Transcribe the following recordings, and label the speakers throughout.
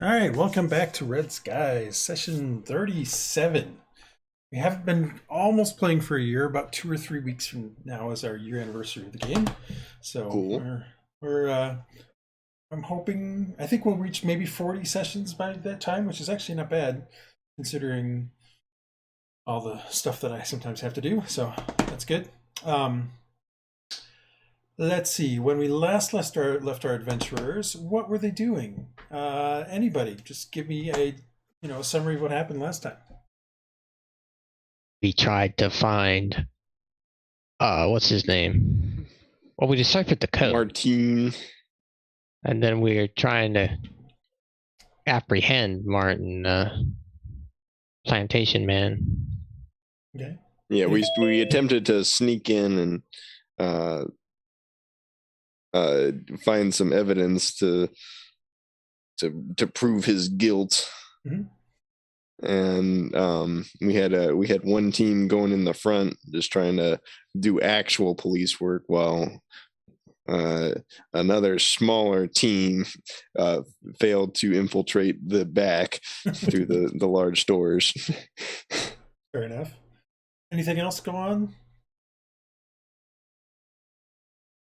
Speaker 1: All right, welcome back to Red Skies, session 37. We haven't been almost playing for a year. About 2 or 3 weeks from now is our year anniversary of the game. So
Speaker 2: Cool.
Speaker 1: I'm hoping, I think we'll reach maybe 40 sessions by that time, which is actually not bad considering all the stuff that I sometimes have to do. So that's good. Let's see. When we last left our adventurers, what were they doing? Anybody? Just give me a summary of what happened last time.
Speaker 3: We tried to find what's his name? Well, we deciphered the code.
Speaker 2: Martain.
Speaker 3: And then we were trying to apprehend Martin, Plantation Man.
Speaker 1: Okay.
Speaker 2: Yeah, we attempted to sneak in and find some evidence to prove his guilt.
Speaker 1: Mm-hmm.
Speaker 2: And we had one team going in the front just trying to do actual police work while another smaller team failed to infiltrate the back through the large doors.
Speaker 1: Fair enough. Anything else go on?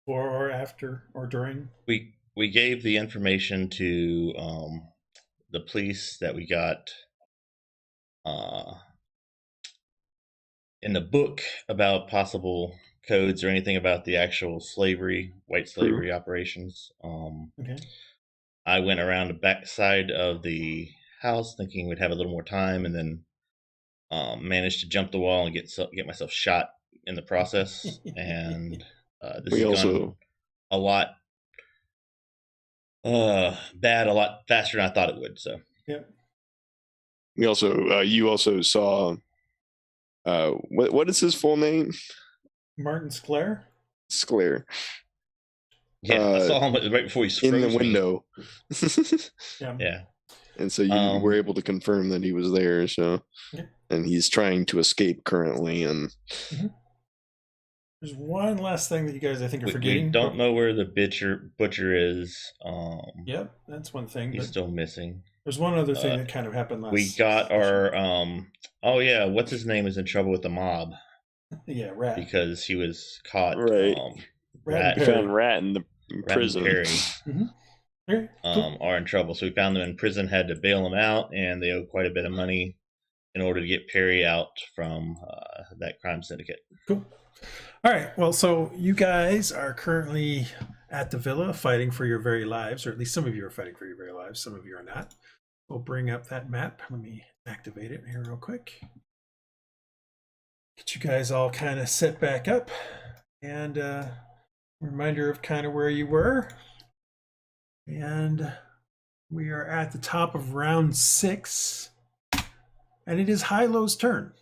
Speaker 1: Or after or during?
Speaker 4: We gave the information to the police that we got in the book about possible codes or anything about the actual white slavery operations.
Speaker 1: Okay.
Speaker 4: I went around the back side of the house thinking we'd have a little more time, and then managed to jump the wall and get myself shot in the process. And this has gone a lot bad, a lot faster than I thought it would. So
Speaker 1: yeah.
Speaker 2: We also you also saw what is his full name?
Speaker 1: Martain Sklaer.
Speaker 2: Sklaer.
Speaker 4: Yeah, I saw him right before he
Speaker 2: in the window.
Speaker 4: Yeah.
Speaker 2: And so you were able to confirm that he was there. So,
Speaker 1: yeah.
Speaker 2: And he's trying to escape currently. And
Speaker 1: there's one last thing that you guys, I think, are forgetting.
Speaker 4: We don't know where the butcher is.
Speaker 1: Yep, that's one thing.
Speaker 4: He's still missing.
Speaker 1: There's one other thing that kind of happened last.
Speaker 4: We got our oh yeah, what's his name is in trouble with the mob.
Speaker 1: Yeah, Rat.
Speaker 4: Because he was caught.
Speaker 2: Right. Found Rat in the prison.
Speaker 4: Perry.
Speaker 1: Okay, cool.
Speaker 4: Are in trouble. So we found them in prison, had to bail them out, and they owe quite a bit of money in order to get Perry out from that crime syndicate.
Speaker 1: Cool. All right. Well, so you guys are currently at the villa fighting for your very lives, or at least some of you are fighting for your very lives. Some of you are not. We'll bring up that map. Let me activate it here real quick. Get you guys all kind of set back up, and reminder of kind of where you were. And we are at the top of round 6, and it is Hylough's turn.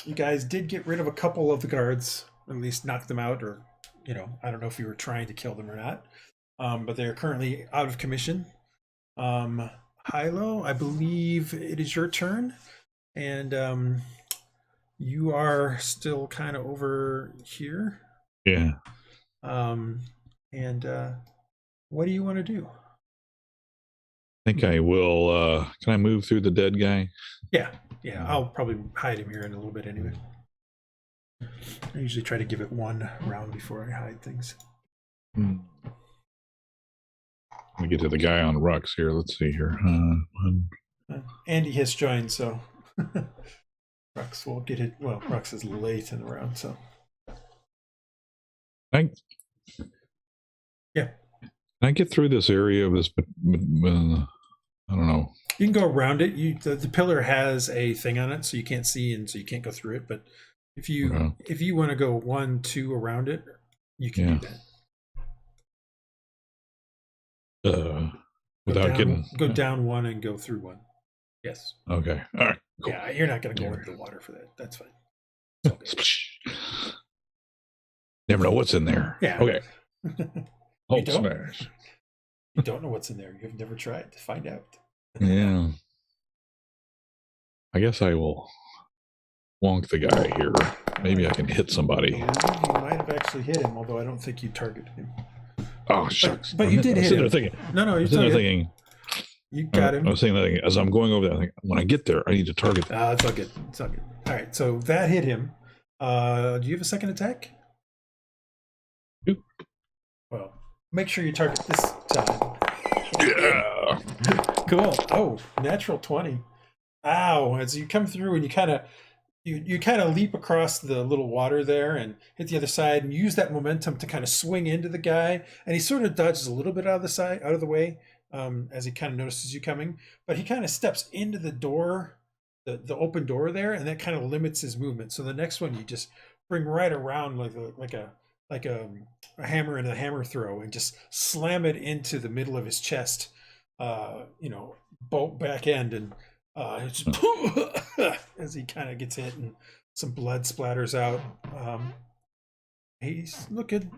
Speaker 1: You guys did get rid of a couple of the guards, or at least knock them out, or I don't know if you were trying to kill them or not, but they are currently out of commission. Hylough, I believe it is your turn, and you are still kind of over here.
Speaker 5: Yeah.
Speaker 1: And what do you want to do?
Speaker 5: I think I will. Can I move through the dead guy?
Speaker 1: Yeah. I'll probably hide him here in a little bit anyway. I usually try to give it one round before I hide things.
Speaker 5: Let me get to the guy on Rhux here. Let's see here.
Speaker 1: Andy has joined, so Rhux will get it. Well, Rhux is late in the round, so. Yeah.
Speaker 5: Can I get through this area of this? I don't know.
Speaker 1: You can go around it. The pillar has a thing on it, so you can't see, and so you can't go through it. But if you want to go 1, 2 around it, you can do
Speaker 5: that. Without
Speaker 1: go down 1 and go through 1. Yes.
Speaker 5: Okay. All right.
Speaker 1: Cool. Yeah, you're not going to go into the water for that. That's fine. Okay.
Speaker 5: Never know what's in there.
Speaker 1: Yeah.
Speaker 5: Okay.
Speaker 1: You don't know what's in there. You've never tried to find out.
Speaker 5: Yeah. I guess I will wonk the guy here. Maybe I can hit somebody.
Speaker 1: You might have actually hit him, although I don't think you targeted him.
Speaker 5: Oh, shucks.
Speaker 1: But you did hit him.
Speaker 5: Thinking,
Speaker 1: No, you're
Speaker 5: thinking
Speaker 1: You got him.
Speaker 5: I was saying that as I'm going over there. I think when I get there, I need to target.
Speaker 1: It's all good. It's all good. All right, so that hit him. Do you have a second attack?
Speaker 5: Nope.
Speaker 1: Well, make sure you target this time.
Speaker 5: Yeah.
Speaker 1: Cool. Oh, natural 20. Ow! As you come through and you kind of leap across the little water there and hit the other side and use that momentum to kind of swing into the guy, and he sort of dodges a little bit out of the way as he kind of notices you coming, but he kind of steps into the door, the open door there, and that kind of limits his movement. So the next one you just bring right around like a hammer and a hammer throw and just slam it into the middle of his chest, bolt back end, and it's just as he kind of gets hit and some blood splatters out. He's looking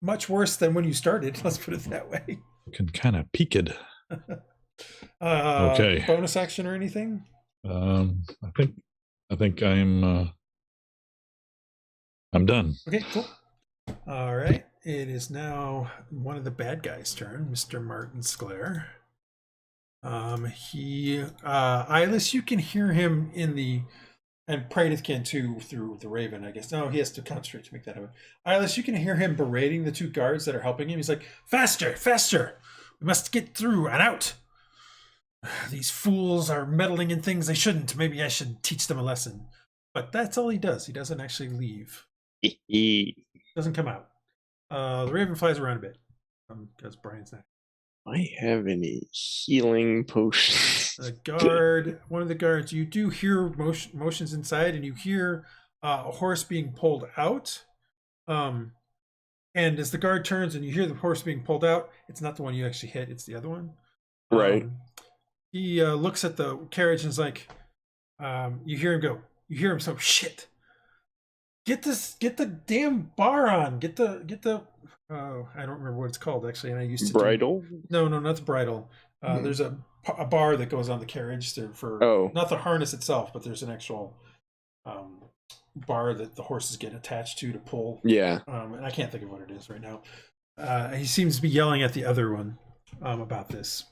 Speaker 1: much worse than when you started. Let's put it that way.
Speaker 5: Looking kind of peaked. Okay.
Speaker 1: Bonus action or anything?
Speaker 5: I think I'm done.
Speaker 1: Okay, cool. All right. It is now one of the bad guys' turn, Mr. Martain Sklaer. Iylis, you can hear him and Praedyth can too through the Raven, I guess. No, he has to concentrate to make that happen. Iylis, you can hear him berating the two guards that are helping him. He's like, faster, faster. We must get through and out. These fools are meddling in things they shouldn't. Maybe I should teach them a lesson. But that's all he does. He doesn't actually leave. Doesn't come out. The Raven flies around a bit because Brian's not.
Speaker 2: I have any healing potions.
Speaker 1: One of the guards, you do hear motions inside, and you hear a horse being pulled out. And as the guard turns and you hear the horse being pulled out, it's not the one you actually hit, it's the other one.
Speaker 2: Right.
Speaker 1: He looks at the carriage and is like, you hear him go. You hear him so, shit. Get the damn bar on. Get the I don't remember what it's called actually, and I used to
Speaker 2: bridle.
Speaker 1: No, not the bridle. There's a bar that goes on the carriage for not the harness itself, but there's an actual bar that the horses get attached to pull.
Speaker 2: Yeah.
Speaker 1: And I can't think of what it is right now. He seems to be yelling at the other one about this.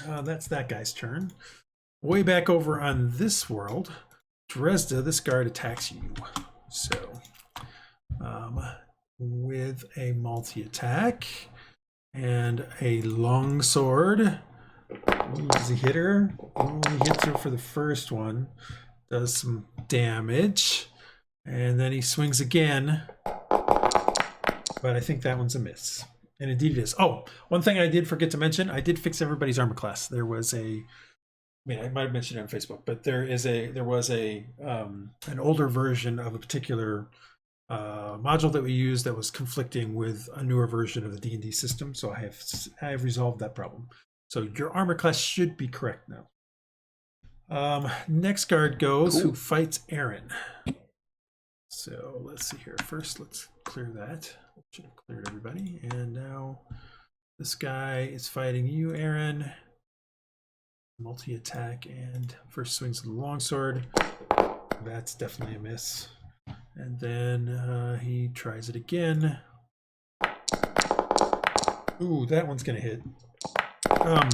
Speaker 1: That's that guy's turn. Way back over on this world, Dresd'a, this guard attacks you. So, with a multi-attack and a long sword. Does he hit her? He hits her for the first one. Does some damage. And then he swings again. But I think that one's a miss. And indeed it is. Oh, one thing I did forget to mention. I did fix everybody's armor class. There was I might have mentioned it on Facebook, but there was an older version of a particular module that we used that was conflicting with a newer version of the D&D system. So I have resolved that problem. So your armor class should be correct now. Next guard goes, who fights Aaron. So let's see here. First, let's clear that. Should have cleared everybody. And now this guy is fighting you, Aaron. Multi-attack and first swings with the longsword. That's definitely a miss. And then he tries it again. Ooh, that one's gonna hit.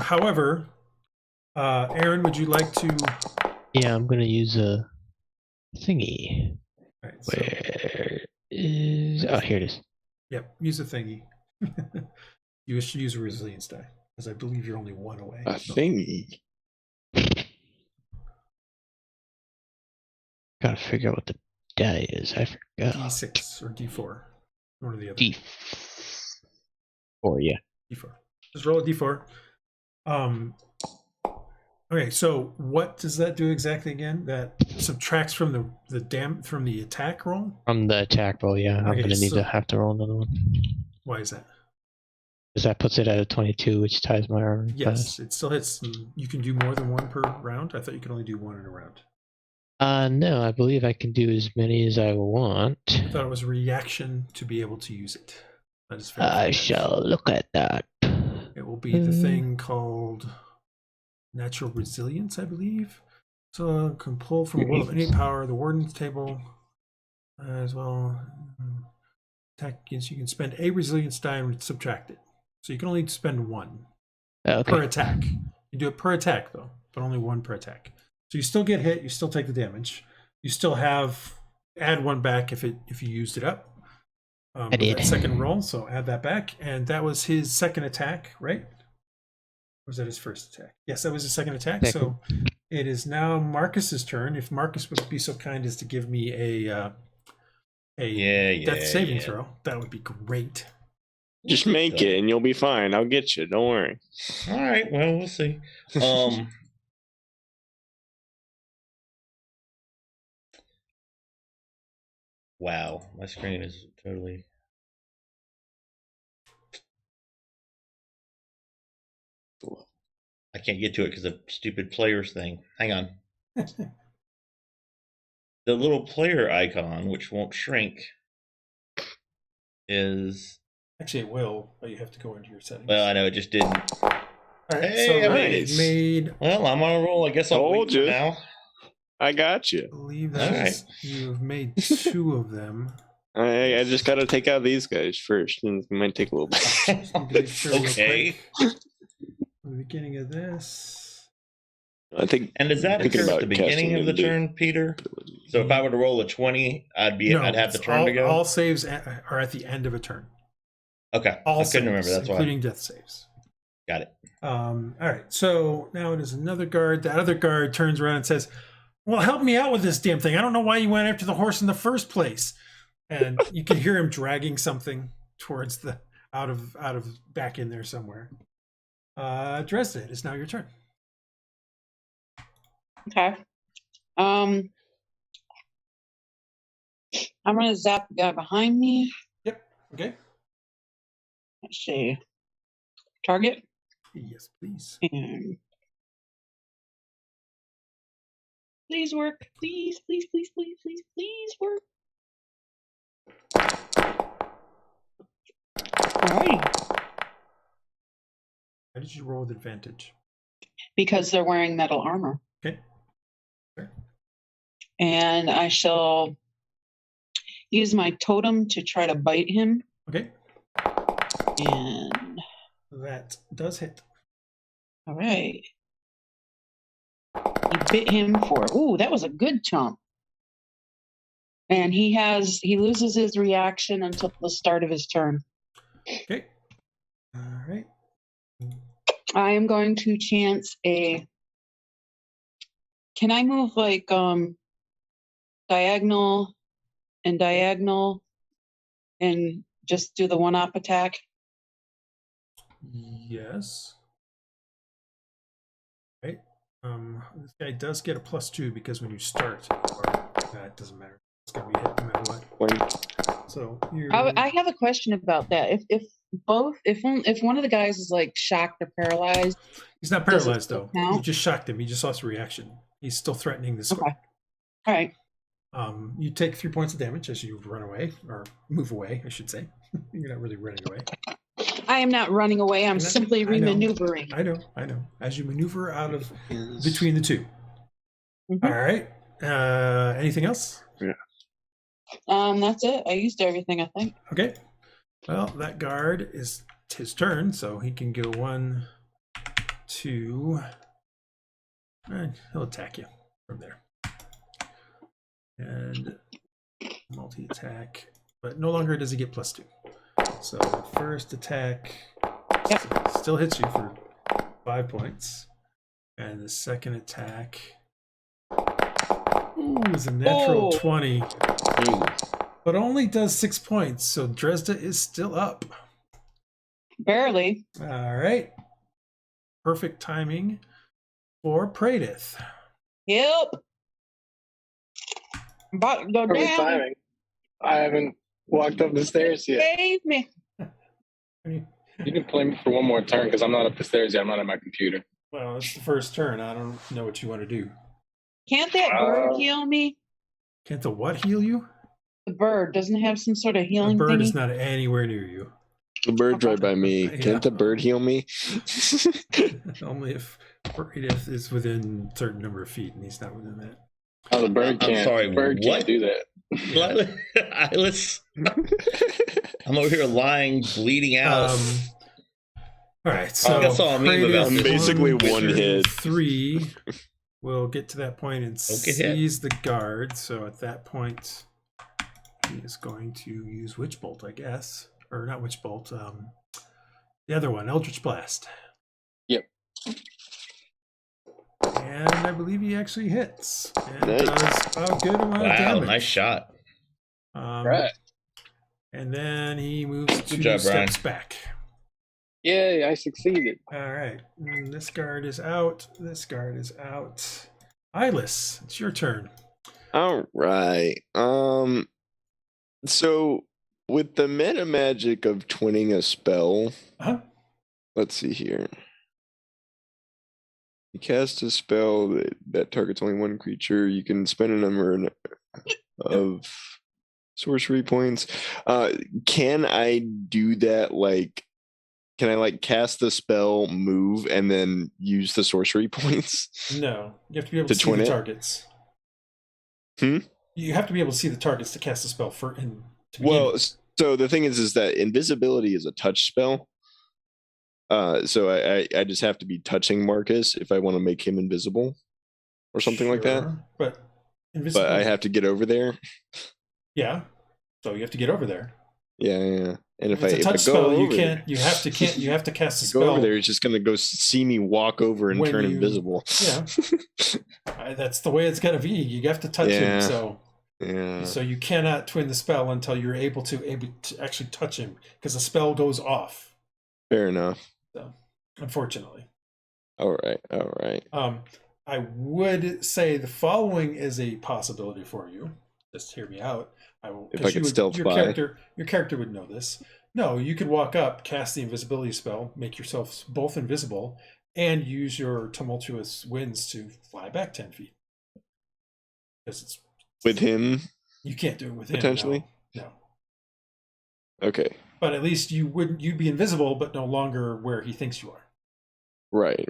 Speaker 1: However, Aaron, would you like to?
Speaker 3: Yeah, I'm gonna use a thingy.
Speaker 1: All right,
Speaker 3: Where is? Oh, here it is.
Speaker 1: Yep, use a thingy. You should use a resilience die, because I believe you're only one away.
Speaker 2: A thingy.
Speaker 3: Gotta figure out what the die is. I forgot.
Speaker 1: D6 or D4, one or the other.
Speaker 3: D4, yeah.
Speaker 1: D4. Just roll a D4. Okay, so what does that do exactly again? That subtracts from from the attack roll?
Speaker 3: From the attack roll, yeah. I'm gonna need to have to roll another one.
Speaker 1: Why is that?
Speaker 3: Because that puts it at a 22, which ties my armor.
Speaker 1: Yes, it still hits. You can do more than one per round. I thought you could only do one in a round.
Speaker 3: No, I believe I can do as many as I want.
Speaker 1: I thought it was a reaction to be able to use it. That is fair.
Speaker 3: I shall look at that.
Speaker 1: It will be the thing called natural resilience, I believe. So can pull from a world of innate power, the Warden's table as well. Attack against you can spend a resilience die and subtract it. So you can only spend one per attack. You do it per attack though, but only one per attack. So you still get hit. You still take the damage. You still add one back if you used it up.
Speaker 3: I did.
Speaker 1: That second roll, so add that back, and that was his second attack, right? Or was that his first attack? Yes, that was his second attack.
Speaker 3: Second.
Speaker 1: So it is now Marcus's turn. If Marcus would be so kind as to give me a death saving throw, that would be great.
Speaker 2: Just make it and you'll be fine. I'll get you. Don't worry.
Speaker 4: All right. Well, we'll see. Wow, my screen is totally. I can't get to it because of stupid players thing. Hang on. The little player icon, which won't shrink, is.
Speaker 1: Actually, it will, but you have to go into your settings.
Speaker 4: Well, I know it just didn't.
Speaker 1: All right,
Speaker 4: Hey,
Speaker 1: so
Speaker 2: nice.
Speaker 1: made.
Speaker 4: Well, I'm on a roll. I guess I'll
Speaker 2: Told
Speaker 4: wait for
Speaker 2: you.
Speaker 4: now.
Speaker 2: I got you.
Speaker 1: I believe that you've made 2 of them.
Speaker 2: I just got to take out these guys first. It might take a little bit.
Speaker 1: Just need to make sure real
Speaker 4: Okay.
Speaker 1: quick. The beginning of this.
Speaker 2: I think.
Speaker 4: And does that
Speaker 2: Thinking
Speaker 4: occur at
Speaker 2: about
Speaker 4: the beginning
Speaker 2: casting
Speaker 4: of the
Speaker 2: into-
Speaker 4: turn, Peter? So if I were to roll a 20, I'd have the
Speaker 1: it's
Speaker 4: turn to go.
Speaker 1: All saves are at the end of a turn.
Speaker 4: Okay,
Speaker 1: All
Speaker 4: I couldn't remember.
Speaker 1: saves,
Speaker 4: That's why.
Speaker 1: including death saves.
Speaker 4: Got it.
Speaker 1: All right, so now it is another guard. That other guard turns around and says, "Well, help me out with this damn thing. I don't know why you went after the horse in the first place." And you can hear him dragging something towards the out of back in there somewhere. Dresd'a, it is now your turn.
Speaker 6: Okay. I'm gonna zap the guy behind me.
Speaker 1: Yep. Okay.
Speaker 6: Let's see. Target.
Speaker 1: Yes, please.
Speaker 6: And please work. Please, please, please, please, please, please work. Alrighty.
Speaker 1: How did you roll with advantage?
Speaker 6: Because they're wearing metal armor.
Speaker 1: Okay. Sure.
Speaker 6: And I shall use my totem to try to bite him.
Speaker 1: Okay.
Speaker 6: And
Speaker 1: That does hit.
Speaker 6: all right. He bit him for, ooh, that was a good chomp. And he loses his reaction until the start of his turn.
Speaker 1: Okay. All right.
Speaker 6: I am going to chance can I move like diagonal and just do the one-up attack?
Speaker 1: Yes. Right. This guy does get a +2 because when you start, that doesn't matter. It's gonna be hit no matter what. So you're.
Speaker 6: I have a question about that. If one of the guys is like shocked or paralyzed,
Speaker 1: He's not
Speaker 6: does it
Speaker 1: paralyzed
Speaker 6: still
Speaker 1: though.
Speaker 6: count?
Speaker 1: You just shocked him. He just lost a reaction. He's still threatening this
Speaker 6: Okay.
Speaker 1: one.
Speaker 6: all right.
Speaker 1: You take 3 points of damage as you run away or move away, I should say. You're not really running away.
Speaker 6: I am not running away. I'm simply
Speaker 1: I know.
Speaker 6: remaneuvering.
Speaker 1: I know. As you maneuver out of between the two.
Speaker 6: Mhm.
Speaker 1: All right. Anything else?
Speaker 6: That's it. I used everything, I think.
Speaker 1: Okay. Well, that guard is his turn, so he can go 1, 2. And he'll attack you from there. And multi-attack, but no longer does he get +2. So the first attack still hits you for 5 points, and the second attack is a natural 20, but only does 6 points. So Dresd'a is still up.
Speaker 6: Barely.
Speaker 1: All right, perfect timing for Praedyth.
Speaker 6: Yep. I'm about to go
Speaker 7: Perfect
Speaker 6: down.
Speaker 7: timing. I haven't walked up the stairs yet.
Speaker 6: Save me.
Speaker 7: You can play me for one more turn because I'm not up the stairs yet. I'm not at my computer.
Speaker 1: Well, it's the first turn. I don't know what you want to do.
Speaker 6: Can't that bird heal me?
Speaker 1: Can't the what heal you?
Speaker 6: The bird doesn't it have some sort of
Speaker 1: The
Speaker 6: healing
Speaker 1: bird
Speaker 6: thingy?
Speaker 1: is not anywhere near you.
Speaker 2: The bird's right by me.
Speaker 1: Yeah.
Speaker 2: Can't the bird heal me?
Speaker 1: Only if Praedyth is within a certain number of feet, and he's not within that.
Speaker 7: Oh, the bird
Speaker 4: I'm
Speaker 7: can't.
Speaker 4: sorry,
Speaker 7: The bird
Speaker 4: what?
Speaker 7: can't do that.
Speaker 4: Iylis. I'm over here lying, bleeding out.
Speaker 1: All All right, so
Speaker 4: That's all I mean about
Speaker 1: Praedyth,
Speaker 2: this. Basically
Speaker 1: 1,
Speaker 2: one
Speaker 1: 2,
Speaker 2: hit.
Speaker 1: 3 will get to that point and
Speaker 4: Don't get hit.
Speaker 1: seize the guard. So at that point, he is going to use Witch Bolt, I guess, or not Witch Bolt. The other one, Eldritch Blast.
Speaker 7: Yep.
Speaker 1: And I believe he actually hits and
Speaker 2: Nice.
Speaker 1: does about a good amount of
Speaker 4: Wow,
Speaker 1: damage.
Speaker 4: nice shot.
Speaker 7: Right.
Speaker 1: And then he moves
Speaker 4: Good
Speaker 1: 2
Speaker 4: job,
Speaker 1: steps back.
Speaker 7: Yay, I succeeded.
Speaker 1: All right. This guard is out. This guard is out. Iylis, it's your turn.
Speaker 2: All right. So with the meta magic of twinning a spell,
Speaker 1: Uh-huh.
Speaker 2: let's see here. You cast a spell that targets only one creature. You can spend a number of sorcery points. Can I do that? Like, can I like cast the spell, move, and then use the sorcery points?
Speaker 1: No, you have to be able to
Speaker 2: To
Speaker 1: see
Speaker 2: twin
Speaker 1: the
Speaker 2: it?
Speaker 1: targets.
Speaker 2: Hmm?
Speaker 1: You have to be able to see the targets to cast the spell to begin
Speaker 2: Well,
Speaker 1: with.
Speaker 2: so the thing is that invisibility is a touch spell. So I just have to be touching Marcus if I want to make him invisible or something like that.
Speaker 1: Sure, But
Speaker 2: But
Speaker 1: invisibility.
Speaker 2: I have to get over there.
Speaker 1: Yeah. So you have to get over there.
Speaker 2: Yeah. And
Speaker 1: If
Speaker 2: if
Speaker 1: it's
Speaker 2: I
Speaker 1: a touch
Speaker 2: go
Speaker 1: spell, you
Speaker 2: over
Speaker 1: can't.
Speaker 2: there,
Speaker 1: You have to cast the
Speaker 2: go over
Speaker 1: spell.
Speaker 2: there, he's just gonna go see me walk over and
Speaker 1: When
Speaker 2: turn
Speaker 1: you-
Speaker 2: invisible.
Speaker 1: Yeah. That's the way it's gonna be. You have to touch him.
Speaker 2: Yeah.
Speaker 1: So
Speaker 2: Yeah.
Speaker 1: So you cannot twin the spell until you're able to actually touch him, because the spell goes off.
Speaker 2: Fair enough.
Speaker 1: So, unfortunately,
Speaker 2: All right.
Speaker 1: I would say the following is a possibility for you. Just hear me out. I will.
Speaker 2: If
Speaker 1: 'cause
Speaker 2: I could
Speaker 1: you would-
Speaker 2: stealth
Speaker 1: your
Speaker 2: by.
Speaker 1: character would know this. No, you could walk up, cast the invisibility spell, make yourself both invisible, and use your tumultuous winds to fly back 10 feet. Because it's
Speaker 2: With him,
Speaker 1: you can't do it with him.
Speaker 2: Potentially?
Speaker 1: No.
Speaker 2: okay.
Speaker 1: But at least you'd be invisible, but no longer where he thinks you are.
Speaker 2: Right.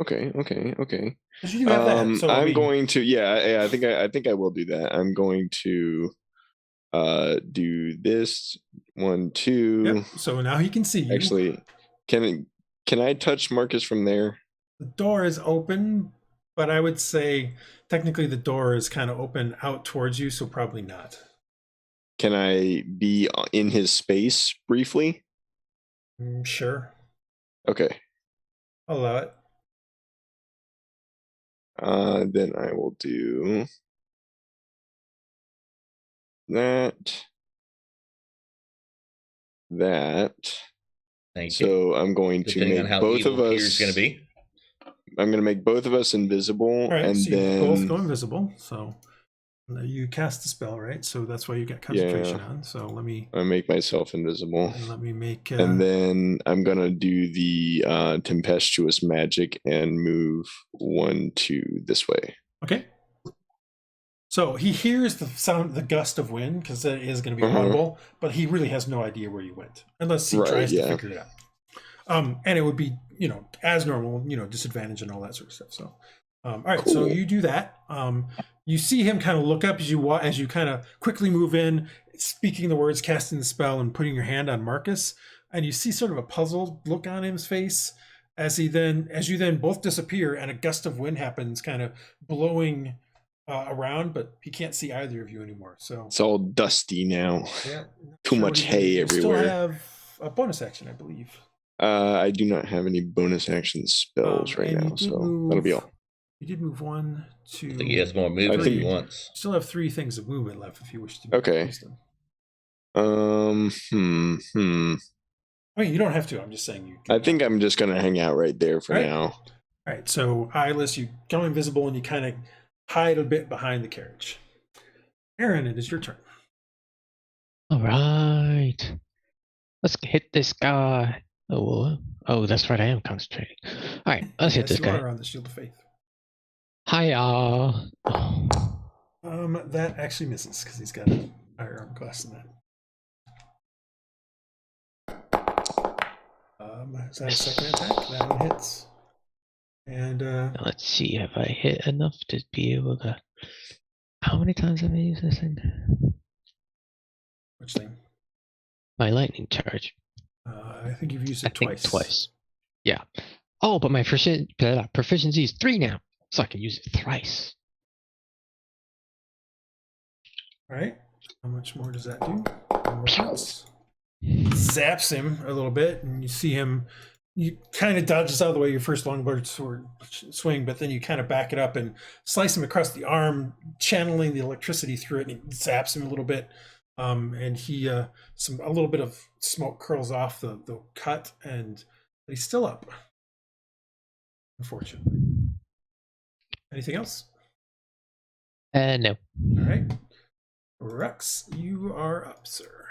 Speaker 2: Okay.
Speaker 1: Because you do have that. So
Speaker 2: I'm going to. Yeah. I think I will do that. I'm going to do this 1, 2.
Speaker 1: Yep. So now he can see you.
Speaker 2: Actually, can I touch Marcus from there?
Speaker 1: The door is open, but I would say technically the door is kind of open out towards you, so probably not.
Speaker 2: Can I be in his space briefly?
Speaker 1: Sure.
Speaker 2: Okay.
Speaker 1: I'll allow it.
Speaker 2: Then I will do that.
Speaker 4: Thank you.
Speaker 2: So I'm going to
Speaker 4: Depending on
Speaker 2: make
Speaker 4: how
Speaker 2: both
Speaker 4: evil
Speaker 2: of
Speaker 4: Peter's
Speaker 2: us.
Speaker 4: going to be.
Speaker 2: I'm going to make both of us invisible,
Speaker 1: All right.
Speaker 2: and
Speaker 1: So you
Speaker 2: then
Speaker 1: both go invisible. So you cast the spell, right? So that's why you got concentration on. So let me
Speaker 2: I make myself invisible.
Speaker 1: make.
Speaker 2: And then I'm gonna do the tempestuous magic and move 1, 2 this way.
Speaker 1: Okay. So he hears the sound, the gust of wind, because that is going to be
Speaker 2: Uh-huh.
Speaker 1: audible, but he really has no idea where you went unless he
Speaker 2: Right,
Speaker 1: tries to
Speaker 2: yeah.
Speaker 1: figure it out. And it would be, as normal, disadvantage and all that sort of stuff. So, all right, so
Speaker 2: Cool.
Speaker 1: you do that. You see him kind of look up as you kind of quickly move in, speaking the words, casting the spell, and putting your hand on Marcus, and you see sort of a puzzled look on his face as you then both disappear, and a gust of wind happens, kind of blowing around, but he can't see either of you anymore. So
Speaker 2: It's all dusty now.
Speaker 1: yeah,
Speaker 2: Too
Speaker 1: sure
Speaker 2: much
Speaker 1: what he-
Speaker 2: hay
Speaker 1: you
Speaker 2: everywhere.
Speaker 1: Still have a bonus action, I believe.
Speaker 2: I do not have any bonus action spells right
Speaker 1: and you
Speaker 2: now,
Speaker 1: did
Speaker 2: so that'll be all.
Speaker 1: You did move 1, 2.
Speaker 4: I think he has more movement
Speaker 2: I
Speaker 4: than
Speaker 2: think-
Speaker 4: he wants.
Speaker 1: Still have 3 things of movement left if you wish to.
Speaker 2: Okay.
Speaker 1: use them. I mean, you don't have to. I'm just saying you.
Speaker 2: I think I'm just gonna hang out right there for
Speaker 1: Right.
Speaker 2: now.
Speaker 1: All right. So, Iylis, you come invisible and you kind of hide a bit behind the carriage. Aaron, it is your turn.
Speaker 3: All right. Let's hit this guy. Oh, that's right. I am concentrating. All right, let's hit this
Speaker 1: you
Speaker 3: guy.
Speaker 1: are on the Shield of Faith.
Speaker 3: Hiya.
Speaker 1: That actually misses because he's got a higher armor class than that. Is that a second attack? That one hits. And
Speaker 3: Now let's see. Have I hit enough to be able to? How many times have I used this thing?
Speaker 1: which thing?
Speaker 3: My lightning charge.
Speaker 1: I think you've used
Speaker 3: I
Speaker 1: it
Speaker 3: think
Speaker 1: twice.
Speaker 3: twice. Yeah. Oh, but my proficiency is 3 now, so I can use it thrice.
Speaker 1: All right. How much more does that do? One more points. Zaps him a little bit, and you see him. You kind of dodges out of the way your first longboard sword swing, but then you kind of back it up and slice him across the arm, channeling the electricity through it, and it zaps him a little bit. And he a little bit of smoke curls off the cut, but he's still up. Unfortunately. Anything else?
Speaker 3: No.
Speaker 1: All right. Rhux, you are up, sir.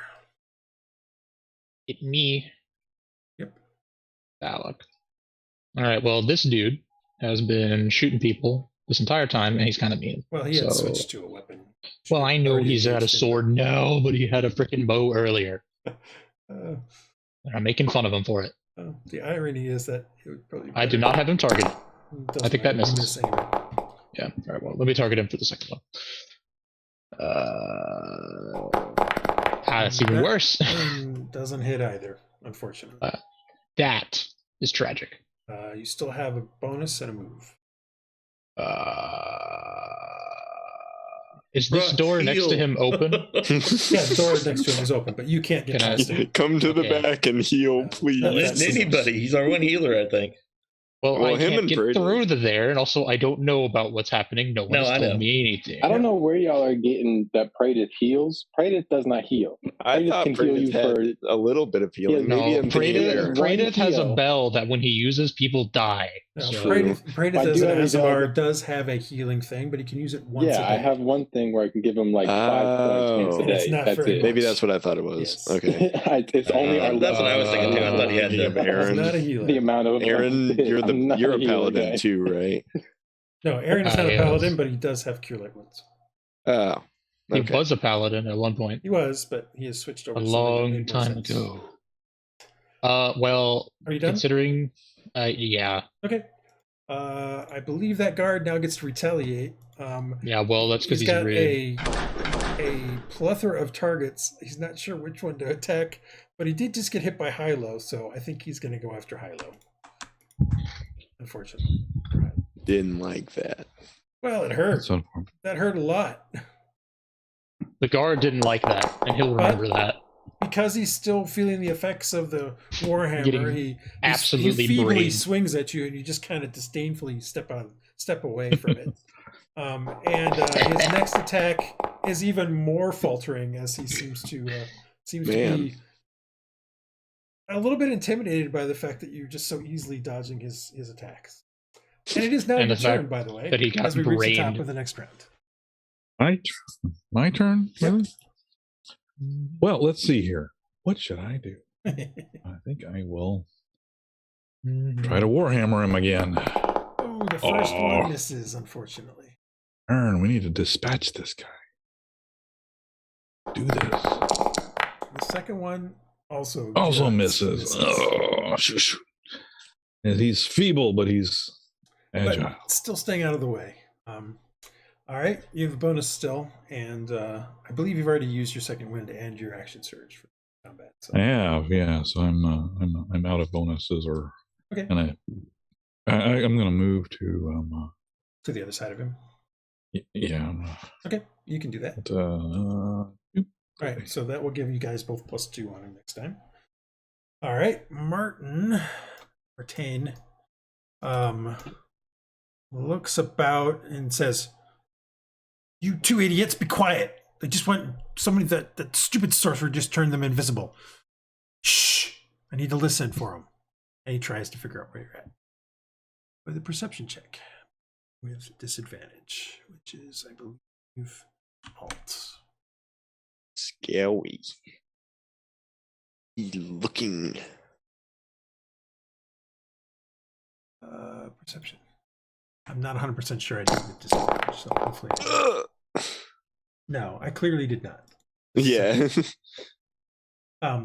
Speaker 8: Hit me.
Speaker 1: Yep.
Speaker 8: Warlock. All right. Well, this dude has been shooting people this entire time, and he's kind of mean.
Speaker 1: Well, he had switched to a weapon.
Speaker 8: Well, I know
Speaker 1: Already
Speaker 8: he's had a
Speaker 1: engaged in
Speaker 8: sword now, but he had a freaking bow earlier.
Speaker 1: Uh,
Speaker 8: I'm making fun of him for it.
Speaker 1: the irony is that it would probably.
Speaker 8: I do not have him targeted. I think that
Speaker 1: matter. You
Speaker 8: misses.
Speaker 1: miss anyway.
Speaker 8: Yeah. All right. Well, let me target him for the second one. That's even worse.
Speaker 1: Doesn't hit either, unfortunately.
Speaker 8: That is tragic.
Speaker 1: You still have a bonus and a move.
Speaker 8: Is this
Speaker 4: Rhux,
Speaker 8: door next to
Speaker 4: heal.
Speaker 8: him open?
Speaker 1: Yeah, the door next to him is open, but you can't get
Speaker 8: Can I-
Speaker 1: past it.
Speaker 2: Come to the
Speaker 8: Okay.
Speaker 2: back and heal, please.
Speaker 1: Well,
Speaker 4: Let anybody. He's our one healer, I think.
Speaker 8: Well,
Speaker 2: Well,
Speaker 8: I
Speaker 2: him
Speaker 8: can't
Speaker 2: and
Speaker 8: get
Speaker 2: Praedyth.
Speaker 8: through to there, and also I don't know about what's happening. No one
Speaker 4: No,
Speaker 8: has
Speaker 4: I
Speaker 8: told
Speaker 4: know.
Speaker 8: me anything.
Speaker 7: I don't know where y'all are getting that Praedyth heals. Praedyth does not heal.
Speaker 2: I
Speaker 7: Praedyth
Speaker 2: thought
Speaker 7: can heal you
Speaker 2: Praedyth had a little bit of healing.
Speaker 7: Yeah,
Speaker 8: No,
Speaker 2: Maybe I'm thinking
Speaker 7: Praedyth-
Speaker 2: there.
Speaker 8: Praedyth has a
Speaker 7: heal.
Speaker 8: bell that when he uses, people die.
Speaker 1: Now,
Speaker 8: So-
Speaker 1: Praedyth
Speaker 7: I
Speaker 1: as
Speaker 7: do
Speaker 1: an
Speaker 7: have a
Speaker 1: Azamar
Speaker 7: dog.
Speaker 1: does have a healing thing, but he can use it once a
Speaker 7: Yeah,
Speaker 1: day.
Speaker 7: I have one thing where I can give him like 5 points once a
Speaker 2: Oh.
Speaker 7: day.
Speaker 1: It's not
Speaker 7: That's
Speaker 1: very
Speaker 7: it.
Speaker 2: Maybe that's what I thought it was.
Speaker 1: Yes.
Speaker 2: Okay.
Speaker 7: It's only our
Speaker 4: That's what I was thinking too. I thought he had
Speaker 2: Thinking of
Speaker 4: to.
Speaker 1: He's
Speaker 2: Aaron.
Speaker 1: not a healer.
Speaker 7: the amount of
Speaker 2: Aaron, you're a paladin
Speaker 7: guy.
Speaker 2: too, right?
Speaker 1: No, Aaron is not a
Speaker 8: Yes.
Speaker 1: paladin, but he does have cure light wounds.
Speaker 2: Oh.
Speaker 8: He
Speaker 2: Okay.
Speaker 8: was a paladin at one point,
Speaker 1: He was, but he has switched over
Speaker 8: a
Speaker 1: to something that
Speaker 8: long
Speaker 1: made more
Speaker 8: time
Speaker 1: sense.
Speaker 8: ago. Well,
Speaker 1: Are you done?
Speaker 8: considering, yeah,
Speaker 1: Okay. I believe that guard now gets to retaliate.
Speaker 8: yeah. Well, that's because
Speaker 1: He's
Speaker 8: he's
Speaker 1: got
Speaker 8: rude.
Speaker 1: a plethora of targets. He's not sure which one to attack, but he did just get hit by Hylough, so I think he's going to go after Hylough. Unfortunately. Right.
Speaker 2: Didn't like that.
Speaker 1: Well, it hurt.
Speaker 5: That's unfortunate.
Speaker 1: That hurt a lot.
Speaker 8: The guard didn't like that, and he'll remember that.
Speaker 1: Because he's still feeling the effects of the Warhammer,
Speaker 8: Getting
Speaker 1: he
Speaker 8: absolutely
Speaker 1: feebly
Speaker 8: brained.
Speaker 1: swings at you, and you just kind of disdainfully step away from it. His next attack is even more faltering, as he seems to be a little bit intimidated by the fact that you're just so easily dodging his attacks. And it is now
Speaker 8: And
Speaker 1: your
Speaker 8: the
Speaker 1: turn,
Speaker 8: fact
Speaker 1: by the way,
Speaker 8: that he got
Speaker 1: as we reach the top
Speaker 8: brained.
Speaker 1: of the next round.
Speaker 5: My turn?
Speaker 1: Yep.
Speaker 5: Really? Well, let's see here. What should I do? I think I will try to Warhammer him again.
Speaker 1: Oh, the first one misses, unfortunately.
Speaker 5: Aaron, we need to dispatch this guy. Do this.
Speaker 1: The second one also
Speaker 5: Also
Speaker 1: just
Speaker 5: misses. Oh, shoot. And he's feeble, but he's agile.
Speaker 1: but still staying out of the way. All right, you have a bonus still, and I believe you've already used your second wind and your action surge for combat. So.
Speaker 5: I have, yeah. So I'm out of bonuses, or
Speaker 1: Okay.
Speaker 5: and I'm gonna move to
Speaker 1: To the other side of him.
Speaker 5: yeah.
Speaker 1: Okay, you can do that.
Speaker 5: But,
Speaker 1: All right, so that will give you guys both +2 on him next time. All right, Martain looks about and says, "You two idiots, be quiet. They just went. Somebody that stupid sorcerer just turned them invisible. Shh! I need to listen for them." And he tries to figure out where you're at with a perception check with disadvantage, which is, I believe, alt.
Speaker 2: Scary. Looking.
Speaker 1: Perception. I'm not 100% sure I did with disadvantage, so hopefully. No, I clearly did not.
Speaker 2: Yeah.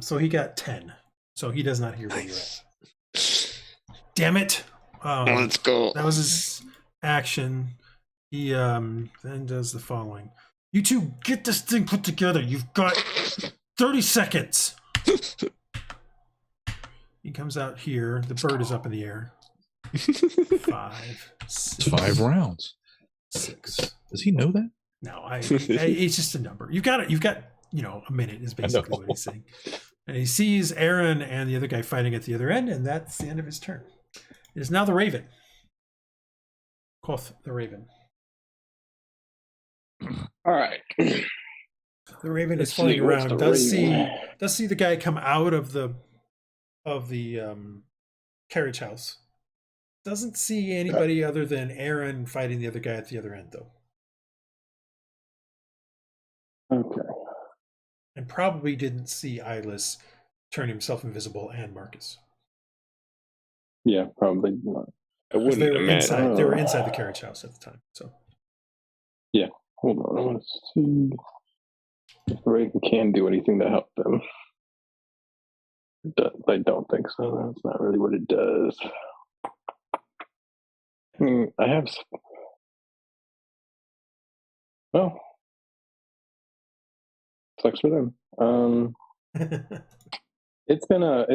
Speaker 1: So he got 10. So he does not hear where you're at. Damn it!
Speaker 2: Let's go.
Speaker 1: That was his action. He then does the following. You two get this thing put together. You've got 30 seconds. He comes out here. The bird is up in the air. 5, 6,
Speaker 5: It's 5 rounds.
Speaker 1: 6.
Speaker 5: Does he know that?
Speaker 1: No, it's just a number. You've got a minute is basically what he's saying. And he sees Aaron and the other guy fighting at the other end, and that's the end of his turn. It is now the Raven. Quoth the Raven.
Speaker 7: All right.
Speaker 1: The Raven
Speaker 7: Let's
Speaker 1: is flying
Speaker 7: see, what's
Speaker 1: around.
Speaker 7: the Raven?
Speaker 1: Does see the guy come out of the carriage house. Doesn't see anybody other than Aaron fighting the other guy at the other end, though.
Speaker 7: Okay.
Speaker 1: And probably didn't see Iylis turn himself invisible and Marcus.
Speaker 7: Yeah, probably not.
Speaker 2: I wouldn't
Speaker 1: They were
Speaker 2: imagine.
Speaker 1: they were inside the carriage house at the time. So
Speaker 7: Hold on. Let's see if the Raven can do anything to help them. I don't think so. That's not really what it does. I have. Well, sucks for them. It's gonna.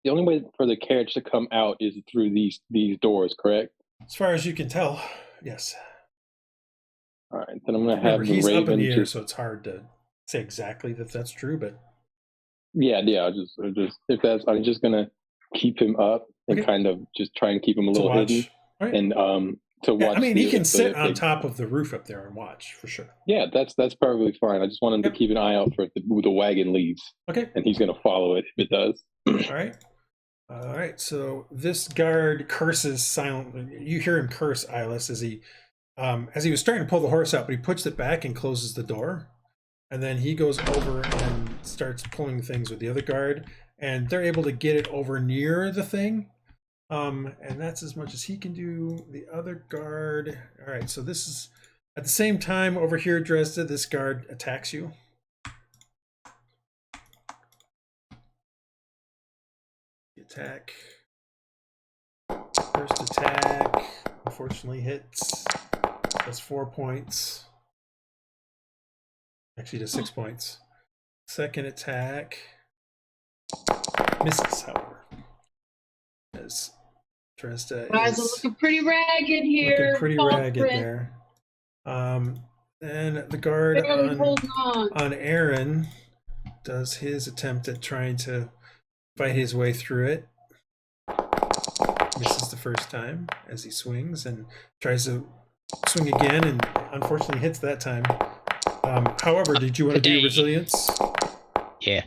Speaker 7: The only way for the carriage to come out is through these doors, correct?
Speaker 1: as far as you can tell, yes.
Speaker 7: All right, then I'm gonna
Speaker 1: Remember,
Speaker 7: have the
Speaker 1: he's up in
Speaker 7: Raven
Speaker 1: the air,
Speaker 7: just.
Speaker 1: so it's hard to say exactly that's true, but
Speaker 7: Yeah. I just if that's, I'm just gonna keep him up and
Speaker 1: Okay.
Speaker 7: kind of just try and keep him a
Speaker 1: to
Speaker 7: little hidden,
Speaker 1: watch. Right.
Speaker 7: and to watch.
Speaker 1: I mean, he can
Speaker 7: the-
Speaker 1: sit
Speaker 7: the-
Speaker 1: on top of the roof up there and watch for sure.
Speaker 7: Yeah, that's perfectly fine. I just want him
Speaker 1: Yep.
Speaker 7: to keep an eye out for if the wagon leaves,
Speaker 1: Okay.
Speaker 7: and he's gonna follow it if it does.
Speaker 1: All right. All right. So this guard curses silently. You hear him curse Iylis as he was starting to pull the horse out, but he puts it back and closes the door. And then he goes over and starts pulling things with the other guard, and they're able to get it over near the thing. And that's as much as he can do. The other guard. All right. So this is at the same time over here, Dresd'a. This guard attacks you. Attack. First attack, unfortunately hits. That's 4 points. Actually, does 6 points. Second attack misses, however. As Dresd'a
Speaker 6: Guys are
Speaker 1: is
Speaker 6: looking pretty ragged here.
Speaker 1: looking pretty
Speaker 6: Fall
Speaker 1: ragged
Speaker 6: print.
Speaker 1: there. Then the guard
Speaker 6: Barely holding
Speaker 1: on Aaron does his attempt at trying to fight his way through it. Misses the first time as he swings and tries to swing again, and unfortunately hits that time. However, did you want to do
Speaker 3: Dang.
Speaker 1: resilience?
Speaker 3: Yeah.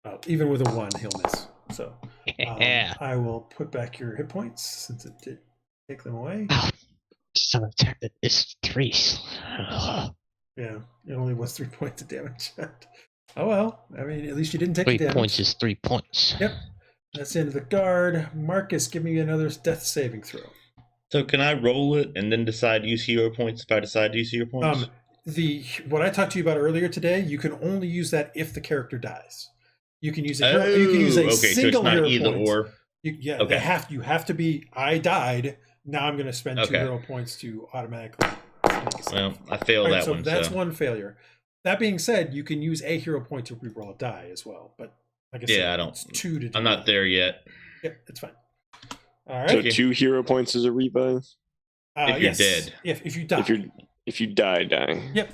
Speaker 1: Well, even with a 1, he'll miss. So
Speaker 3: Yeah.
Speaker 1: I will put back your hit points since it did take them away.
Speaker 3: Oh, some attack that is 3.
Speaker 1: Yeah, it only was 3 points of damage. Oh well, I mean, at least you didn't take
Speaker 3: 3
Speaker 1: the damage.
Speaker 3: points is 3 points.
Speaker 1: Yep. That's the end of the guard. Marcus, give me another death saving throw.
Speaker 4: So can I roll it and then decide to use hero points if I decide to use hero points?
Speaker 1: What I talked to you about earlier today, you can only use that if the character dies. You can use a hero, you can use a
Speaker 4: okay, so it's
Speaker 1: single
Speaker 4: not
Speaker 1: hero
Speaker 4: either
Speaker 1: point.
Speaker 4: or.
Speaker 1: Yeah,
Speaker 4: Okay.
Speaker 1: you have to be. I died. Now I'm going to spend 2
Speaker 4: Okay.
Speaker 1: hero points to automatically. make a save.
Speaker 4: Well, I failed
Speaker 1: All right,
Speaker 4: that
Speaker 1: so
Speaker 4: one.
Speaker 1: that's
Speaker 4: so.
Speaker 1: one failure. That being said, you can use a hero point to reroll a die as well. But like I said,
Speaker 4: Yeah, I don't.
Speaker 1: it's 2 to do
Speaker 4: I'm not
Speaker 1: that.
Speaker 4: there yet.
Speaker 1: Yep, it's fine. All
Speaker 2: So
Speaker 1: right.
Speaker 2: 2 hero points is a revive
Speaker 4: if you're
Speaker 1: yes.
Speaker 4: dead.
Speaker 1: If you die.
Speaker 2: if you die.
Speaker 1: Yep.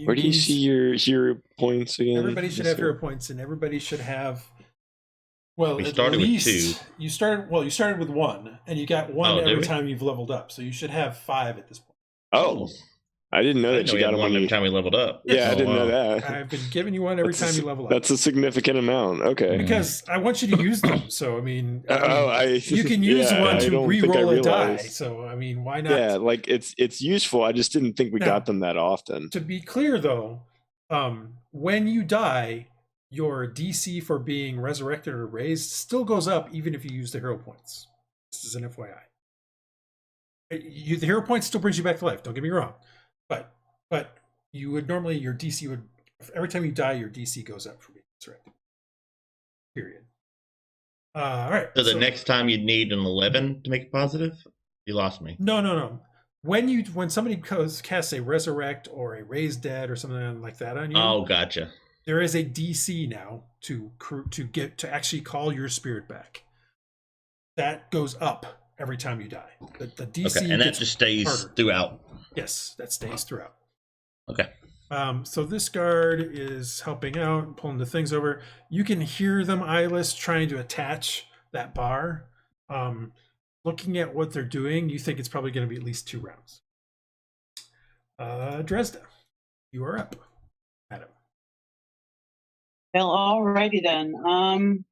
Speaker 2: Where do you
Speaker 1: can
Speaker 2: see
Speaker 1: use-
Speaker 2: your hero points again?
Speaker 1: Everybody should have hero points, and everybody should have. Well,
Speaker 4: We
Speaker 1: at
Speaker 4: started with
Speaker 1: least
Speaker 4: 2.
Speaker 1: You started with 1, and you got 1
Speaker 4: Oh, did
Speaker 1: every
Speaker 4: we?
Speaker 1: time you've leveled up. So you should have 5 at this point.
Speaker 2: Oh, I didn't know
Speaker 4: I
Speaker 2: that
Speaker 4: didn't know
Speaker 2: you
Speaker 4: we
Speaker 2: got
Speaker 4: had
Speaker 2: them
Speaker 4: one
Speaker 2: when
Speaker 4: every
Speaker 2: you.
Speaker 4: time we leveled up.
Speaker 2: Yeah, I
Speaker 4: Oh,
Speaker 2: didn't know
Speaker 4: wow.
Speaker 2: that.
Speaker 1: I've been giving you 1 every time you level up.
Speaker 2: That's a significant amount. Okay.
Speaker 1: Because I want you to use them. So I mean, you can
Speaker 2: yeah,
Speaker 1: use one
Speaker 2: I
Speaker 1: to
Speaker 2: don't think I
Speaker 1: re-roll a die.
Speaker 2: realized.
Speaker 1: So I mean, why not?
Speaker 2: Yeah, like it's useful. I just didn't think we
Speaker 1: Now,
Speaker 2: got them that often.
Speaker 1: To be clear, though, when you die, your DC for being resurrected or raised still goes up, even if you use the hero points. This is an FYI. The hero points still brings you back to life. Don't get me wrong, but you would normally your DC would every time you die, your DC goes up for being resurrected. Period. All right.
Speaker 4: So the next time you'd need an 11 to make it positive? You lost me.
Speaker 1: No. when somebody casts a resurrect or a raise dead or something like that on you,
Speaker 4: Oh, gotcha.
Speaker 1: there is a DC now to actually call your spirit back. That goes up every time you die. The DC
Speaker 4: Okay, and that
Speaker 1: gets
Speaker 4: just stays
Speaker 1: harder.
Speaker 4: throughout.
Speaker 1: Yes, that stays throughout.
Speaker 4: Okay.
Speaker 1: So this guard is helping out, pulling the things over. You can hear them, Iylis, trying to attach that bar. Looking at what they're doing, you think it's probably going to be at least 2 rounds. Dresd'a, you are up. Adam.
Speaker 6: Well, alrighty then.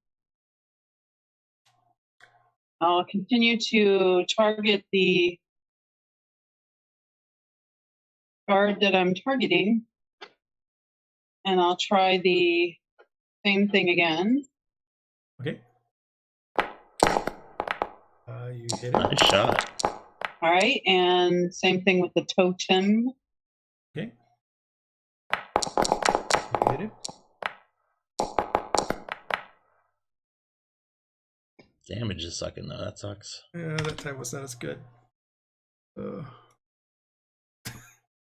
Speaker 6: I'll continue to target the guard that I'm targeting, and I'll try the same thing again.
Speaker 1: Okay. You hit it.
Speaker 4: Nice shot.
Speaker 6: All right, and same thing with the totem.
Speaker 1: Okay. You hit it.
Speaker 4: Damage is sucking though. That sucks.
Speaker 1: Yeah, that time was not as good.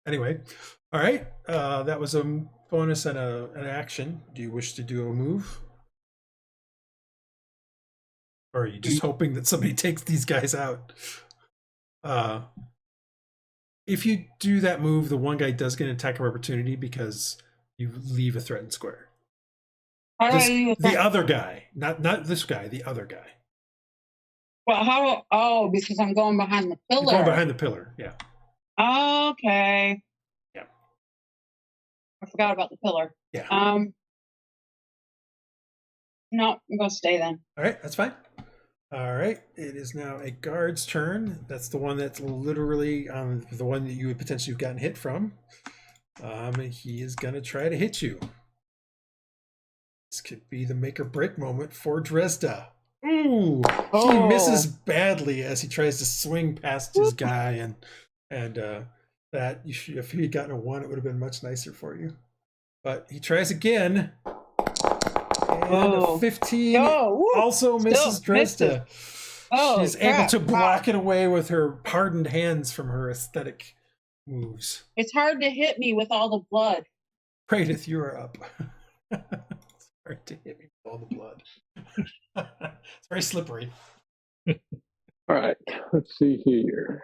Speaker 1: Anyway, all right. That was a bonus and an action. Do you wish to do a move? Or are you just hoping that somebody takes these guys out? If you do that move, the one guy does get an attack of opportunity because you leave a threatened square. The other guy, not this guy, the other guy.
Speaker 6: Well, how? Oh, because I'm going behind the pillar.
Speaker 1: You're going behind the pillar, yeah.
Speaker 6: Okay.
Speaker 1: Yeah.
Speaker 6: I forgot about the pillar.
Speaker 1: Yeah.
Speaker 6: No, I'm gonna stay then.
Speaker 1: All right, that's fine. All right, it is now a guard's turn. That's the one that's literally the one that you would potentially have gotten hit from. He is gonna try to hit you. This could be the make or break moment for Dresd'a. Ooh, he misses badly as he tries to swing past his guy, and that if he had gotten a 1, it would have been much nicer for you. But he tries again. And a 15 also misses Dresd'a. She's able to block it away with her hardened hands from her aesthetic moves.
Speaker 6: It's hard to hit me with all the blood.
Speaker 1: Praedyth, you are up. It's hard to hit me with all the blood. It's very slippery.
Speaker 7: All right, let's see here.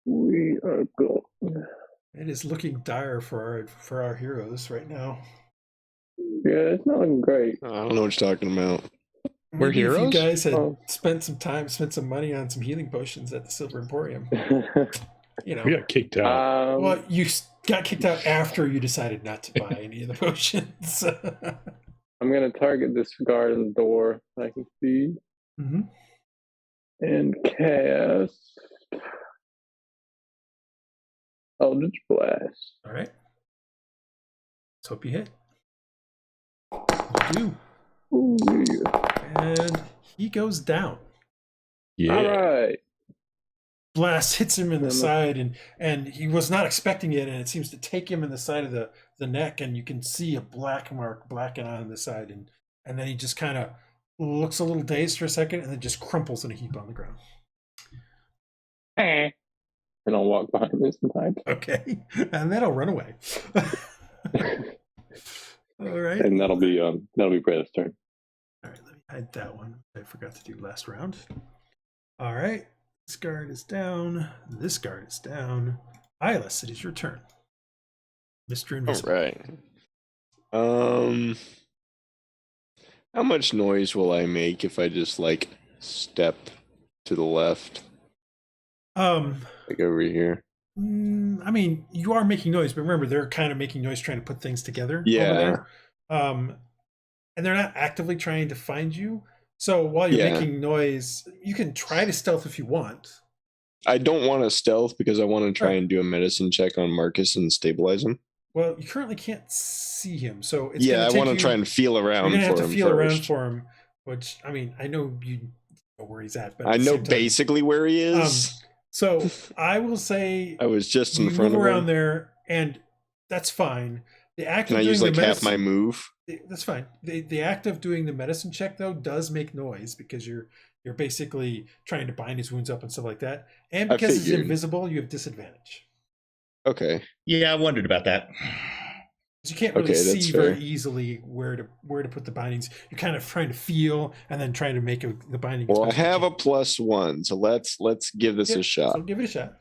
Speaker 7: We are going.
Speaker 1: It is looking dire for our heroes right now.
Speaker 7: Yeah, it's not looking great.
Speaker 2: I don't know what you're talking about.
Speaker 8: We're
Speaker 1: Maybe
Speaker 8: heroes?
Speaker 1: If you guys had spent some money on some healing potions at the Silver Emporium. You know.
Speaker 5: We got kicked out.
Speaker 1: Well, you got kicked out after you decided not to buy any of the potions.
Speaker 7: I'm going to target this guard in the door I can see.
Speaker 1: Mm-hmm.
Speaker 7: And cast Eldritch Blast.
Speaker 1: All right. Let's hope you hit. You do.
Speaker 7: Ooh, yeah.
Speaker 1: And he goes down.
Speaker 5: Yeah.
Speaker 7: All right.
Speaker 1: Blast hits him in the side, and he was not expecting it, and it seems to take him in the side of the neck, and you can see a black mark blacken on the side, and then he just kind of looks a little dazed for a second, and then just crumples in a heap on the ground.
Speaker 7: And I'll walk behind this and hide.
Speaker 1: Okay, and then I'll run away. All right.
Speaker 7: And that'll be Praedyth's turn.
Speaker 1: All right, let me hide that one. I forgot to do last round. All right. This guard is down. This guard is down. Iylis, it is your turn. Mr. Invisible.
Speaker 2: All right. How much noise will I make if I just like step to the left? Like over here.
Speaker 1: I mean, you are making noise, but remember, they're kind of making noise trying to put things together.
Speaker 2: Yeah.
Speaker 1: Over there. And they're not actively trying to find you. So while you're making noise, you can try to stealth if you want.
Speaker 2: I don't want to stealth because I want to try and do a medicine check on Marcus and stabilize him.
Speaker 1: Well, you currently can't see him, so it's
Speaker 2: I want to try and feel around.
Speaker 1: You're gonna have
Speaker 2: for
Speaker 1: to
Speaker 2: him
Speaker 1: feel
Speaker 2: first.
Speaker 1: around for him. Which I mean, I know you know where he's at, but
Speaker 2: I know basically where he is.
Speaker 1: So I will say
Speaker 2: I was just in
Speaker 1: you
Speaker 2: front
Speaker 1: move
Speaker 2: of
Speaker 1: around
Speaker 2: him.
Speaker 1: there, and that's fine. The act
Speaker 2: Can
Speaker 1: of
Speaker 2: I
Speaker 1: doing
Speaker 2: use
Speaker 1: the
Speaker 2: like half my move?
Speaker 1: That's fine. The act of doing the medicine check though does make noise because you're You're basically trying to bind his wounds up and stuff like that. And
Speaker 2: I
Speaker 1: because he's
Speaker 2: figured.
Speaker 1: invisible, you have disadvantage.
Speaker 2: Okay.
Speaker 4: Yeah, I wondered about that.
Speaker 1: Because you can't really
Speaker 2: Okay, that's
Speaker 1: see
Speaker 2: fair.
Speaker 1: very easily where to put the bindings. You're kind of trying to feel and then trying to make the binding. as
Speaker 2: Well, I
Speaker 1: best you
Speaker 2: have a
Speaker 1: can.
Speaker 2: +1, so let's give this a shot
Speaker 1: So give it a shot.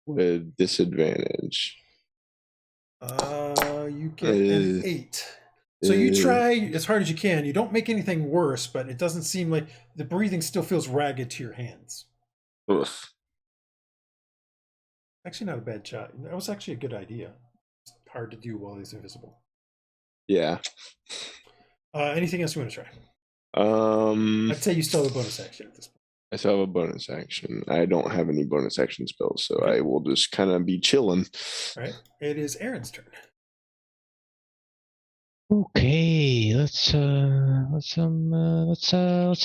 Speaker 2: with disadvantage.
Speaker 1: You get an 8. So you try as hard as you can. You don't make anything worse, but it doesn't seem like the breathing still feels ragged to your hands.
Speaker 2: Oof.
Speaker 1: Actually, not a bad shot. That was actually a good idea. It's hard to do while he's invisible.
Speaker 2: Yeah.
Speaker 1: Anything else you want to try?
Speaker 2: I'd
Speaker 1: I'd say you still have a bonus action at this point.
Speaker 2: I still have a bonus action. I don't have any bonus action spells, so I will just kind of be chilling.
Speaker 1: All right. It is Aaron's turn.
Speaker 3: Okay, let's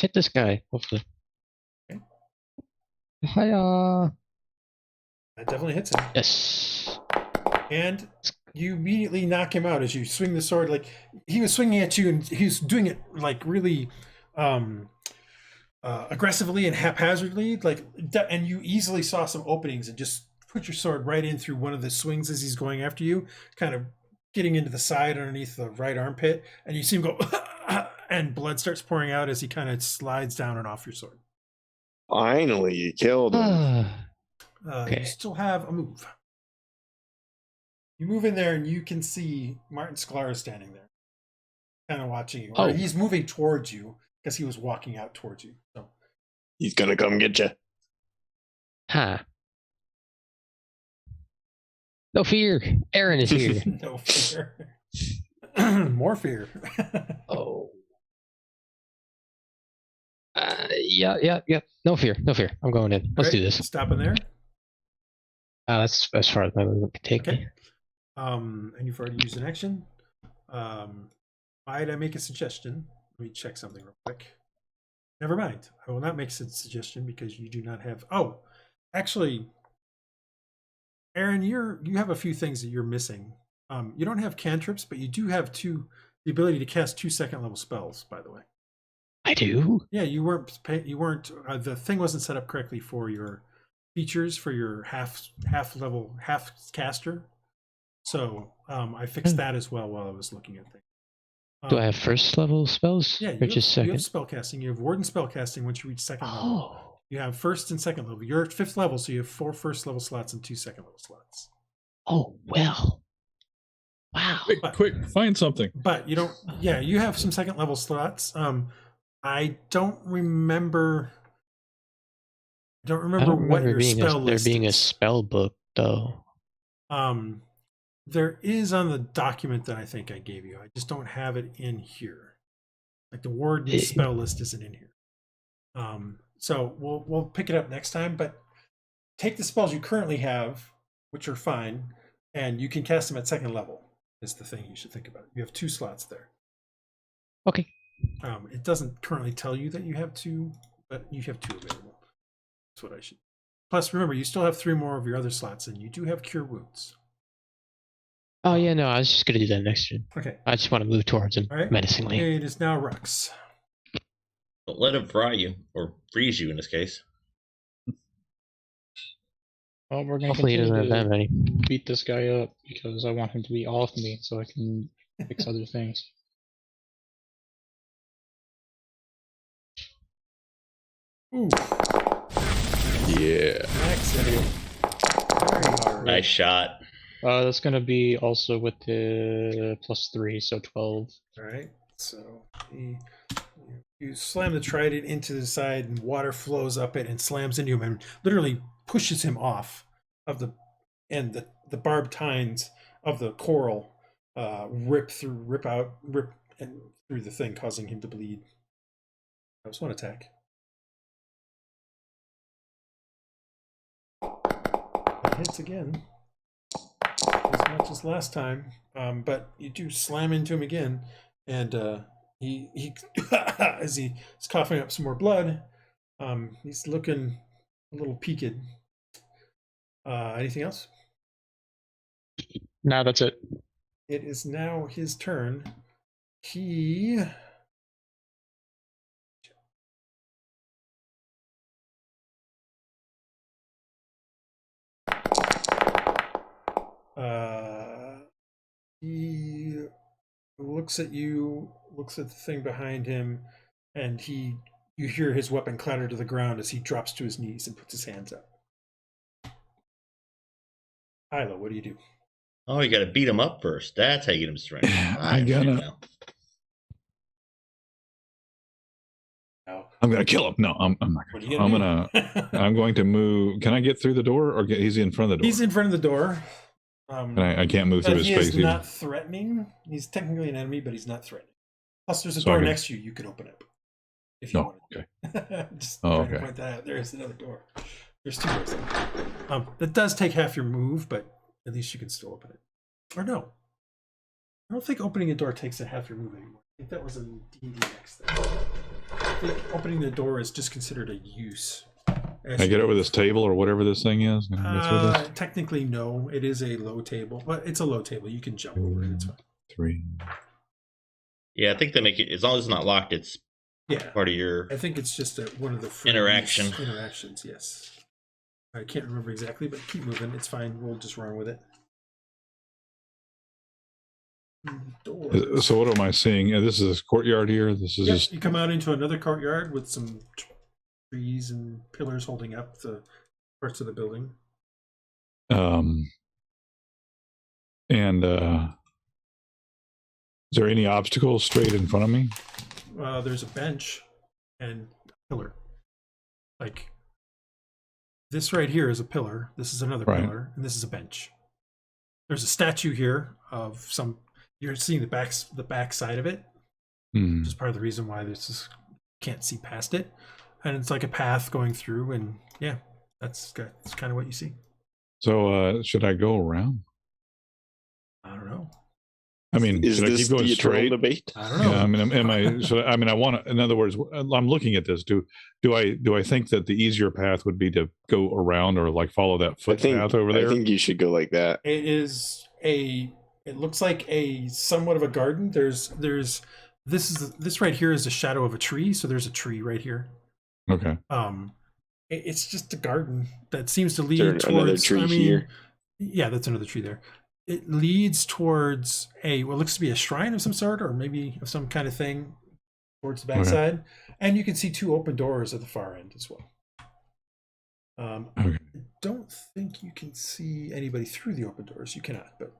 Speaker 3: hit this guy. Hopefully.
Speaker 1: Okay.
Speaker 3: Hiya.
Speaker 1: That definitely hits him.
Speaker 3: Yes.
Speaker 1: And you immediately knock him out as you swing the sword. Like he was swinging at you, and he was doing it like really aggressively and haphazardly. And you easily saw some openings and just put your sword right in through one of the swings as he's going after you, kind of getting into the side underneath the right armpit. And you see him go, and blood starts pouring out as he kind of slides down and off your sword.
Speaker 2: Finally, you killed him.
Speaker 3: Okay.
Speaker 1: You still have a move. You move in there and you can see Martain Sklaer standing there, kind of watching you. Or
Speaker 3: Oh.
Speaker 1: he's moving towards you because he was walking out towards you. So
Speaker 2: He's gonna come get you.
Speaker 3: Huh. No fear. Aaron is here.
Speaker 1: no fear. More fear.
Speaker 3: Oh. Yeah. No fear. I'm going in. Let's do this.
Speaker 1: Stop in there.
Speaker 3: That's as far as my movement can take
Speaker 1: Okay.
Speaker 3: me.
Speaker 1: And you've already used an action. Might I make a suggestion? Let me check something real quick. Never mind. I will not make a suggestion because you do not have. Oh, actually, Aaron, you have a few things that you're missing. You don't have cantrips, but you do have the ability to cast 2 second-level spells. By the way,
Speaker 3: I do.
Speaker 1: Yeah, you weren't. The thing wasn't set up correctly for your features for your half caster. So I fixed that as well while I was looking at things.
Speaker 3: Do I have first level spells?
Speaker 1: Yeah,
Speaker 3: or just second?
Speaker 1: you have spell casting. You have Warden spell casting once you reach second level.
Speaker 3: Oh.
Speaker 1: You have first and second level. You're at 5th level, so you have 4 first level slots and 2 second level slots.
Speaker 3: Oh, well. Wow.
Speaker 5: Quick, find something.
Speaker 1: But you don't. Yeah, you have some second level slots. I don't remember. I don't remember what your spell list
Speaker 3: there being a
Speaker 1: is.
Speaker 3: spell book, though.
Speaker 1: There is on the document that I think I gave you. I just don't have it in here. Like the Warden spell list isn't in here. So we'll pick it up next time. But take the spells you currently have, which are fine, and you can cast them at second level. Is the thing you should think about. You have 2 slots there.
Speaker 3: Okay.
Speaker 1: It doesn't currently tell you that you have 2, but you have 2 available. That's what I should. Plus, remember, you still have 3 more of your other slots, and you do have Cure Wounds.
Speaker 3: Oh, yeah, no, I was just going to do that next turn.
Speaker 1: Okay.
Speaker 3: I just want to move towards him
Speaker 1: All right.
Speaker 3: menacingly.
Speaker 1: Okay, it is now Rhux.
Speaker 4: Don't let him fry you, or freeze you in this case.
Speaker 8: Well, we're going to
Speaker 3: Hopefully he doesn't have that many.
Speaker 8: beat this guy up because I want him to be off me so I can fix other things.
Speaker 1: Ooh,
Speaker 5: Yeah.
Speaker 1: excellent. Very hard.
Speaker 4: Nice shot.
Speaker 8: That's going to be also with the +3, so 12.
Speaker 1: All right. So you slam the trident into the side, and water flows up it and slams into him and literally pushes him off of the the barbed tines of the coral rip and through the thing, causing him to bleed. That was one attack. That hits again, as much as last time, but you do slam into him again, and he as he's coughing up some more blood, he's looking a little peaked. Anything else?
Speaker 8: No, that's it.
Speaker 1: It is now his turn. He He looks at you, looks at the thing behind him, and you hear his weapon clatter to the ground as he drops to his knees and puts his hands up. Hylough, what do you do?
Speaker 4: Oh, you got to beat him up first. That's how you get him strength.
Speaker 5: I'm gonna kill him. No, I'm not gonna. I'm going to move. Can I get through the door, or he's in front of the door?
Speaker 1: He's in front of the door.
Speaker 5: I can't move through his space.
Speaker 1: He is not threatening. He's technically an enemy, but he's not threatening. Plus, there's a door next to you. You can open it if you want.
Speaker 5: Okay.
Speaker 1: Just trying to point that out. There is another door. There's two doors. That does take half your move, but at least you can still open it. Or no, I don't think opening a door takes a half your move anymore. I think that was a D&D next thing. I think opening the door is just considered a use.
Speaker 5: Can I get over this table or whatever this thing is?
Speaker 1: Technically, no. It is a low table, but it's a low table. You can jump over it. It's fine.
Speaker 5: 3.
Speaker 4: Yeah, I think they make it, as long as it's not locked, it's part of your.
Speaker 1: I think it's just one of the interactions. Yes. I can't remember exactly, but keep moving. It's fine. We'll just run with it. Doors.
Speaker 5: So what am I seeing? This is a courtyard here. This is just.
Speaker 1: You come out into another courtyard with some trees and pillars holding up the parts of the building.
Speaker 5: Is there any obstacles straight in front of me?
Speaker 1: There's a bench and a pillar. Like this right here is a pillar. This is another pillar, and this is a bench. There's a statue here of some. You're seeing the back side of it, which is part of the reason why can't see past it. And it's like a path going through, and that's kind of what you see.
Speaker 5: So should I go around?
Speaker 1: I don't know.
Speaker 5: I mean, should I keep going straight?
Speaker 2: Debate?
Speaker 1: I don't know.
Speaker 5: Yeah, I mean, I want to. In other words, I'm looking at this. Do I think that the easier path would be to go around or like follow that footpath over there?
Speaker 2: I think you should go like that.
Speaker 1: It looks like a somewhat of a garden. This right here is the shadow of a tree, so there's a tree right here.
Speaker 5: Okay.
Speaker 1: It's just a garden that seems to lead towards
Speaker 2: another tree here.
Speaker 1: Yeah, that's another tree there. It leads towards what looks to be a shrine of some sort, or maybe of some kind of thing towards the backside. And you can see 2 open doors at the far end as well. I don't think you can see anybody through the open doors. You cannot, but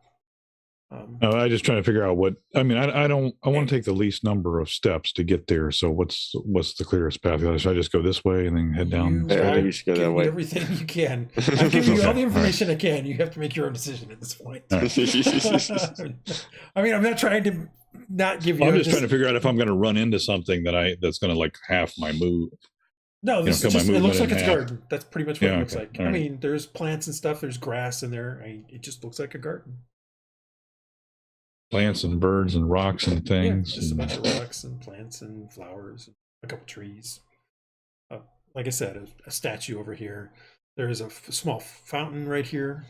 Speaker 5: no, I just trying to figure out what I mean. I want to take the least number of steps to get there. So what's the clearest path? Should I just go this way and then head down?
Speaker 2: I think you should go that way.
Speaker 1: Everything you can. I'm giving you all the information I can. You have to make your own decision at this point. I mean, I'm not trying to not give you.
Speaker 5: I'm just trying to figure out if I'm going to run into something that's going to like half my move.
Speaker 1: No, this is just, it looks like it's a garden. That's pretty much what it looks like.
Speaker 5: All
Speaker 1: I mean, there's plants and stuff. There's grass in there. it just looks like a garden.
Speaker 5: Plants and birds and rocks and things.
Speaker 1: Just a bunch of rocks and plants and flowers, and a couple trees. Like I said, a statue over here. There is a small fountain right here.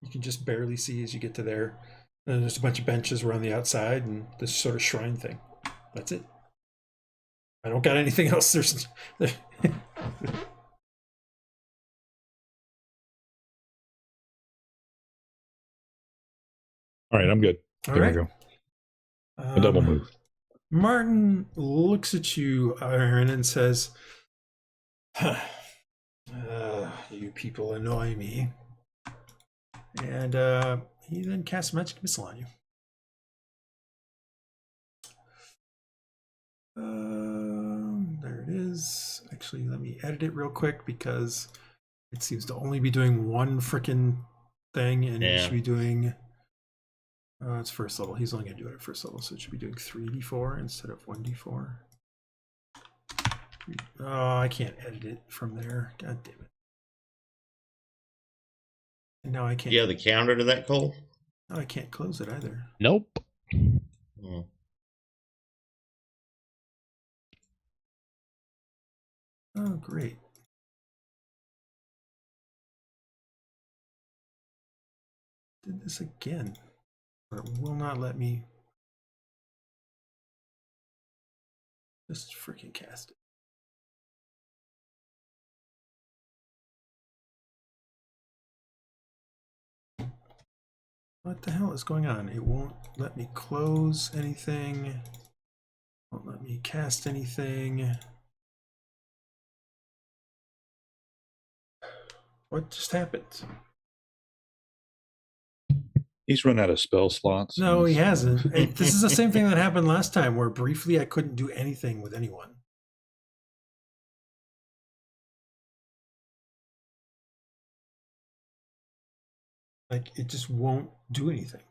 Speaker 1: You can just barely see as you get to there. And there's a bunch of benches around the outside and this sort of shrine thing. That's it. I don't got anything else.
Speaker 5: All right, I'm good. There we go. A double move.
Speaker 1: Martin looks at you, Aaron, and says, you people annoy me. And he then casts Magic Missile on you. There it is. Actually, let me edit it real quick because it seems to only be doing one frickin' thing, and it should be doing... it's first level. He's only going to do it at first level, so it should be doing 3d4 instead of 1d4. Oh, I can't edit it from there. God damn it. And now I can't.
Speaker 4: Yeah, the counter to that, Cole?
Speaker 1: No, I can't close it either.
Speaker 3: Nope.
Speaker 4: Oh.
Speaker 1: Oh, great. Did this again. But it will not let me just freaking cast it. What the hell is going on? It won't let me close anything. Won't let me cast anything. What just happened?
Speaker 5: He's run out of spell slots.
Speaker 1: No, he hasn't. This is the same thing that happened last time, where briefly I couldn't do anything with anyone. Like, it just won't do anything.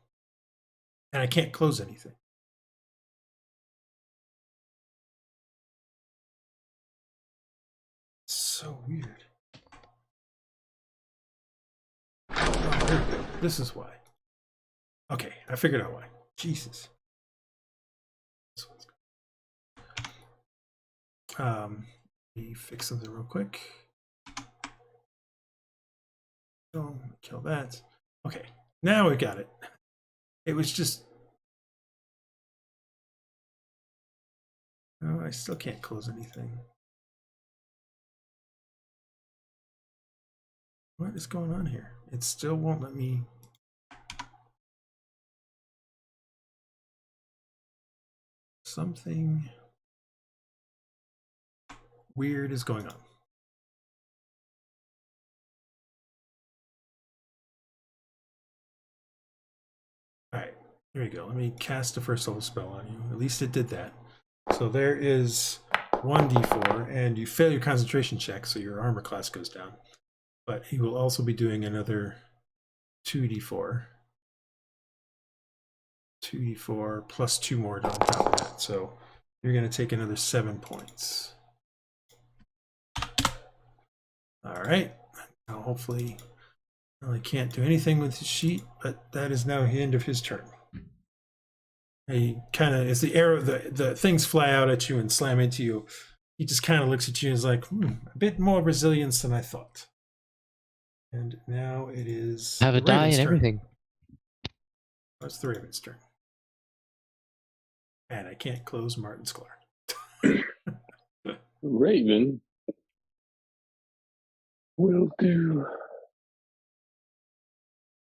Speaker 1: And I can't close anything. So weird. Oh, there we go. This is why. Okay, I figured out why. Jesus. This one's good. Let me fix something real quick. Oh, kill that. Okay, now we got it. It was just... Oh, I still can't close anything. What is going on here? It still won't let me... Something weird is going on. All right, here we go. Let me cast a first level spell on you. At least it did that. So there is 1d4, and you fail your concentration check, so your armor class goes down. But he will also be doing another 2d4. 2d4 plus 2 more on top of that. So you're going to take another 7 points. All right. Now hopefully, well, he can't do anything with his sheet, but that is now the end of his turn. He kind of, as the arrow, the things fly out at you and slam into you, he just kind of looks at you and is like, a bit more resilience than I thought. And now it is
Speaker 3: Have a
Speaker 1: the
Speaker 3: die
Speaker 1: Raven's
Speaker 3: and
Speaker 1: turn.
Speaker 3: everything.
Speaker 1: That's the Raven's turn. And I can't close Martain Sklaer.
Speaker 7: Raven will do.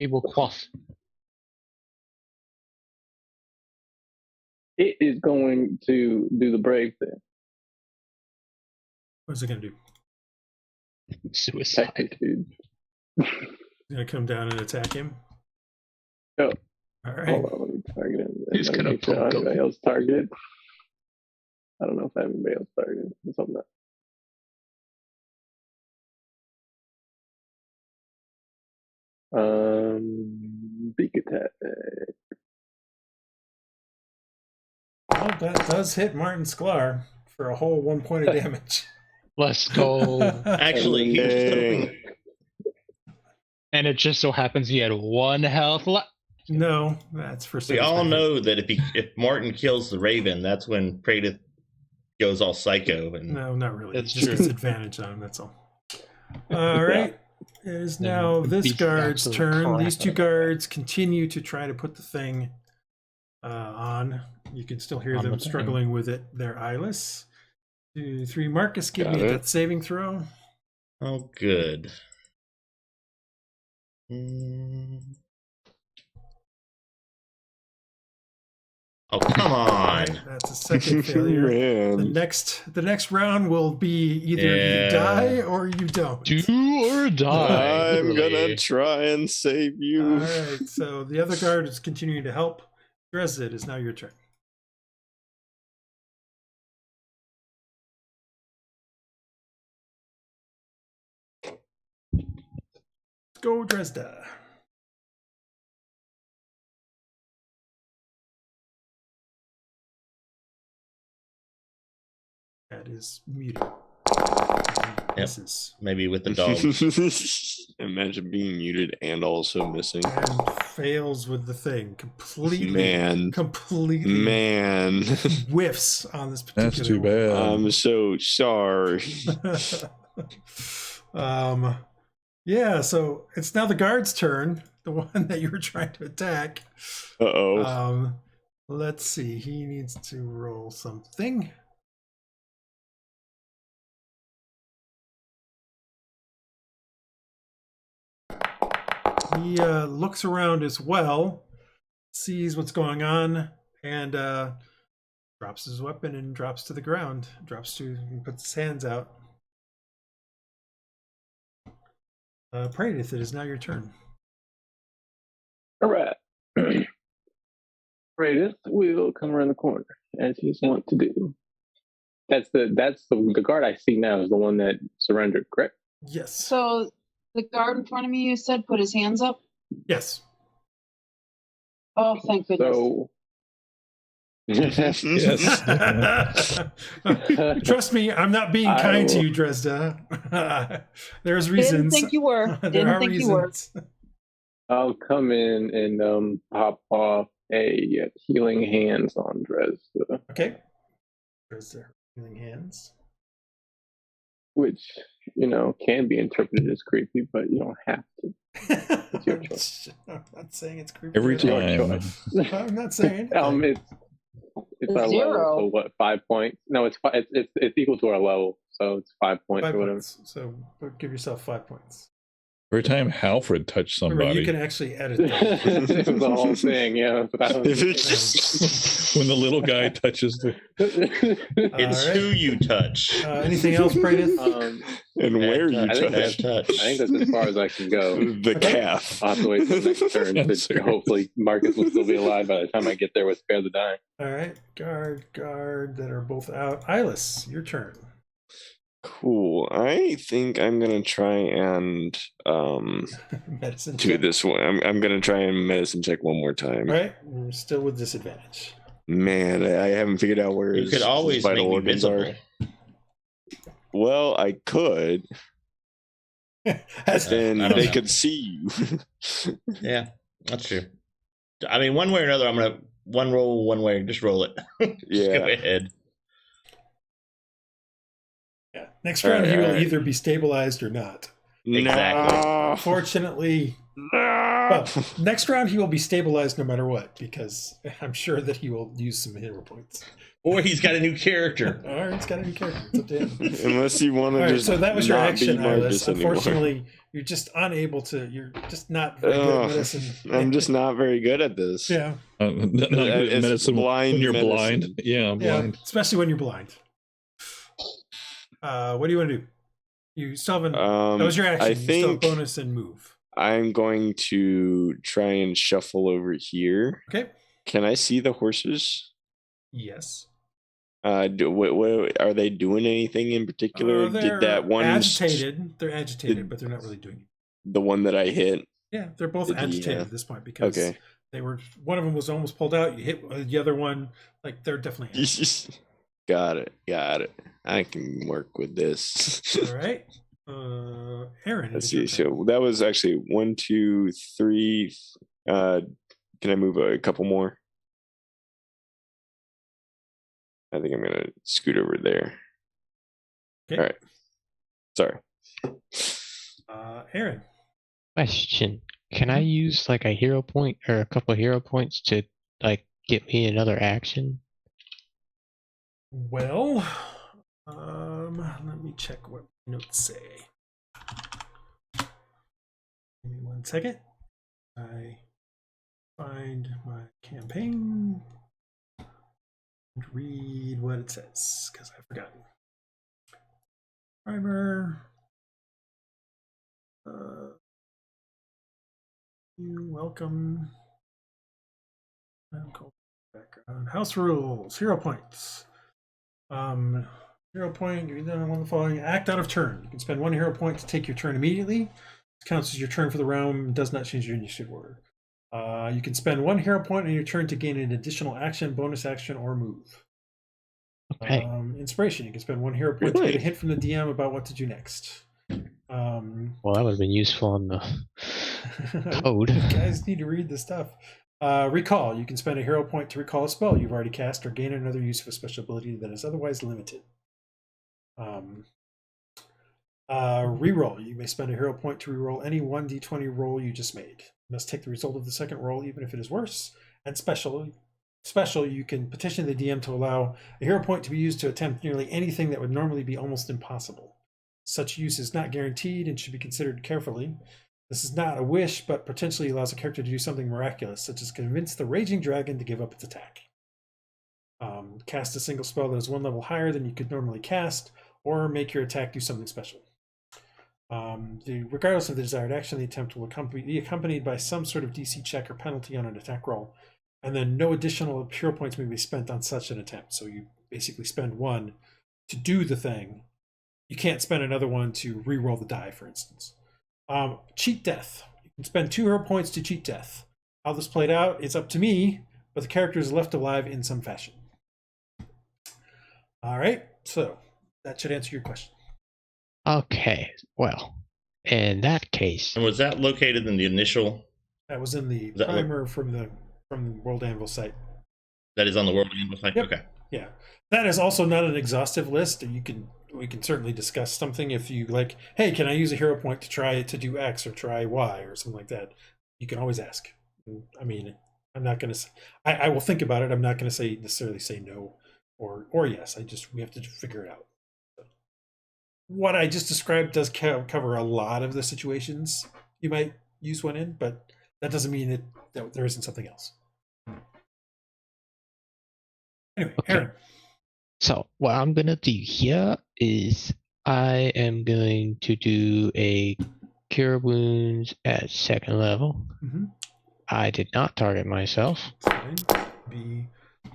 Speaker 8: He will quaff.
Speaker 7: It is going to do the brave thing.
Speaker 1: What's it going to do?
Speaker 8: Suicide.
Speaker 7: Attack dude.
Speaker 1: It's going to come down and attack him?
Speaker 7: Oh.
Speaker 1: All right.
Speaker 7: Hold on, let me target him.
Speaker 8: He's
Speaker 7: Let me
Speaker 8: gonna
Speaker 7: make sure
Speaker 8: poke him.
Speaker 7: anybody else targeted. I don't know if I have anybody else targeted. Let's hope not. Beak attack.
Speaker 1: Well, that does hit Martain Sklaer for a whole 1 point of damage.
Speaker 8: Let's go.
Speaker 4: Actually, he was hoping.
Speaker 8: And it just so happens he had 1 health left.
Speaker 1: No, that's for
Speaker 4: We all know that if Martin kills the Raven, that's when Praedyth goes all psycho. And
Speaker 1: No, not really.
Speaker 8: That's
Speaker 1: It just
Speaker 8: true.
Speaker 1: gets advantage on him, that's all. All right. It is now
Speaker 8: Then
Speaker 1: this
Speaker 8: beats the
Speaker 1: guard's
Speaker 8: absolute
Speaker 1: turn.
Speaker 8: crap
Speaker 1: These two
Speaker 8: out of
Speaker 1: guards continue to try to put the thing on. You can still hear
Speaker 8: On
Speaker 1: them
Speaker 8: the thing.
Speaker 1: struggling with it. They're Iylis. 2, 3. Marcus, give
Speaker 2: Got
Speaker 1: me a
Speaker 2: it.
Speaker 1: death saving throw.
Speaker 4: oh, good. Mm. Oh, come on.
Speaker 1: That's a second failure. The
Speaker 2: Man.
Speaker 1: next round will be either
Speaker 4: Yeah.
Speaker 1: you die or you don't.
Speaker 8: Do or die.
Speaker 2: I'm
Speaker 8: literally.
Speaker 2: gonna try and save
Speaker 1: All
Speaker 2: you.
Speaker 1: right. So the other guard is continuing to help. Dresd'a, it is now your turn. Go, Dresd'a. That is muted. This is
Speaker 4: Maybe with the dog.
Speaker 2: Imagine being muted and also missing.
Speaker 1: and fails with the thing completely.
Speaker 2: Man.
Speaker 1: Completely
Speaker 2: Man.
Speaker 1: whiffs on this particular.
Speaker 5: That's too
Speaker 1: one.
Speaker 5: bad.
Speaker 2: I'm so sorry.
Speaker 1: Yeah, so it's now the guard's turn, the one that you were trying to attack.
Speaker 2: Uh-oh.
Speaker 1: Let's see, he needs to roll something. he looks around as well, sees what's going on, and drops his weapon and drops to the ground. And puts his hands out. Praedyth, it is now your turn.
Speaker 7: All right. Praedyth will come around the corner as he's wont to do. That's the guard I see now is the one that surrendered, correct?
Speaker 1: Yes.
Speaker 6: So the guard in front of me, you said, put his hands up?
Speaker 1: Yes.
Speaker 6: Oh, thank goodness.
Speaker 7: So
Speaker 5: Yes.
Speaker 1: Trust me, I'm not being kind to you, Dresd'a. There's reasons.
Speaker 6: Didn't think you were.
Speaker 1: There
Speaker 6: Didn't
Speaker 1: are
Speaker 6: think
Speaker 1: reasons.
Speaker 6: you were.
Speaker 7: I'll come in and pop off a healing hands on Dresd'a,
Speaker 1: Okay. Dresd'a, healing hands.
Speaker 7: which can be interpreted as creepy, but you don't have to. It's your choice.
Speaker 1: I'm not saying it's creepy.
Speaker 5: Every
Speaker 1: at all.
Speaker 5: time.
Speaker 1: I'm not saying.
Speaker 7: It's our
Speaker 6: Zero.
Speaker 7: level. So what? 5 points? No, it's equal to our level, so it's 5 points
Speaker 1: 5
Speaker 7: or whatever.
Speaker 1: points. So give yourself 5 points.
Speaker 5: Every time Halfred touched
Speaker 1: Remember,
Speaker 5: somebody,
Speaker 1: you can actually edit that.
Speaker 7: It was the whole thing, yeah.
Speaker 5: when the little guy touches the
Speaker 4: It's
Speaker 1: All right.
Speaker 4: who you touch.
Speaker 1: Anything else, Praedyth?
Speaker 2: And where you
Speaker 7: I think
Speaker 2: touch
Speaker 4: Bad touch.
Speaker 7: I think that's as far as I can go.
Speaker 2: the calf.
Speaker 7: I'll have to wait till the next turn.
Speaker 5: That's
Speaker 7: But hopefully Marcus will still be alive by the time I get there with Spare the Dying.
Speaker 1: All right. Guard that are both out. Iylis, your turn.
Speaker 2: Cool. I think I'm gonna try and
Speaker 1: Medicine
Speaker 2: do
Speaker 1: check.
Speaker 2: this one. I'm gonna try and medicine check one more time.
Speaker 1: All right. We're still with disadvantage.
Speaker 2: Man, I haven't figured out where
Speaker 4: You
Speaker 2: his
Speaker 4: could always make
Speaker 2: vital
Speaker 4: me
Speaker 2: organs
Speaker 4: visible.
Speaker 2: are. Well, I could,
Speaker 1: That's-
Speaker 2: and
Speaker 4: I don't
Speaker 2: they
Speaker 4: know.
Speaker 2: could see you.
Speaker 4: Yeah, that's true. I mean, one way or another, I'm gonna one roll one way. Just roll it. Just
Speaker 2: Yeah.
Speaker 4: go ahead.
Speaker 1: yeah. Next round, he
Speaker 2: All
Speaker 1: will
Speaker 2: right.
Speaker 1: either be stabilized or not.
Speaker 4: Exactly.
Speaker 2: No.
Speaker 1: Fortunately, well, next round he will be stabilized no matter what, because I'm sure that he will use some hero points.
Speaker 4: Or he's got a new character.
Speaker 1: All right, it's got a new character. It's up to him.
Speaker 2: Unless you want
Speaker 1: All
Speaker 2: to
Speaker 1: right,
Speaker 2: just
Speaker 1: so that was your
Speaker 2: not
Speaker 1: action,
Speaker 2: be
Speaker 1: Iylis.
Speaker 2: Marcus anymore.
Speaker 1: Unfortunately, you're just unable to. You're just not very good at
Speaker 2: Ugh,
Speaker 1: medicine.
Speaker 2: I'm just not very good at this.
Speaker 1: Yeah,
Speaker 5: not good at
Speaker 2: It's
Speaker 5: medicine
Speaker 2: blind
Speaker 5: when you're
Speaker 2: medicine.
Speaker 5: blind. Yeah,
Speaker 1: yeah,
Speaker 5: blind.
Speaker 1: especially when you're blind. What do you want to do? You still have an. That was your action.
Speaker 2: I
Speaker 1: You still have
Speaker 2: think
Speaker 1: bonus and move.
Speaker 2: I'm going to try and shuffle over here.
Speaker 1: Okay.
Speaker 2: Can I see the horses?
Speaker 1: Yes.
Speaker 2: What are they doing anything in particular?
Speaker 1: They're
Speaker 2: Did that one
Speaker 1: agitated? They're agitated,
Speaker 2: did-
Speaker 1: but they're not really doing it.
Speaker 2: the one that I hit?
Speaker 1: Yeah, they're both
Speaker 2: Did he,
Speaker 1: agitated at this point because
Speaker 2: Okay.
Speaker 1: they were. One of them was almost pulled out. You hit the other one. Like they're definitely agitated.
Speaker 2: Got it. I can work with this.
Speaker 1: All right. Aaron. it
Speaker 2: Let's
Speaker 1: is your
Speaker 2: see.
Speaker 1: turn.
Speaker 2: So that was actually 1, 2, 3. Can I move a couple more? I think I'm gonna scoot over there.
Speaker 1: Okay.
Speaker 2: All right. Sorry.
Speaker 1: Aaron.
Speaker 3: Question: can I use like a hero point or a couple of hero points to like get me another action?
Speaker 1: Well, let me check what my notes say. Give me 1 second. I find my campaign and read what it says because I've forgotten. Primer. You welcome. Background. House rules. Hero points. Hero point. You're done one of the following. Act out of turn. You can spend 1 hero point to take your turn immediately. This counts as your turn for the round. Does not change your initiative order. You can spend 1 hero point on your turn to gain an additional action, bonus action, or move.
Speaker 3: Okay.
Speaker 1: Inspiration. You can spend 1 hero point to
Speaker 2: Really?
Speaker 1: get a hint from the DM about what to do next.
Speaker 3: Well, that would have been useful in the code.
Speaker 1: You guys need to read this stuff. Recall. You can spend a hero point to recall a spell you've already cast or gain another use of a special ability that is otherwise limited. Reroll. You may spend a hero point to reroll any 1d20 roll you just made. You must take the result of the second roll even if it is worse. And special, you can petition the DM to allow a hero point to be used to attempt nearly anything that would normally be almost impossible. Such use is not guaranteed and should be considered carefully. This is not a wish, but potentially allows a character to do something miraculous, such as convince the raging dragon to give up its attack. Cast a single spell that is 1 level higher than you could normally cast, or make your attack do something special. Regardless of the desired action, the attempt will be accompanied by some sort of DC check or penalty on an attack roll, and then no additional hero points may be spent on such an attempt. So you basically spend 1 to do the thing. You can't spend another 1 to re-roll the die, for instance. Cheat death. You can spend 2 hero points to cheat death. How this played out, it's up to me, but the character is left alive in some fashion. All right, so that should answer your question.
Speaker 3: Okay, well, in that case,
Speaker 4: And was that located in the initial?
Speaker 1: That was in the
Speaker 4: That
Speaker 1: primer from the World Anvil site.
Speaker 4: That is on the World Anvil site?
Speaker 1: Yep.
Speaker 4: Okay.
Speaker 1: Yeah, that is also not an exhaustive list. We can certainly discuss something if you like. Hey, can I use a hero point to try to do X or try Y or something like that? You can always ask. I mean, I'm not going to. I will think about it. I'm not going to necessarily say no or yes. We have to figure it out. What I just described does cover a lot of the situations you might use one in, but that doesn't mean that there isn't something else. Anyway,
Speaker 3: okay.
Speaker 1: Aaron.
Speaker 3: So what I'm gonna do here is I am going to do a cure wounds at 2nd level.
Speaker 1: Mm-hmm.
Speaker 3: I did not target myself.
Speaker 1: Fine. Be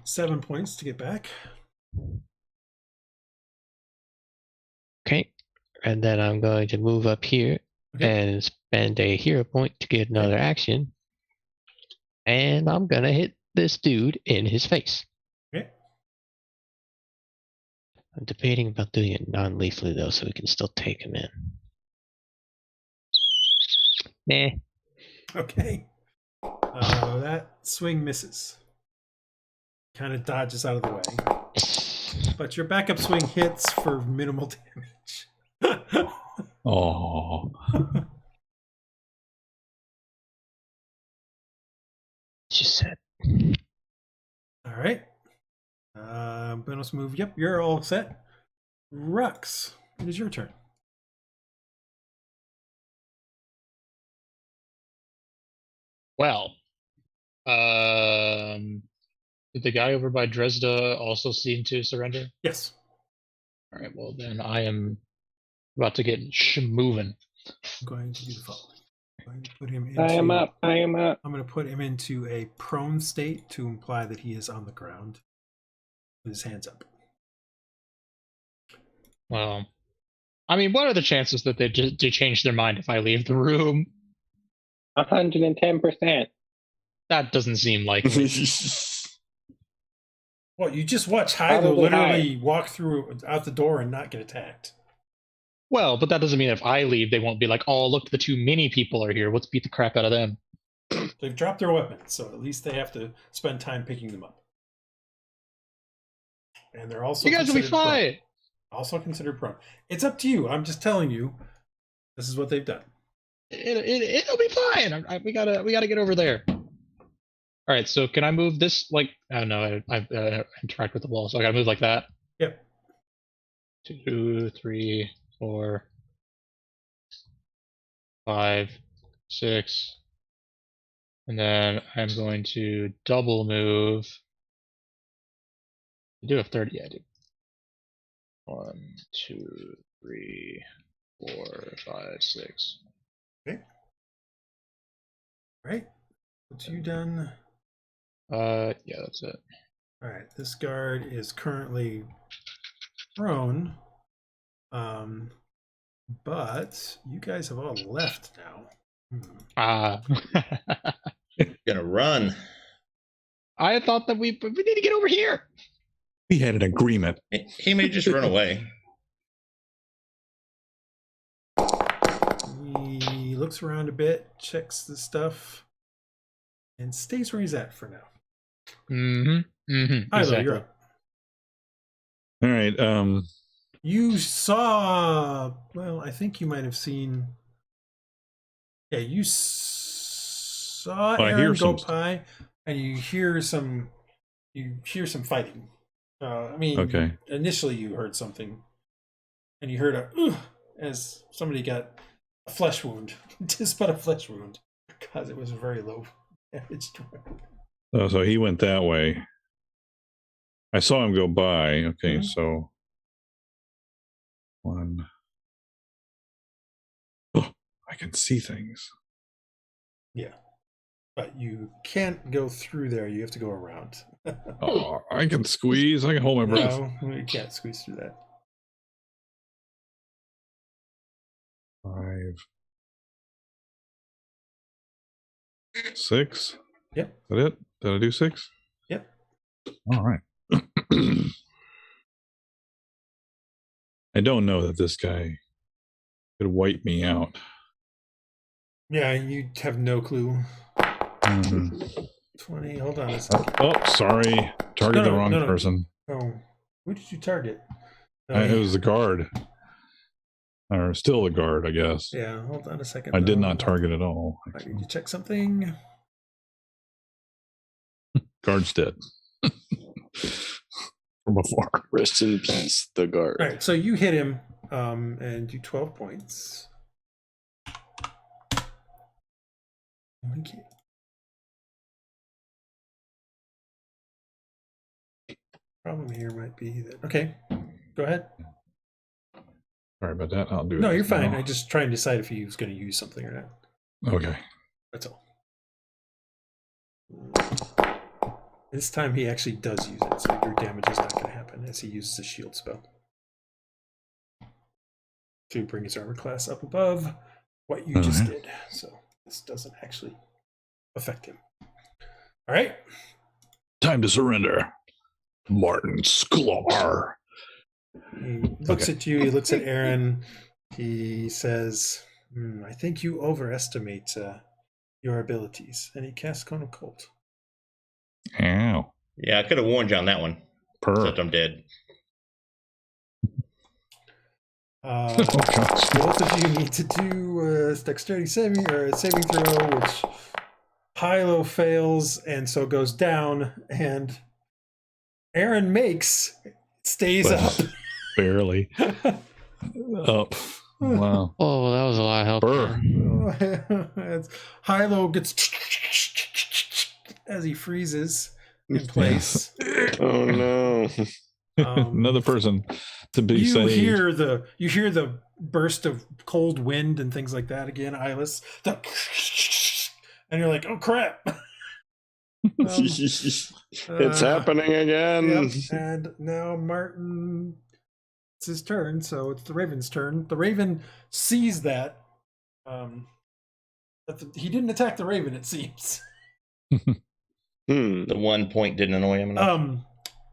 Speaker 1: 7 points to get back.
Speaker 3: Okay, and then I'm going to move up here and spend a hero point to get another action. And I'm gonna hit this dude in his face.
Speaker 1: Okay.
Speaker 3: I'm debating about doing it non-lethally though, so we can still take him in. Nah.
Speaker 1: Okay. That swing misses. Kind of dodges out of the way. But your backup swing hits for minimal damage.
Speaker 5: Oh.
Speaker 3: She said.
Speaker 1: All right. Bonus move. Yep, you're all set. Rhux, it is your turn.
Speaker 8: Well, did the guy over by Dresd'a also seem to surrender?
Speaker 1: Yes.
Speaker 8: All right. Well, then I am about to get moving.
Speaker 1: I'm going to do the following. I'm going to put him into,
Speaker 7: I am up.
Speaker 1: I'm going to put him into a prone state to imply that he is on the ground with his hands up.
Speaker 8: Well, I mean, what are the chances that they change their mind if I leave the room?
Speaker 7: 110%.
Speaker 8: That doesn't seem likely.
Speaker 1: Well, you just watch Hylough literally walk out the door and not get attacked.
Speaker 8: Well, but that doesn't mean if I leave, they won't be like, oh, look, the 2 mini people are here. Let's beat the crap out of them.
Speaker 1: They've dropped their weapons, so at least they have to spend time picking them up. And they're also
Speaker 8: you guys will be fine.
Speaker 1: Prone. Also considered prone. It's up to you. I'm just telling you, this is what they've done.
Speaker 8: It'll be fine. We gotta get over there. All right. So can I move this? Like, I don't know. I interact with the wall, so I gotta move like that.
Speaker 1: Yep.
Speaker 8: 2, 3, 4, 5, 6, and then I'm going to double move. I do have 30. Yeah, I do. 1, 2, 3, 4, 5, 6.
Speaker 1: Okay. All right. What's you done?
Speaker 8: Yeah, that's it.
Speaker 1: All right. This guard is currently prone. But you guys have all left now.
Speaker 4: Gonna run.
Speaker 8: I thought that we need to get over here.
Speaker 5: We had an agreement.
Speaker 4: He may just run away.
Speaker 1: He looks around a bit, checks the stuff, and stays where he's at for now.
Speaker 8: Exactly.
Speaker 1: You're up.
Speaker 5: All right.
Speaker 1: You saw, well, I think you might have seen, yeah, you saw Aaron go by, and you hear some fighting. I mean,
Speaker 5: okay.
Speaker 1: Initially you heard something, and you heard a as somebody got A flesh wound. Just but a flesh wound. Because it was very low damage.
Speaker 5: Oh, so he went that way. I saw him go by. Okay, so 1. Oh, I can see things.
Speaker 1: Yeah. But you can't go through there. You have to go around.
Speaker 5: Oh, I can squeeze. I can hold my breath.
Speaker 1: No, you can't squeeze through that.
Speaker 5: 5, 6.
Speaker 1: Yep.
Speaker 5: Is that it? Did I do 6?
Speaker 1: Yep.
Speaker 5: All right. I don't know that this guy could wipe me out.
Speaker 1: Yeah, you have no clue. 20. Hold on a second.
Speaker 5: Oh, sorry. Target the wrong person.
Speaker 1: Oh, who did you target?
Speaker 5: It was the guard. Or still the guard, I guess.
Speaker 1: Yeah, hold on a second.
Speaker 5: I did not target at all.
Speaker 1: I need to check something.
Speaker 5: Guard's dead. From afar.
Speaker 2: Rest in peace, the guard.
Speaker 1: All right, so you hit him and do 12 points. Okay. Problem here might be that. Okay, go ahead.
Speaker 5: Sorry about that. I'll do it.
Speaker 1: No, you're fine.
Speaker 5: now.
Speaker 1: I just try and decide if he was going to use something or not.
Speaker 5: Okay.
Speaker 1: That's all. This time he actually does use it, so your damage is not going to happen as he uses a shield spell to bring his armor class up above what you just did. So this doesn't actually affect him. All right.
Speaker 5: Time to surrender. Martain Sklaer.
Speaker 1: He looks at you. He looks at Aaron. He says, I think you overestimate your abilities. And he casts Cone of Cold.
Speaker 5: Ow.
Speaker 4: Yeah, I could have warned you on that one. Except I'm dead.
Speaker 1: Both of you need to do a dexterity saving or a saving throw, which Hylough fails and so goes down, and Aaron stays up.
Speaker 5: Barely. Up. Wow.
Speaker 3: Oh, well, that was a lot of help.
Speaker 1: Hylough gets as he freezes in place.
Speaker 2: Oh no.
Speaker 5: Another person to be
Speaker 1: you
Speaker 5: saved.
Speaker 1: hear the burst of cold wind and things like that again, Iylis. And you're like, oh crap.
Speaker 2: It's happening again.
Speaker 1: Yep. And now Martin, it's his turn, so it's the Raven's turn. The Raven sees that. But he didn't attack the Raven, it seems.
Speaker 4: The 1 point didn't annoy him enough.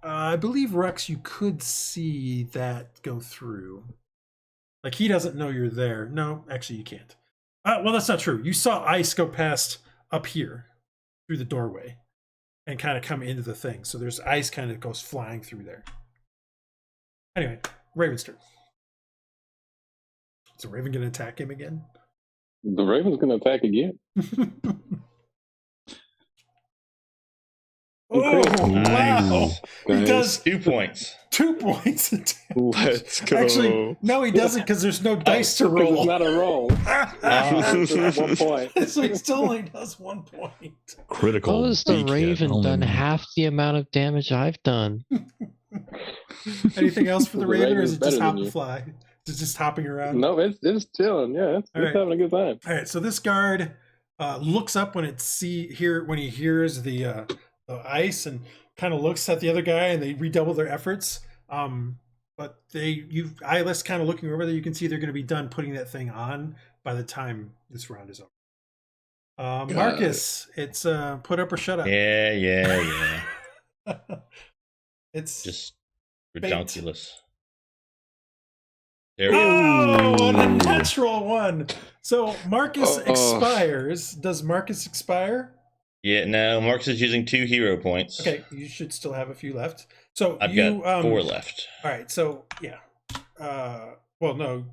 Speaker 1: I believe, Rhux, you could see that go through. Like, he doesn't know you're there. No, actually, you can't. Well, that's not true. You saw ice go past up here through the doorway and kind of come into the thing. So there's ice kind of goes flying through there. Anyway, Raven's turn. Is the Raven going to attack him again?
Speaker 7: The Raven's going to attack again.
Speaker 1: Oh,
Speaker 4: Nice.
Speaker 1: wow. He does
Speaker 4: 2 points.
Speaker 1: 2 points of damage.
Speaker 2: Let's go.
Speaker 1: Actually, no, he doesn't because there's no dice to roll.
Speaker 7: It's not a roll. It's 1 point.
Speaker 1: So he still only does 1 point.
Speaker 5: Critical.
Speaker 3: How has the
Speaker 5: beak hit.
Speaker 3: Raven
Speaker 5: Only
Speaker 3: done half the amount of damage I've done?
Speaker 1: Anything else for the
Speaker 7: The
Speaker 1: Raven, or is
Speaker 7: Raven's
Speaker 1: it just
Speaker 7: better
Speaker 1: hop
Speaker 7: than
Speaker 1: and
Speaker 7: you.
Speaker 1: fly? Is it just hopping around?
Speaker 7: No, it's chilling. Yeah, it's
Speaker 1: right.
Speaker 7: having a good time.
Speaker 1: All right, so this guard looks up when he hears the ice and kind of looks at the other guy, and they redouble their efforts. But Iylis kind of looking over there, you can see they're going to be done putting that thing on by the time this round is over. Marcus, it's put up or shut up.
Speaker 4: Yeah.
Speaker 1: It's
Speaker 4: Just
Speaker 1: Bait.
Speaker 4: ridiculous.
Speaker 1: Oh, what a natural one. So Marcus expires. Does Marcus expire?
Speaker 4: Yeah, no, Marcus is using 2 hero points.
Speaker 1: Okay, you should still have a few left. So
Speaker 4: I've got 4 left.
Speaker 1: All right, so yeah. Well, no,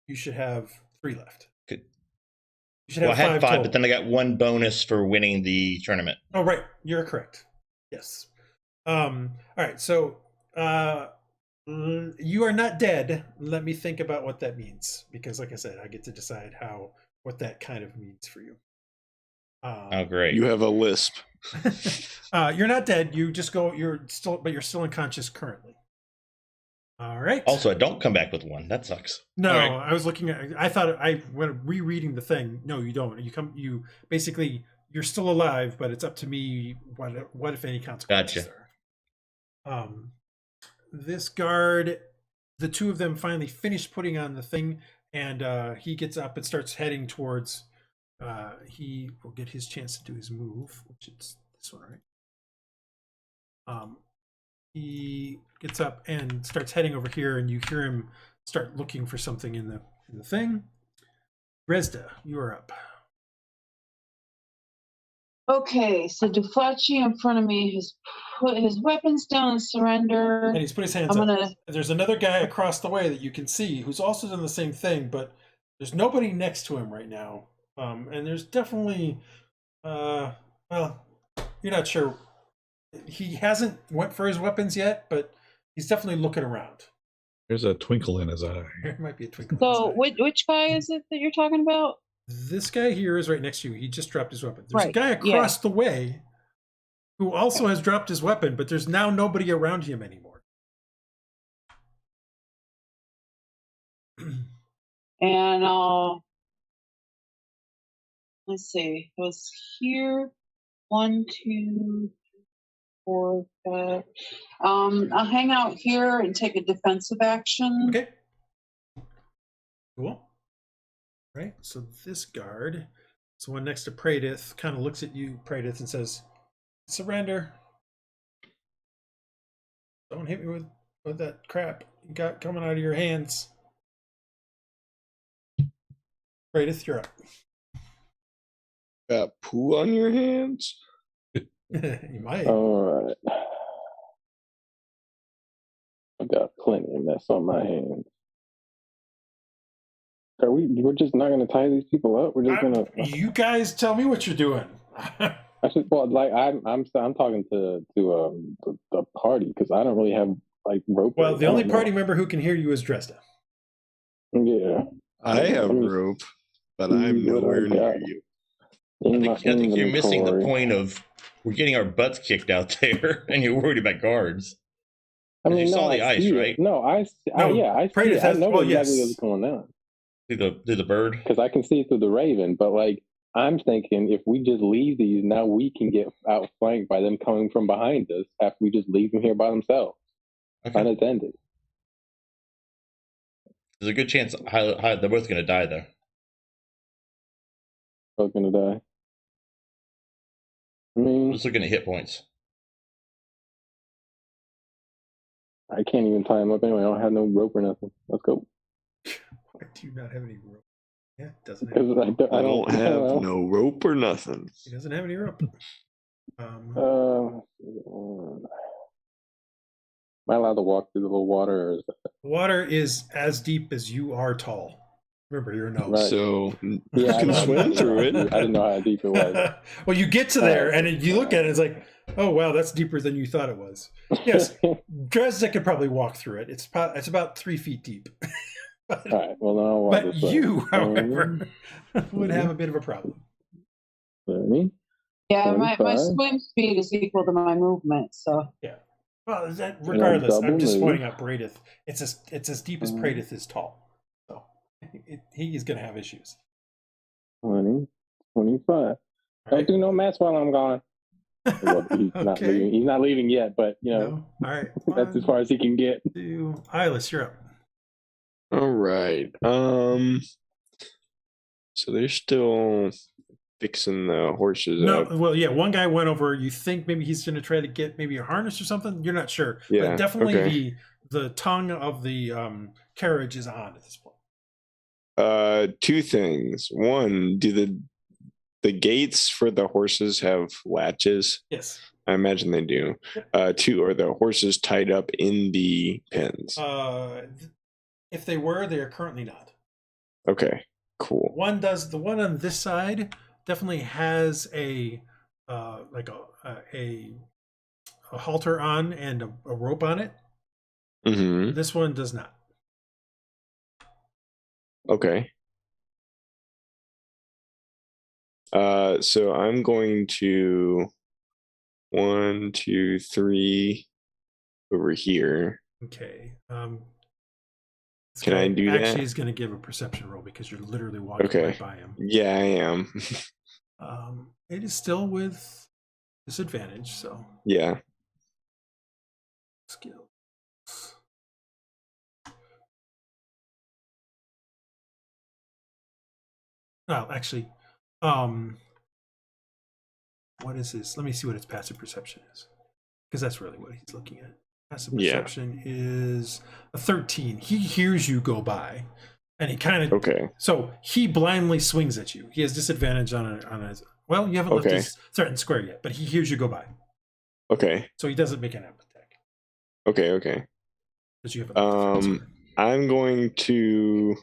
Speaker 1: you should have 3 left.
Speaker 4: Good.
Speaker 1: You should
Speaker 4: Well, I
Speaker 1: have
Speaker 4: had
Speaker 1: 5
Speaker 4: 5,
Speaker 1: total.
Speaker 4: but then I got 1 bonus for winning the tournament.
Speaker 1: Oh, right, you're correct. Yes. All right, so You are not dead. Let me think about what that means, because, like I said, I get to decide what that kind of means for you.
Speaker 4: Oh, great.
Speaker 2: You have a lisp.
Speaker 1: You're not dead. You just go. You're still unconscious currently. All right.
Speaker 4: Also, I don't come back with one. That sucks.
Speaker 1: No,
Speaker 4: All right.
Speaker 1: I was looking at. I thought I went rereading the thing. No, you don't. You basically you're still alive, but it's up to me what if any consequences there are. This guard, the two of them finally finish putting on the thing, and he gets up and starts heading towards. He will get his chance to do his move, which is this one, right? He gets up and starts heading over here, and you hear him start looking for something in the thing. Dresd'a, you are up.
Speaker 6: Okay, so Duflaci in front of me has put his weapons down and surrender.
Speaker 1: And he's put his hands up. There's another guy across the way that you can see who's also done the same thing, but there's nobody next to him right now. And there's definitely, well, you're not sure. He hasn't went for his weapons yet, but he's definitely looking around.
Speaker 5: There's a twinkle in his eye.
Speaker 1: There might be a twinkle.
Speaker 6: So, which guy is it that you're talking about?
Speaker 1: This guy here is right next to you. He just dropped his weapon. There's
Speaker 6: right.
Speaker 1: a guy across the way who also has dropped his weapon, but there's now nobody around him anymore.
Speaker 6: And let's see. It was here. 1, 2, 4, 5. I'll hang out here and take a defensive action.
Speaker 1: Okay. Cool. Right. So this guard, so one next to Praedyth, kind of looks at you, Praedyth, and says, "Surrender. Don't hit me with that crap you got coming out of your hands." Praedyth, you're up.
Speaker 2: Got poo on your hands?
Speaker 1: You might.
Speaker 7: All right. I've got plenty of mess on my hands. We're just not going to tie these people up. We're just going to.
Speaker 1: You guys tell me what you're doing.
Speaker 7: I'm talking to the party because I don't really have like rope.
Speaker 1: Well, the only party member who can hear you is Dresd'a.
Speaker 7: Yeah,
Speaker 2: I have rope, but I'm nowhere near you.
Speaker 4: I think you're missing the point of we're getting our butts kicked out there, and you're worried about guards. I mean, you saw the ice, right?
Speaker 7: No, I see it. I know exactly what's going on.
Speaker 4: Through the bird?
Speaker 7: Because I can see through the raven, but like I'm thinking if we just leave these, now we can get outflanked by them coming from behind us after we just leave them here by themselves, unattended.
Speaker 4: There's a good chance they're both going to die, though.
Speaker 7: Both going to die. I mean,
Speaker 4: just looking at hit points.
Speaker 7: I can't even tie them up anyway. I don't have no rope or nothing. Let's go.
Speaker 1: Why do you not have any rope? Yeah, doesn't
Speaker 2: have. I don't have no rope or nothing.
Speaker 1: He doesn't have any rope.
Speaker 7: Am I allowed to walk through the little water? Or is that...
Speaker 1: Water is as deep as you are tall. Remember, you're a gnome.
Speaker 2: Right. So you can swim through it.
Speaker 7: I didn't know how deep it was.
Speaker 1: Well, you get to there, and you look at it, it's like, oh, wow, that's deeper than you thought it was. Yes, Dresd'a could probably walk through it. It's about 3 feet deep.
Speaker 7: All right, well, then I'll walk
Speaker 1: but you, however, would have a bit of a problem.
Speaker 7: 30,
Speaker 6: yeah, my swim speed is equal to my movement, so.
Speaker 1: Yeah. Well, regardless, I'm just pointing out Praedyth. It's as deep as Praedyth is tall. So he is going to have issues.
Speaker 7: 20, 25. Don't do no mess while I'm gone. Well, he's not leaving yet, but you know,
Speaker 1: all right,
Speaker 7: that's as far as he can get.
Speaker 1: Iylis, you're up.
Speaker 2: All right. So they're still fixing the horses up.
Speaker 1: Well, yeah, one guy went over. You think maybe he's going to try to get maybe a harness or something. You're not sure.
Speaker 2: Yeah,
Speaker 1: but definitely the tongue of the carriage is on at this point.
Speaker 2: 2 things. One, do the gates for the horses have latches?
Speaker 1: Yes.
Speaker 2: I imagine they do. 2, are the horses tied up in the pens?
Speaker 1: If they were, they are currently not.
Speaker 2: Okay, cool.
Speaker 1: One does. The one on this side definitely has a halter on and a rope on it.
Speaker 2: Mm-hmm.
Speaker 1: This one does not.
Speaker 2: Okay. So I'm going to 1, 2, 3 over here.
Speaker 1: Okay. This
Speaker 2: Can
Speaker 1: guy
Speaker 2: I do
Speaker 1: actually
Speaker 2: that?
Speaker 1: is going to give a perception roll because you're literally walking
Speaker 2: Okay.
Speaker 1: right by him.
Speaker 2: Yeah, I am.
Speaker 1: It is still with disadvantage, so
Speaker 2: Yeah.
Speaker 1: skills. Oh, actually, what is this? Let me see what its passive perception is, because that's really what he's looking at. Passive perception is a 13. He hears you go by, and he kind of
Speaker 2: Okay.
Speaker 1: So he blindly swings at you. He has disadvantage on his. Well, you haven't left his threatened square yet, but he hears you go by.
Speaker 2: Okay.
Speaker 1: So he doesn't make an attack.
Speaker 2: Okay.
Speaker 1: Because you have.
Speaker 2: I'm going to.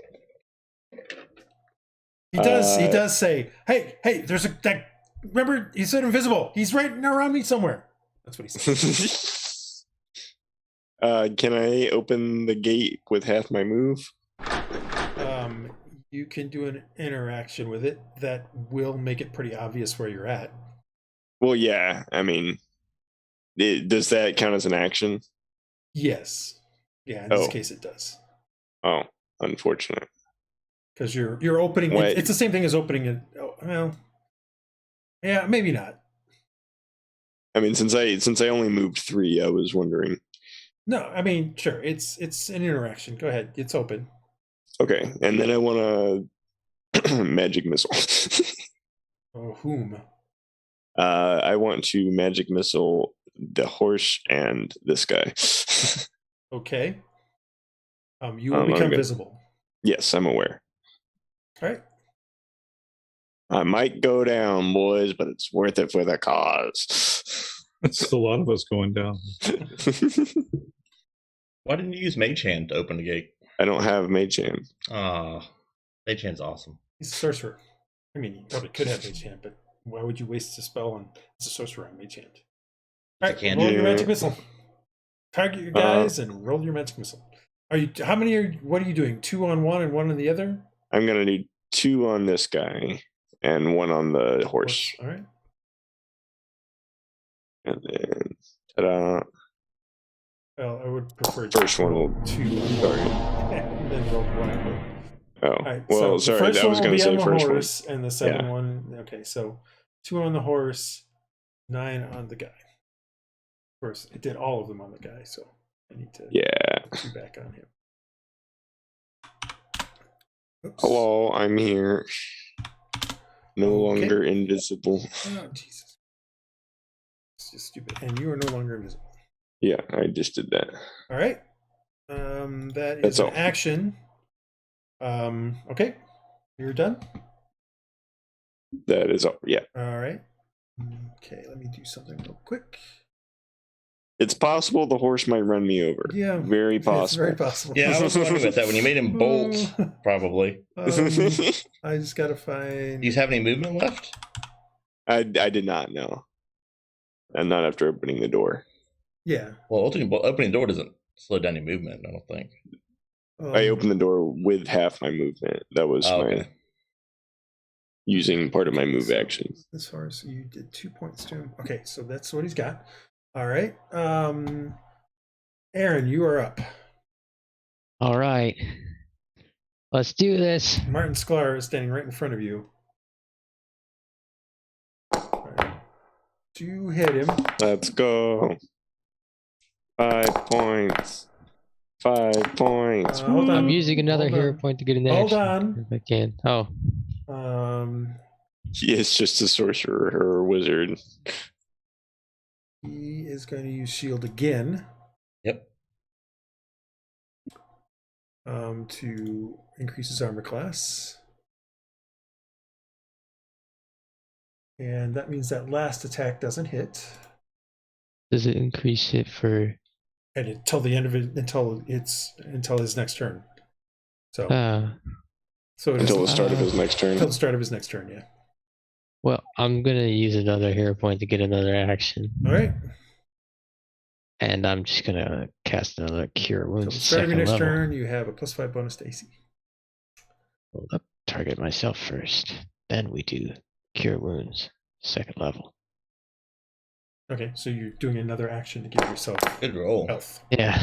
Speaker 1: He does say, "Hey, there's that. Remember, he said invisible. He's right around me somewhere." That's what he says.
Speaker 2: Can I open the gate with half my move?
Speaker 1: You can do an interaction with it that will make it pretty obvious where you're at.
Speaker 2: Well, yeah. I mean, does that count as an action?
Speaker 1: Yes. Yeah, in this case it does.
Speaker 2: Oh, unfortunate.
Speaker 1: Because you're opening. It's the same thing as opening it. Oh, well, yeah, maybe not.
Speaker 2: I mean, since I only moved 3, I was wondering.
Speaker 1: No, I mean, sure. It's an interaction. Go ahead. It's open.
Speaker 2: Okay, and then I want to magic missile.
Speaker 1: Oh, whom?
Speaker 2: I want to magic missile the horse and this guy.
Speaker 1: Okay. You will become visible.
Speaker 2: Yes, I'm aware.
Speaker 1: All right.
Speaker 2: I might go down, boys, but it's worth it for the cause.
Speaker 5: It's a lot of us going down.
Speaker 4: Why didn't you use Mage Hand to open the gate?
Speaker 2: I don't have Mage Hand.
Speaker 4: Mage Hand's awesome.
Speaker 1: He's a sorcerer. I mean, he probably could have Mage Hand, but why would you waste a spell on as a sorcerer on Mage Hand? All right, roll your magic missile. Target your guys and roll your magic missile. What are you doing? 2 on one and 1 on the other?
Speaker 2: I'm gonna do 2 on this guy and 1 on the horse.
Speaker 1: All right.
Speaker 2: And then ta-da.
Speaker 1: Well, I would prefer
Speaker 2: First one will
Speaker 1: 2 and then roll 1.
Speaker 2: Oh,
Speaker 1: right,
Speaker 2: well,
Speaker 1: so
Speaker 2: sorry. I was going to say first
Speaker 1: horse
Speaker 2: one.
Speaker 1: And the second one. Okay, so 2 on the horse, 9 on the guy. Of course, it did all of them on the guy, so I need to put 2 back on him. Oops.
Speaker 2: Hello, I'm here. No longer invisible.
Speaker 1: Oh, Jesus. It's just stupid. And you are no longer invisible.
Speaker 2: Yeah, I just did that.
Speaker 1: All right. That's an action. Okay. You're done?
Speaker 2: That is all. Yeah.
Speaker 1: All right. Okay, let me do something real quick.
Speaker 2: It's possible the horse might run me over.
Speaker 1: Yeah.
Speaker 2: Very possible.
Speaker 1: It's very possible.
Speaker 4: Yeah, I was wondering about that. When you made him bolt, probably.
Speaker 1: I just got to find...
Speaker 4: Do you have any movement left?
Speaker 2: I did not know. And not after opening the door.
Speaker 1: Yeah.
Speaker 4: Well, opening the door doesn't slow down your movement, I don't think.
Speaker 2: I opened the door with half my movement. That was my using part of my move action.
Speaker 1: As far as you did 2 points to him. Okay, so that's what he's got. All right. Aaron, you are up.
Speaker 3: All right. Let's do this.
Speaker 1: Martain Sklaer is standing right in front of you. All right. Do hit him.
Speaker 2: Let's go. 5 points. 5 points.
Speaker 1: Hold on.
Speaker 3: I'm using another hero point to get an action.
Speaker 1: Hold on.
Speaker 3: If I can. Oh.
Speaker 2: He is just a sorcerer or a wizard.
Speaker 1: He is going to use shield again.
Speaker 4: Yep.
Speaker 1: To increase his armor class. And that means that last attack doesn't hit.
Speaker 3: Does it increase it for...
Speaker 1: And until the end of it, until his next turn. So
Speaker 2: until the start of his next turn.
Speaker 1: Until the start of his next turn, yeah.
Speaker 3: Well, I'm gonna use another hero point to get another action.
Speaker 1: All right.
Speaker 3: And I'm just gonna cast another Cure
Speaker 1: Till
Speaker 3: Wounds.
Speaker 1: the start of your
Speaker 3: Second
Speaker 1: next
Speaker 3: level.
Speaker 1: turn, you have a +5 bonus to AC.
Speaker 3: Hold up. Target myself first. Then we do Cure Wounds. Second level.
Speaker 1: Okay, so you're doing another action to give yourself
Speaker 4: Good roll.
Speaker 1: health.
Speaker 3: Yeah.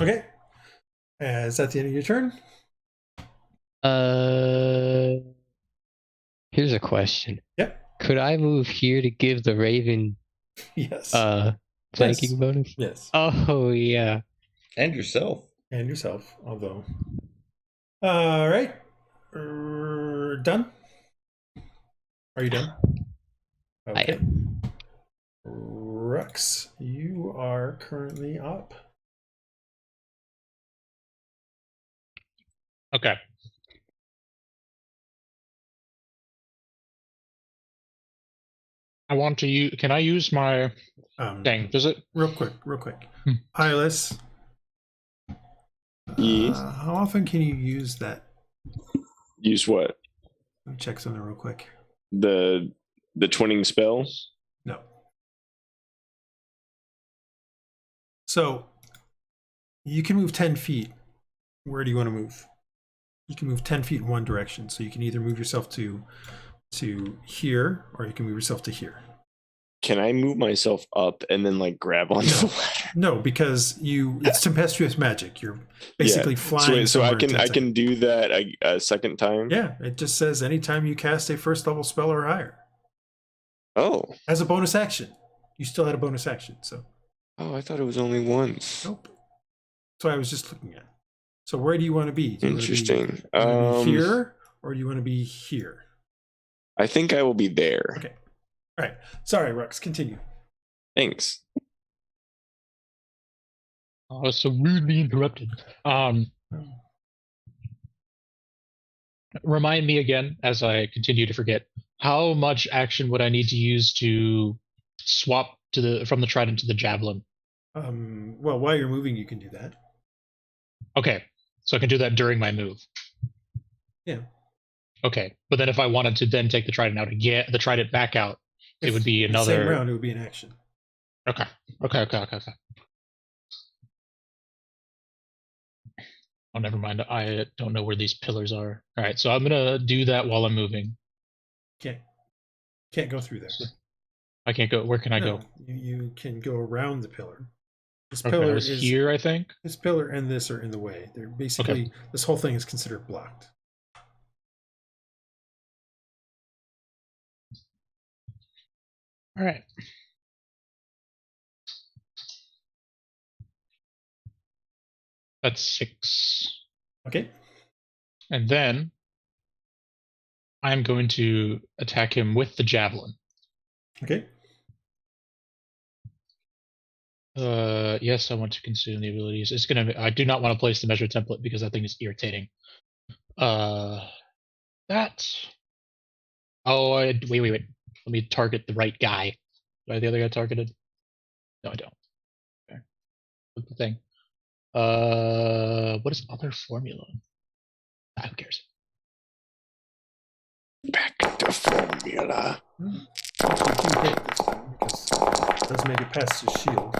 Speaker 1: Okay. Is that the end of your turn?
Speaker 3: Here's a question.
Speaker 1: Yep.
Speaker 3: Could I move here to give the Raven
Speaker 1: Yes.
Speaker 3: flanking bonus?
Speaker 1: Yes.
Speaker 3: Oh yeah.
Speaker 4: And yourself.
Speaker 1: And yourself, although. All right. Done? Are you done?
Speaker 3: I am.
Speaker 1: Rhux, you are currently up.
Speaker 8: Okay. I want to use. Can I use my dang visit?
Speaker 1: Real quick.
Speaker 8: Hmm.
Speaker 1: Iylis.
Speaker 2: Yes.
Speaker 1: How often can you use that?
Speaker 2: Use what?
Speaker 1: Let me check something real quick.
Speaker 2: The twinning spell?
Speaker 1: No. So you can move 10 feet. Where do you want to move? You can move 10 feet in one direction. So you can either move yourself to here, or you can move yourself to here.
Speaker 2: Can I move myself up and then like grab onto the ladder?
Speaker 1: No, because it's tempestuous magic. You're basically flying.
Speaker 2: So I
Speaker 1: somewhere to
Speaker 2: can do that a second time.
Speaker 1: Yeah, it just says anytime you cast a first level spell or higher.
Speaker 2: Oh.
Speaker 1: As a bonus action. You still had a bonus action, so.
Speaker 2: Oh, I thought it was only once.
Speaker 1: Nope. That's what I was just looking at. So where do you want to be? Do you
Speaker 2: Interesting.
Speaker 1: want to be here, or do you want to be here?
Speaker 2: I think I will be there.
Speaker 1: Okay. All right. Sorry, Rhux. Continue.
Speaker 2: Thanks.
Speaker 8: I was so rudely interrupted. Remind me again, as I continue to forget, how much action would I need to use to swap from the trident to the javelin?
Speaker 1: Well, while you're moving, you can do that.
Speaker 8: Okay, so I can do that during my move.
Speaker 1: Yeah.
Speaker 8: Okay, but then if I wanted to then take the trident out again, the trident back out, it would be another.
Speaker 1: Same round. It would be an action.
Speaker 8: Okay. Oh, never mind. I don't know where these pillars are. All right, so I'm gonna do that while I'm moving.
Speaker 1: Can't go through there.
Speaker 8: I can't go. Where can I go?
Speaker 1: You can go around the pillar. This
Speaker 8: Okay,
Speaker 1: pillar
Speaker 8: I was
Speaker 1: is
Speaker 8: here, I think.
Speaker 1: This pillar and this are in the way. They're basically This whole thing is considered blocked.
Speaker 8: All right. That's 6.
Speaker 1: Okay.
Speaker 8: And then I'm going to attack him with the javelin.
Speaker 1: Okay.
Speaker 8: Yes, I want to consume the abilities. I do not want to place the measure template because that thing is irritating. Wait. Let me target the right guy. Do I have the other guy targeted? No, I don't. Okay. What's the thing? What is other formula? Who cares?
Speaker 2: Back to formula.
Speaker 1: You do hit this time because it does make it past his shield.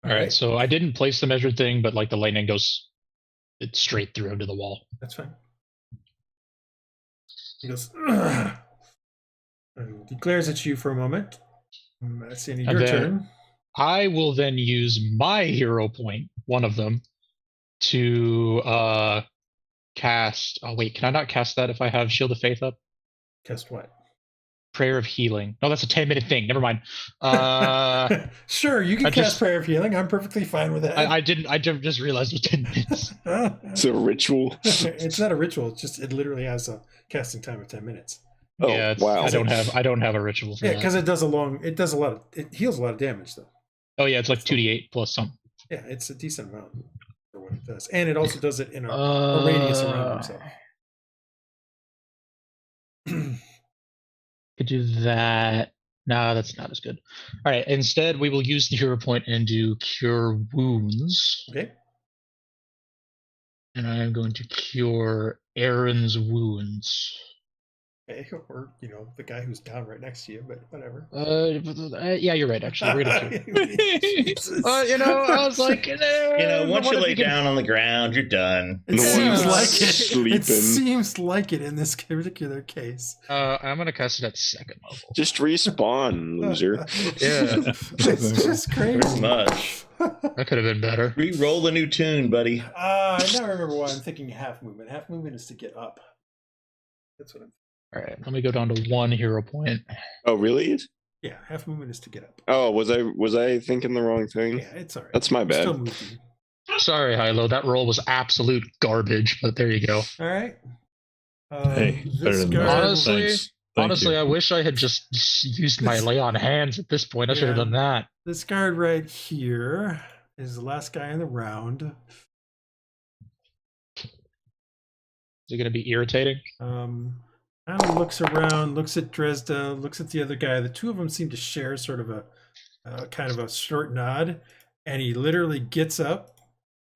Speaker 8: All right, so I didn't place the measured thing, but like the lightning goes straight through into the wall.
Speaker 1: That's fine. He goes, ugh, and declares at you for a moment. That's the end of your turn.
Speaker 8: I will then use my hero point, one of them, to cast. Oh wait, can I not cast that if I have Shield of Faith up?
Speaker 1: Cast what?
Speaker 8: Prayer of Healing. No, that's a 10-minute thing. Never mind.
Speaker 1: Sure, you can cast Prayer of Healing. I'm perfectly fine with that.
Speaker 8: I just realized it was 10 minutes.
Speaker 2: It's a ritual.
Speaker 1: It's not a ritual. It literally has a casting time of 10 minutes.
Speaker 2: Oh,
Speaker 8: yeah,
Speaker 2: wow.
Speaker 8: I don't have a ritual for that.
Speaker 1: Yeah, because it heals a lot of damage though.
Speaker 8: Oh yeah, it's like 2d8 plus some.
Speaker 1: Yeah, it's a decent amount for what it does. And it also does it in a radius around himself.
Speaker 8: Could do that. No, that's not as good. All right, instead we will use the hero point and do Cure Wounds.
Speaker 1: Okay.
Speaker 8: And I am going to cure Aaron's wounds.
Speaker 1: Okay, or the guy who's down right next to you, but whatever.
Speaker 8: Yeah, you're right. Actually, read it too.
Speaker 1: Jesus.
Speaker 8: I was like,
Speaker 4: once you lay down on the ground, you're done.
Speaker 1: It seems like it.
Speaker 2: Sleeping.
Speaker 1: It seems like it in this particular case.
Speaker 8: I'm gonna cast it at 2nd level.
Speaker 2: Just respawn, loser.
Speaker 8: Yeah.
Speaker 1: It's just crazy.
Speaker 4: Pretty much.
Speaker 8: That could have been better.
Speaker 4: Re-roll a new tune, buddy.
Speaker 1: I now remember why I'm thinking half movement. Half movement is to get up. That's what I'm.
Speaker 8: All right, let me go down to 1 hero point.
Speaker 2: Oh, really?
Speaker 1: Yeah, half movement is to get up.
Speaker 2: Oh, was I thinking the wrong thing?
Speaker 1: Yeah, it's all right.
Speaker 2: That's my bad.
Speaker 1: Still moving.
Speaker 8: Sorry, Hylough. That roll was absolute garbage, but there you go.
Speaker 1: All right.
Speaker 5: Hey, better
Speaker 1: this
Speaker 5: than
Speaker 1: guy-
Speaker 5: that.
Speaker 8: Honestly-
Speaker 5: Thanks. Thank
Speaker 8: Honestly,
Speaker 5: you.
Speaker 8: I wish I had just used my lay on hands at this point. I should have
Speaker 1: Yeah.
Speaker 8: done that.
Speaker 1: This guard right here is the last guy in the round.
Speaker 8: Is it going to be irritating?
Speaker 1: Kind of looks around, looks at Dresd'a, looks at the other guy. The two of them seem to share sort of a kind of a short nod, and he literally gets up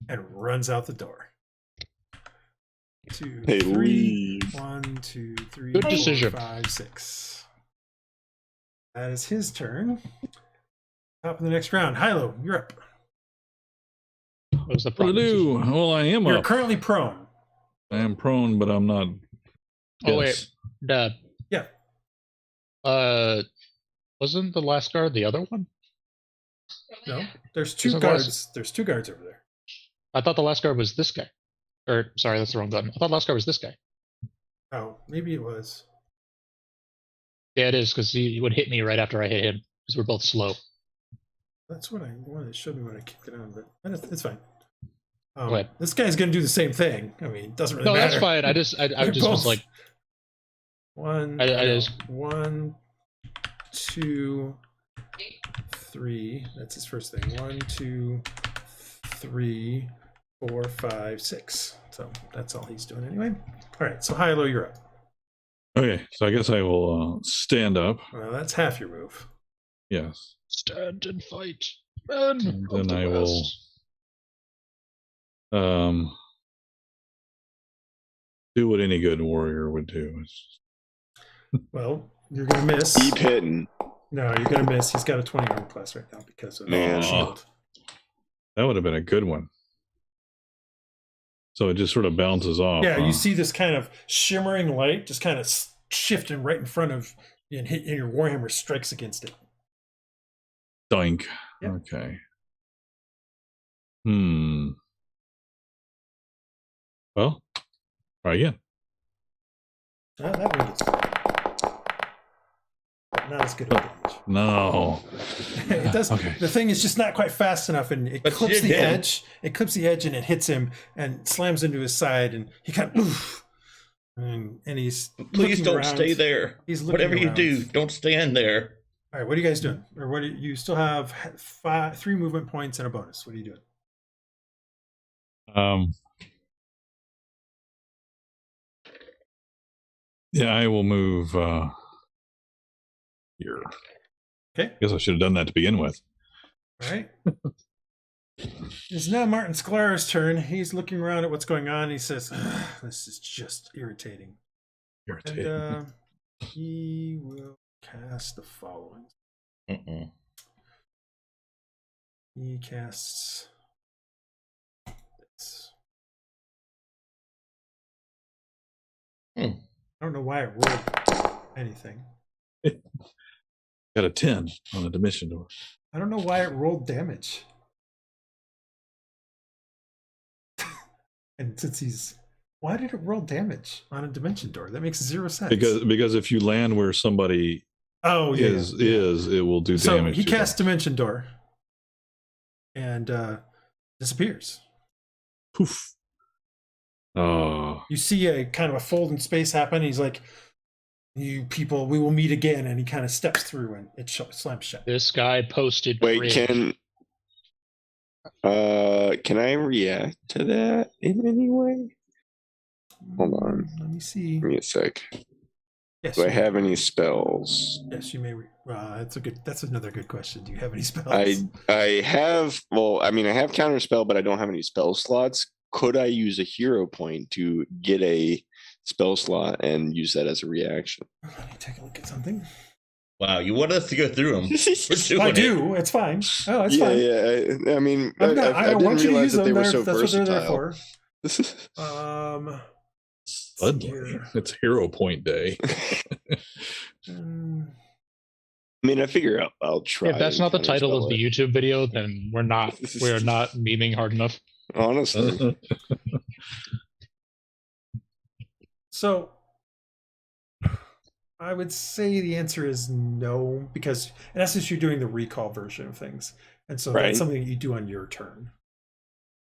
Speaker 1: and runs out the door. 2,
Speaker 2: Hey,
Speaker 1: 3.
Speaker 2: leave.
Speaker 1: 1, 2, 3,
Speaker 8: Good
Speaker 1: 4,
Speaker 8: decision.
Speaker 1: 5, 6. That is his turn. Top of the next round. Hylough, you're up.
Speaker 8: What was the
Speaker 5: What to
Speaker 8: problem?
Speaker 5: do? Well, I am
Speaker 1: You're
Speaker 5: up.
Speaker 1: currently prone.
Speaker 5: I am prone, but I'm not.
Speaker 8: Oh,
Speaker 5: Yes.
Speaker 8: wait.
Speaker 1: Yeah.
Speaker 8: Wasn't the last guard the other one?
Speaker 1: No, there's 2
Speaker 8: Isn't
Speaker 1: guards.
Speaker 8: last-
Speaker 1: There's 2 guards over there.
Speaker 8: I thought the last guard was this guy. Or, sorry, that's the wrong button. I thought the last guard was this guy.
Speaker 1: Oh, maybe it was.
Speaker 8: Yeah, it is, because he would hit me right after I hit him, because we're both slow.
Speaker 1: That's what I wanted. It showed me when I kicked it on, but it's fine.
Speaker 8: What?
Speaker 1: This guy's gonna do the same thing. I mean, it doesn't really
Speaker 8: No,
Speaker 1: matter.
Speaker 8: that's fine. I just
Speaker 1: They're
Speaker 8: was like,
Speaker 1: One,
Speaker 8: I just-
Speaker 1: 1, 2, 3. That's his first thing. 1, 2, 3, 4, 5, 6. So that's all he's doing anyway. All right. So Hylough, you're up.
Speaker 5: Okay, so I guess I will stand up.
Speaker 1: Well, that's half your move.
Speaker 5: Yes.
Speaker 8: stand and fight. Men
Speaker 5: And
Speaker 8: of
Speaker 5: then
Speaker 8: the
Speaker 5: I will
Speaker 8: West.
Speaker 5: do what any good warrior would do.
Speaker 1: Well, you're gonna miss.
Speaker 2: Keep hitting.
Speaker 1: No, you're gonna miss. He's got a 20 armor class right now because of
Speaker 2: Man.
Speaker 1: shield.
Speaker 5: That would have been a good one. So it just sort of bounces off.
Speaker 1: Yeah,
Speaker 5: huh?
Speaker 1: you see this kind of shimmering light just kind of shifting right in front of you, and your warhammer strikes against it.
Speaker 5: Doink.
Speaker 1: Yep.
Speaker 5: Okay. Well, try again.
Speaker 1: Oh, that one gets but not as good of damage.
Speaker 5: No.
Speaker 1: It does.
Speaker 5: Okay.
Speaker 1: The thing is just not quite fast enough, and it
Speaker 4: But
Speaker 1: clips
Speaker 4: you
Speaker 1: the
Speaker 4: did.
Speaker 1: edge. It clips the edge, and it hits him and slams into his side, and he kind of oof, and he's
Speaker 4: Please
Speaker 1: looking
Speaker 4: don't
Speaker 1: around.
Speaker 4: stay there.
Speaker 1: He's looking
Speaker 4: Whatever you
Speaker 1: around.
Speaker 4: do, don't stand there.
Speaker 1: All right, what are you guys doing? Or what? You still have 3 movement points and a bonus. What are you doing?
Speaker 5: Yeah, I will move here.
Speaker 1: Okay.
Speaker 5: I guess I should have done that to begin with.
Speaker 1: All right. It's now Martain Sklaer's turn. He's looking around at what's going on. He says, "Ugh, this is just irritating."
Speaker 5: Irritating.
Speaker 1: And he will cast the following.
Speaker 4: Mm-mm.
Speaker 1: He casts this.
Speaker 4: Hmm.
Speaker 1: I don't know why it rolled anything.
Speaker 5: Got a 10 on the dimension door.
Speaker 1: I don't know why it rolled damage. And since he's, why did it roll damage on a dimension door? That makes 0 sense.
Speaker 5: Because if you land where somebody
Speaker 1: oh yeah,
Speaker 5: is, it will do
Speaker 1: so
Speaker 5: damage.
Speaker 1: he
Speaker 5: to
Speaker 1: casts
Speaker 5: them.
Speaker 1: dimension door and disappears.
Speaker 5: Poof. Oh,
Speaker 1: You see a kind of a fold in space happen. He's like, "You people, we will meet again," and he kind of steps through and it slams shut.
Speaker 8: This guy posted.
Speaker 2: Wait,
Speaker 8: cringe.
Speaker 2: can I react to that in any way? Hold on.
Speaker 1: Let me see.
Speaker 2: Give me a sec.
Speaker 1: Yes,
Speaker 2: Do I
Speaker 1: you-
Speaker 2: have any spells?
Speaker 1: Yes, you may. That's another good question. Do you have any spells?
Speaker 2: I have. Well, I mean, I have counter spell, but I don't have any spell slots. Could I use a hero point to get a spell slot and use that as a reaction.
Speaker 1: Let me take a look at something.
Speaker 4: Wow, you want us to go through them?
Speaker 1: I do. It's fine. Oh, it's fine.
Speaker 2: Yeah. I mean,
Speaker 1: I
Speaker 2: didn't
Speaker 1: want you to
Speaker 2: realize
Speaker 1: use
Speaker 2: that
Speaker 1: them.
Speaker 2: they were so
Speaker 1: That's what they're there
Speaker 2: versatile.
Speaker 1: for.
Speaker 5: It's Hero Point Day.
Speaker 2: I mean, I figure I'll try.
Speaker 8: If that's not the title of the
Speaker 2: counterspell
Speaker 8: YouTube video, then we are not memeing hard enough.
Speaker 2: it. Honestly.
Speaker 1: So, I would say the answer is no, because in essence you're doing the recall version of things, and so
Speaker 2: Right.
Speaker 1: that's something that you do on your turn.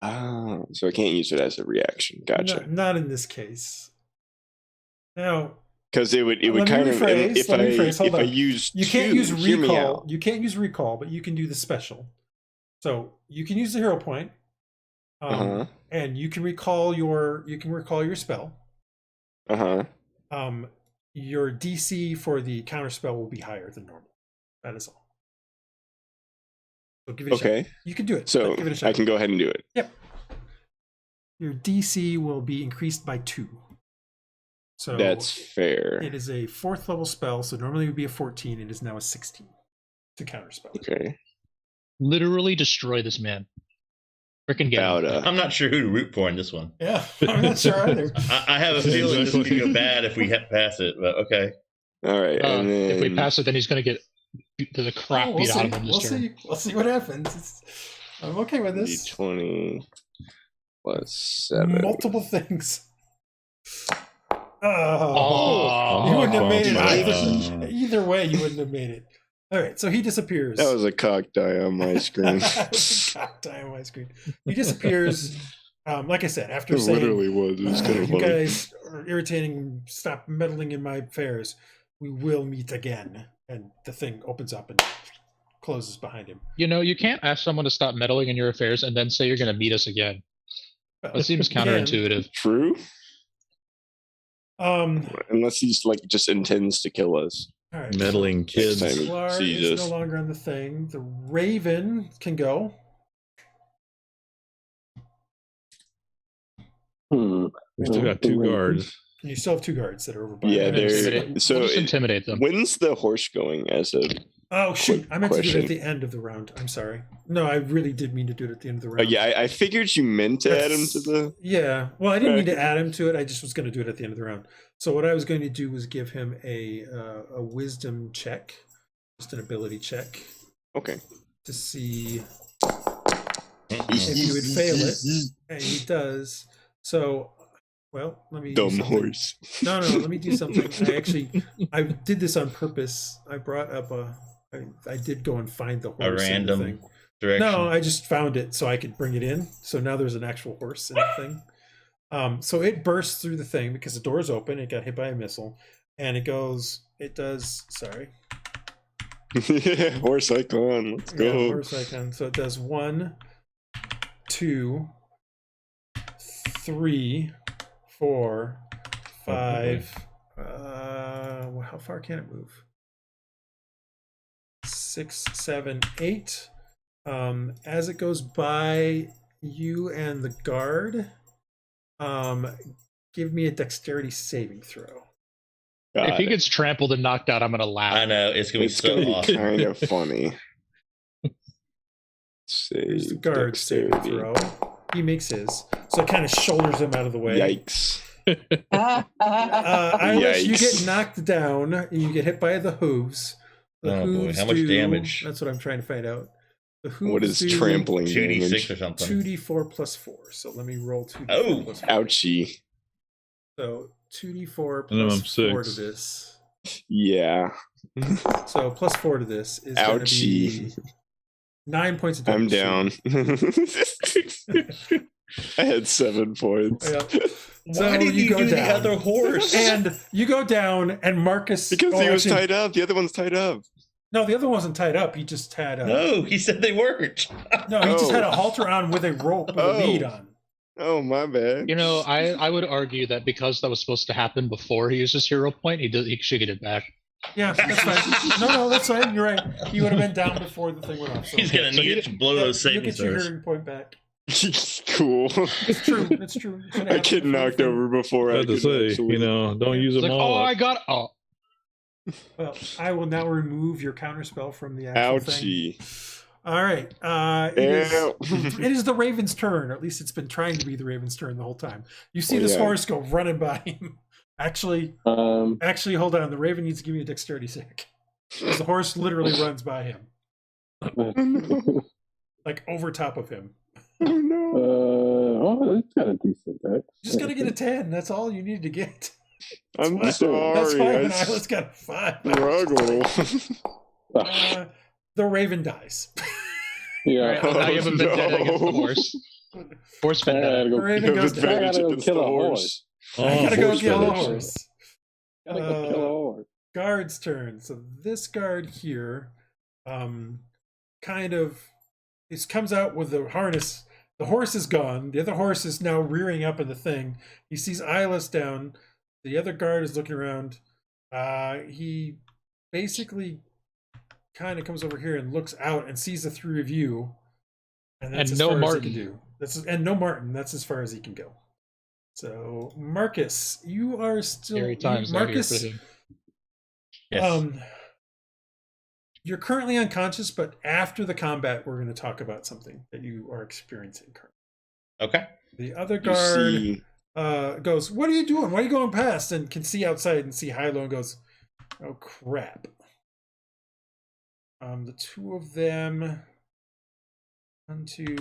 Speaker 2: So I can't use it as a reaction. Gotcha.
Speaker 1: Not in this case. Now,
Speaker 2: Because it would
Speaker 1: let me
Speaker 2: kind of
Speaker 1: rephrase,
Speaker 2: if
Speaker 1: let me rephrase, hold
Speaker 2: I
Speaker 1: on.
Speaker 2: use
Speaker 1: you can't
Speaker 2: two,
Speaker 1: use
Speaker 2: hear me
Speaker 1: recall.
Speaker 2: out.
Speaker 1: You can't use recall, but you can do the special. So you can use the hero point, and you can recall your spell. Your DC for the counter spell will be higher than normal. That is all. So give it a shot. You can do it.
Speaker 2: So
Speaker 1: give it a shot.
Speaker 2: I can go ahead and do it.
Speaker 1: Yep. Your DC will be increased by 2. So
Speaker 2: That's fair.
Speaker 1: it is a 4th level spell, so normally it would be a 14. It is now a 16 to counter spell.
Speaker 2: Okay.
Speaker 8: Literally destroy this man. Frickin' get him.
Speaker 4: I'm not sure who to root for in this one.
Speaker 1: Yeah, I'm not sure either.
Speaker 4: I have a feeling this could go bad if we pass it, but okay.
Speaker 2: All right. And then...
Speaker 8: If we pass it, then he's going to get the crap beat out of him this turn.
Speaker 1: We'll see what happens. I'm okay with this.
Speaker 2: D20 plus 7.
Speaker 1: Multiple things. You
Speaker 8: Oh,
Speaker 1: wouldn't have made it either way. You wouldn't have made it. All right, so he disappears.
Speaker 2: That was a cock die on my screen.
Speaker 1: Cock die on my screen. He disappears. Like I said, after
Speaker 2: It
Speaker 1: saying,
Speaker 2: literally was. It was kind of
Speaker 1: "You
Speaker 2: funny.
Speaker 1: guys are irritating. Stop meddling in my affairs. We will meet again." And the thing opens up and closes behind him.
Speaker 8: You know, you can't ask someone to stop meddling in your affairs and then say you're going to meet us again. That seems counterintuitive.
Speaker 2: True. Unless he's like just intends to kill us.
Speaker 1: All right,
Speaker 5: Meddling kids.
Speaker 1: Sklaer is no longer on the thing. The Raven can go.
Speaker 5: We still got 2 guards.
Speaker 1: And you still have 2 guards that are over by.
Speaker 2: Yeah,
Speaker 8: Intimidate.
Speaker 2: so
Speaker 8: We'll just intimidate them.
Speaker 2: When's the horse going as a...
Speaker 1: Oh shoot! I meant to do it
Speaker 2: question.
Speaker 1: at the end of the round. I'm sorry. No, I really did mean to do it at the end of the round.
Speaker 2: yeah, I figured you meant to add him to the...
Speaker 1: Yeah, well, I didn't mean to add him to it. I just was going to do it at the end of the round. So what I was going to do was give him a wisdom check, just an ability check.
Speaker 2: Okay.
Speaker 1: To see if he would fail it, and he does. So, well, let me.
Speaker 2: Dumb horse.
Speaker 1: No, let me do something. I did this on purpose. I brought up I did go and find the horse.
Speaker 4: A random
Speaker 1: thing.
Speaker 4: direction.
Speaker 1: No, I just found it so I could bring it in. So now there's an actual horse in the thing. So it bursts through the thing because the door's open. It got hit by a missile, and it does. Sorry.
Speaker 2: Horse icon. Let's go.
Speaker 1: Yeah, horse icon. So it does 1, 2, 3, 4, 5. How far can it move? 6, 7, 8. As it goes by you and the guard, give me a dexterity saving throw.
Speaker 8: If he gets trampled and knocked out, I'm going to laugh.
Speaker 4: I know, it's going to be so awesome.
Speaker 2: Kind of funny.
Speaker 1: Here's the guard saving throw. He makes his. So it kind of shoulders him out of the way.
Speaker 2: Yikes.
Speaker 1: Iylis, you get knocked down. You get hit by the hooves. The hooves
Speaker 4: boy, how much
Speaker 1: do,
Speaker 4: damage?
Speaker 1: That's what I'm trying to find out. The hooves
Speaker 2: What is
Speaker 1: do
Speaker 2: trampling
Speaker 4: 2d6
Speaker 2: damage?
Speaker 4: or something.
Speaker 1: 2d4 plus 4. So let me roll 2d4
Speaker 4: Oh,
Speaker 1: plus 4.
Speaker 2: Ouchie.
Speaker 1: So 2d4
Speaker 5: Minimum
Speaker 1: plus 4 to
Speaker 5: 6.
Speaker 1: this.
Speaker 2: Yeah.
Speaker 1: So plus 4 to this is going to be
Speaker 2: Ouchie.
Speaker 1: 9 points of damage.
Speaker 2: I'm down. I had 7 points.
Speaker 1: Yeah.
Speaker 4: Why did you
Speaker 1: go
Speaker 4: do the
Speaker 1: down.
Speaker 4: other horse?
Speaker 1: And you go down, and Marcus.
Speaker 2: Because
Speaker 1: oh,
Speaker 2: he was
Speaker 1: actually-
Speaker 2: tied up. The other one's tied up.
Speaker 1: No, the other one wasn't tied up. He just had.
Speaker 4: No, he said they weren't.
Speaker 1: No, he just
Speaker 2: Oh.
Speaker 1: had a halter on with a rope with a lead on.
Speaker 2: Oh, my bad.
Speaker 8: You know, I would argue that because that was supposed to happen before he used his hero point, he should get it back.
Speaker 1: Yeah, that's fine. No, that's fine. You're right. He would have been down before the thing went off. So
Speaker 4: He's going to need it to blow those
Speaker 1: you'll
Speaker 4: saving
Speaker 1: get your
Speaker 4: throws.
Speaker 1: hearing point back.
Speaker 2: Cool.
Speaker 1: It's true. It's true. It's gonna
Speaker 2: I
Speaker 1: happen
Speaker 2: get
Speaker 1: before
Speaker 2: knocked
Speaker 1: the thing.
Speaker 2: over before I
Speaker 5: Had to
Speaker 2: could
Speaker 5: say,
Speaker 2: actually-
Speaker 5: don't use
Speaker 8: It's
Speaker 5: them
Speaker 8: like,
Speaker 5: all.
Speaker 8: oh,
Speaker 5: up.
Speaker 8: I got. Oh,
Speaker 1: Well, I will now remove your counterspell from the actual thing.
Speaker 2: Ouchie.
Speaker 1: All right. It
Speaker 2: Ow.
Speaker 1: is the Raven's turn, or at least it's been trying to be the Raven's turn the whole time. You see
Speaker 2: Oh,
Speaker 1: this
Speaker 2: yeah.
Speaker 1: horse go running by him. Actually, hold on. The Raven needs to give me a dexterity check. 'Cause the horse literally runs by him,
Speaker 2: Oh, no.
Speaker 1: like over top of him.
Speaker 2: Oh, no.
Speaker 7: Oh, it's got a decent dex.
Speaker 1: Just gotta get a 10. That's all you need to get.
Speaker 2: I'm
Speaker 1: That's
Speaker 2: sorry.
Speaker 1: fine.
Speaker 2: I
Speaker 1: And Iylis got a 5.
Speaker 2: struggle.
Speaker 1: The Raven dies.
Speaker 7: Yeah.
Speaker 8: all right, now you have a vendetta against the horse. Horse
Speaker 7: I
Speaker 8: vendetta.
Speaker 7: gotta go,
Speaker 1: The Raven
Speaker 2: You have
Speaker 1: goes down.
Speaker 7: I gotta go
Speaker 2: against
Speaker 7: kill
Speaker 2: the
Speaker 7: a horse.
Speaker 1: I gotta go
Speaker 5: horse
Speaker 1: kill a
Speaker 5: fetish.
Speaker 1: horse.
Speaker 7: Gotta go kill a horse.
Speaker 1: Guard's turn. So this guard here, kind of, it comes out with the harness. The horse is gone. The other horse is now rearing up in the thing. He sees Iylis down. The other guard is looking around. He basically kind of comes over here and looks out and sees the three of you. And that's
Speaker 8: And
Speaker 1: as
Speaker 8: no
Speaker 1: far
Speaker 8: Martain.
Speaker 1: as he can do. And no Martain. That's as far as he can go. So Marcus, you are still
Speaker 8: Scary times out here
Speaker 1: Marcus.
Speaker 8: for him.
Speaker 4: Yes.
Speaker 1: You're currently unconscious, but after the combat, we're going to talk about something that you are experiencing currently.
Speaker 4: Okay.
Speaker 1: The other
Speaker 2: You
Speaker 1: guard
Speaker 2: see,
Speaker 1: goes, "What are you doing? Why are you going past?" And can see outside and see Hylough and goes, "Oh crap!" The two of them. 1, 2,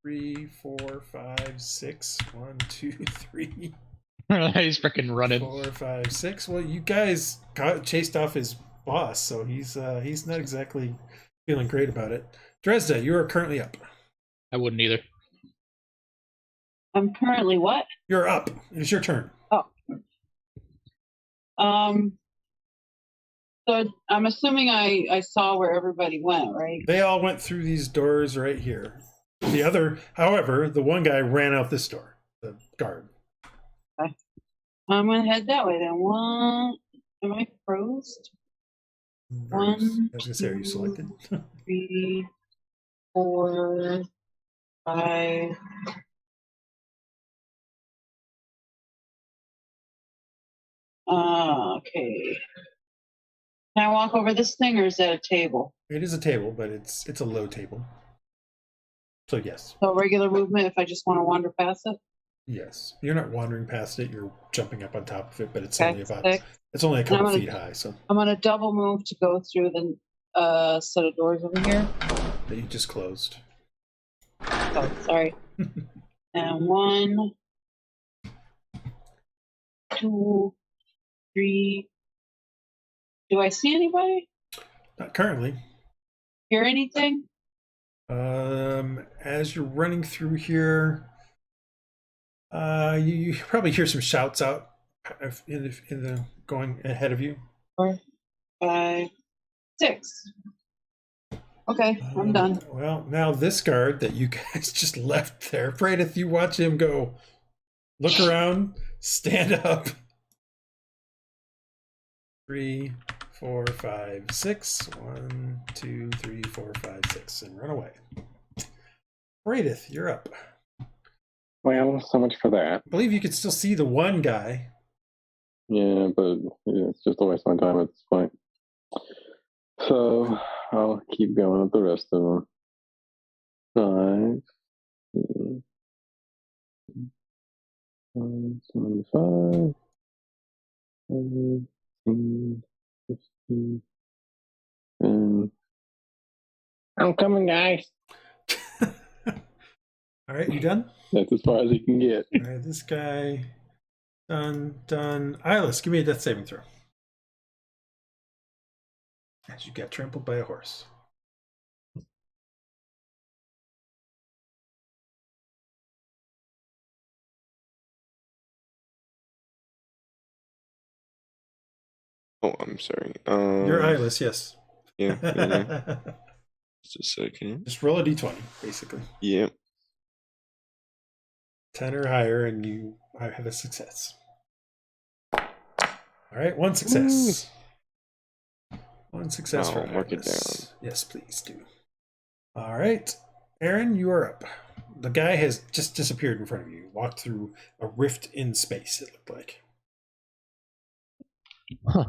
Speaker 1: 3, 4, 5, 6. 1, 2, 3.
Speaker 8: He's freaking running.
Speaker 1: 4, 5, 6. Well, you guys chased off his boss, so he's not exactly feeling great about it. Dresd'a, you are currently up.
Speaker 8: I wouldn't either.
Speaker 6: I'm currently what?
Speaker 1: You're up. It's your turn.
Speaker 6: So I'm assuming I saw where everybody went, right?
Speaker 1: They all went through these doors right here. However, the one guy ran out this door. The guard.
Speaker 6: I'm gonna head that way then. Am I frozen?
Speaker 1: I was gonna say, are you
Speaker 6: two,
Speaker 1: selected?
Speaker 6: 3, 4, 5. Okay. Can I walk over this thing, or is that a table?
Speaker 1: It is a table, but it's a low table. So yes,
Speaker 6: So regular movement if I just want to wander past it?
Speaker 1: yes. You're not wandering past it. You're jumping up on top of it, but it's
Speaker 6: Okay,
Speaker 1: only about
Speaker 6: 6.
Speaker 1: it's only a couple
Speaker 6: I'm gonna-
Speaker 1: feet high. So
Speaker 6: I'm gonna double move to go through the set of doors over here.
Speaker 1: that you just closed.
Speaker 6: Oh, sorry. And 1, 2, 3. Do I see anybody?
Speaker 1: Not currently.
Speaker 6: Hear anything?
Speaker 1: As you're running through here, you probably hear some shouts out in the going ahead of you.
Speaker 6: 4, 5, 6. Okay, I'm done.
Speaker 1: Well, now this guard that you guys just left there, Praedyth, you watch him go, look around, stand up. 3, 4, 5, 6. 1, 2, 3, 4, 5, 6, and run away. Praedyth, you're up.
Speaker 7: Well, so much for that.
Speaker 1: I believe you could still see the one guy.
Speaker 7: Yeah, but it's just a waste of my time at this point. So I'll keep going with the rest of them. 5, 25, 17, 15, and I'm coming, guys.
Speaker 1: All right, you done?
Speaker 7: That's as far as you can get.
Speaker 1: All right, this guy. Done. Iylis, give me a death saving throw. As you get trampled by a horse.
Speaker 2: oh, I'm sorry.
Speaker 1: You're Iylis, yes.
Speaker 2: Yeah. Just a second.
Speaker 1: Just roll a d20, basically.
Speaker 2: Yep.
Speaker 1: 10 or higher, and you have a success. All right, 1 success. 1 success
Speaker 2: Wow,
Speaker 1: for
Speaker 2: mark it
Speaker 1: Iylis.
Speaker 2: down.
Speaker 1: Yes, please do. All right. Aaron, you are up. The guy has just disappeared in front of you. Walked through a rift in space, it looked like.
Speaker 3: Huh.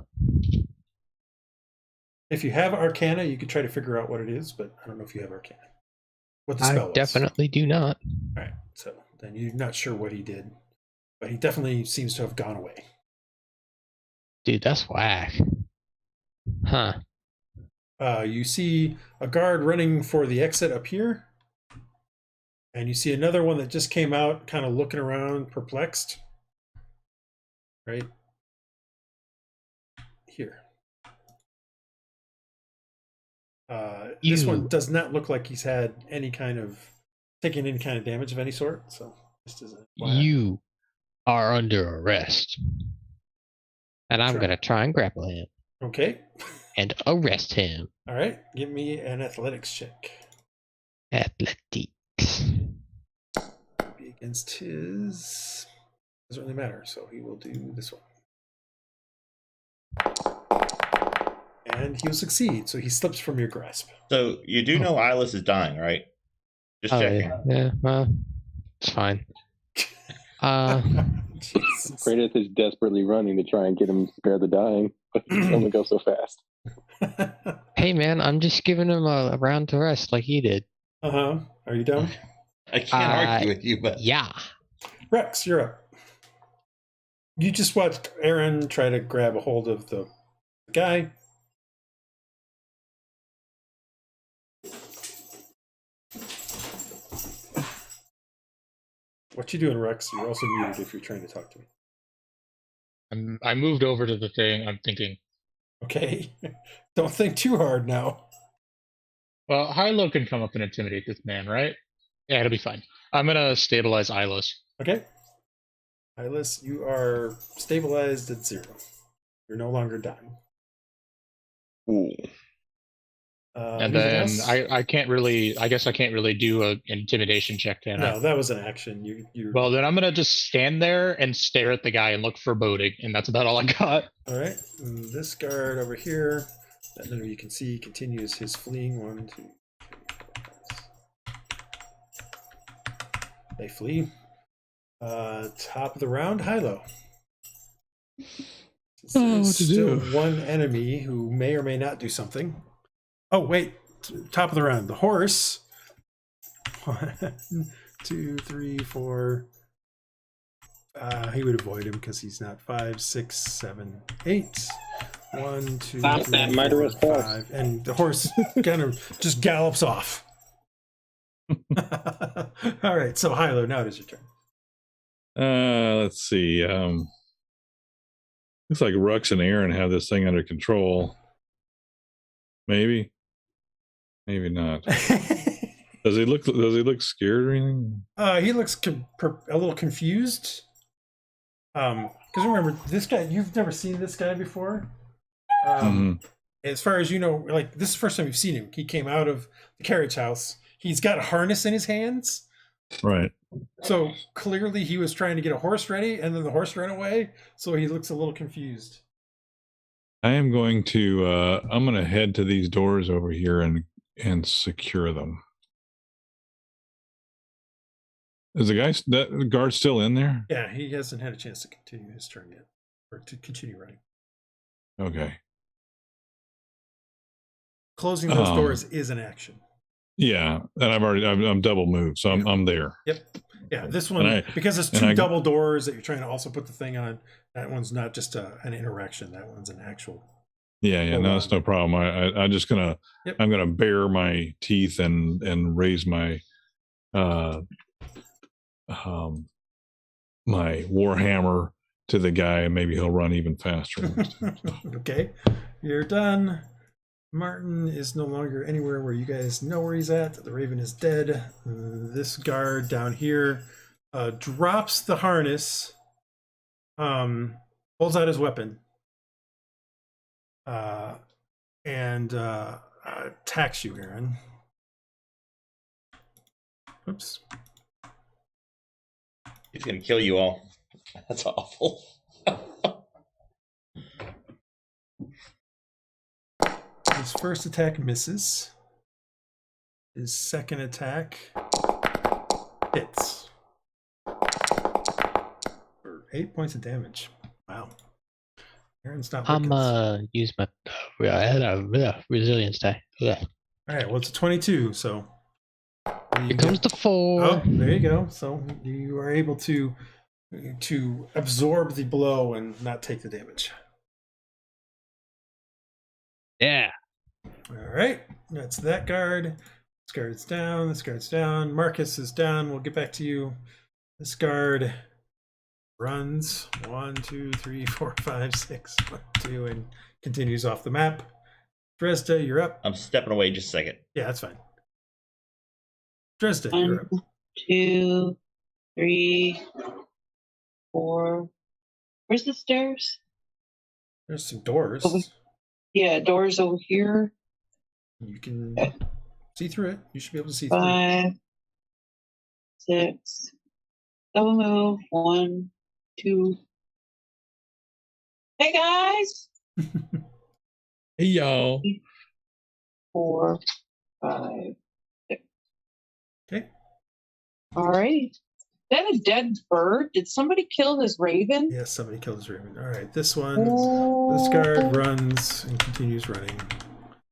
Speaker 1: If you have Arcana, you could try to figure out what it is, but I don't know if you have Arcana. What the spell
Speaker 3: I
Speaker 1: was.
Speaker 3: definitely do not.
Speaker 1: All right, so then you're not sure what he did, but he definitely seems to have gone away.
Speaker 3: Dude, that's whack. Huh.
Speaker 1: You see a guard running for the exit up here, and you see another one that just came out, kind of looking around, perplexed. Right here. This one does not look like he's had any kind of taken any kind of damage of any sort. So this isn't.
Speaker 3: You are under arrest, and I'm gonna try and grapple him.
Speaker 1: Okay.
Speaker 3: And arrest him.
Speaker 1: All right. Give me an athletics check.
Speaker 3: Athletics.
Speaker 1: Be against his. Doesn't really matter. So he will do this one. And he'll succeed. So he slips from your grasp.
Speaker 4: So you do know Iylis is dying, right? Just checking.
Speaker 3: Yeah, well, it's fine.
Speaker 7: Praedyth is desperately running to try and get him to spare the dying, but he can only go so fast.
Speaker 3: Hey man, I'm just giving him a round to rest like he did.
Speaker 1: Are you done?
Speaker 4: I can't argue with you, but
Speaker 3: yeah.
Speaker 1: Rhux, you're up. You just watched Aaron try to grab a hold of the guy. What you doing, Rhux? You're also muted if you're trying to talk to me.
Speaker 8: I moved over to the thing. I'm thinking.
Speaker 1: Okay. Don't think too hard now.
Speaker 8: Well, Hylough can come up and intimidate this man, right? Yeah, it'll be fine. I'm gonna stabilize Iylis.
Speaker 1: Okay. Iylis, you are stabilized at 0. You're no longer dying.
Speaker 2: Ooh.
Speaker 8: And then I can't really. I guess I can't really do an intimidation check. Can I?
Speaker 1: No, that was an action. You.
Speaker 8: Well, then I'm gonna just stand there and stare at the guy and look foreboding, and that's about all I got.
Speaker 1: All right. And this guard over here, that none of you can see, continues his fleeing. 1, 2, 3, 4, 5. They flee. Top of the round, Hylough.
Speaker 5: What to do?
Speaker 1: One enemy who may or may not do something. Oh, wait. Top of the round. The horse. 1, 2, 3, 4. He would avoid him because he's not 5, 6, 7, 8. 1, 2,
Speaker 7: Stop
Speaker 1: 3,
Speaker 7: that
Speaker 1: 4,
Speaker 7: murderous
Speaker 1: 5.
Speaker 7: horse.
Speaker 1: And the horse kind of just gallops off. All right. So, Hylough, now it is your turn.
Speaker 5: Let's see. Looks like Rhux and Aaron have this thing under control. Maybe not. Does he look scared or anything?
Speaker 1: He looks a little confused. Because remember, this guy, you've never seen this guy before. As far as you know, like this is the first time you've seen him. He came out of the carriage house. He's got a harness in his hands.
Speaker 5: Right.
Speaker 1: So clearly he was trying to get a horse ready, and then the horse ran away. So he looks a little confused.
Speaker 5: I am going to I'm going to head to these doors over here and secure them. Is the guard still in there?
Speaker 1: Yeah, he hasn't had a chance to continue his turn yet, or to continue running.
Speaker 5: Okay.
Speaker 1: Closing those doors is an action.
Speaker 5: Yeah, and I'm double moved, so I'm there.
Speaker 1: Yep. Yeah, this one, because it's 2 double doors that you're trying to also put the thing on, that one's not just an interaction. That one's an actual.
Speaker 5: Yeah, no, that's no problem. I'm just gonna I'm gonna bare my teeth and raise my my warhammer to the guy, and maybe he'll run even faster.
Speaker 1: Okay, you're done. Martin is no longer anywhere where you guys know where he's at. The Raven is dead. This guard down here drops the harness, pulls out his weapon, and attacks you, Aaron. Oops.
Speaker 4: He's gonna kill you all. That's awful.
Speaker 1: His first attack misses. His second attack hits for 8 points of damage. Wow. Aaron's not wicked.
Speaker 3: Use my resilience die. Yeah.
Speaker 1: All right, well, it's a 22, so
Speaker 3: Here comes the 4.
Speaker 1: Oh, there you go. So you are able to absorb the blow and not take the damage.
Speaker 3: Yeah.
Speaker 1: All right, that's that guard. This guard's down. This guard's down. Marcus is down. We'll get back to you. This guard runs 1, 2, 3, 4, 5, 6, 1, 2, and continues off the map. Dresd'a, you're up.
Speaker 4: I'm stepping away just a second.
Speaker 1: Yeah, that's fine. Dresd'a, you're up.
Speaker 6: 1, 2, 3, 4. Where's the stairs?
Speaker 1: There's some doors.
Speaker 6: Yeah, doors over here.
Speaker 1: You can see through it. You should be able to see through it.
Speaker 6: 5, 6. Double move. 1, 2. Hey guys.
Speaker 8: Hey y'all.
Speaker 6: 4, 5, 6.
Speaker 1: Okay.
Speaker 6: All right. Is that a dead bird? Did somebody kill his raven?
Speaker 1: Yes, somebody killed his raven. All right, this one. This guard runs and continues running.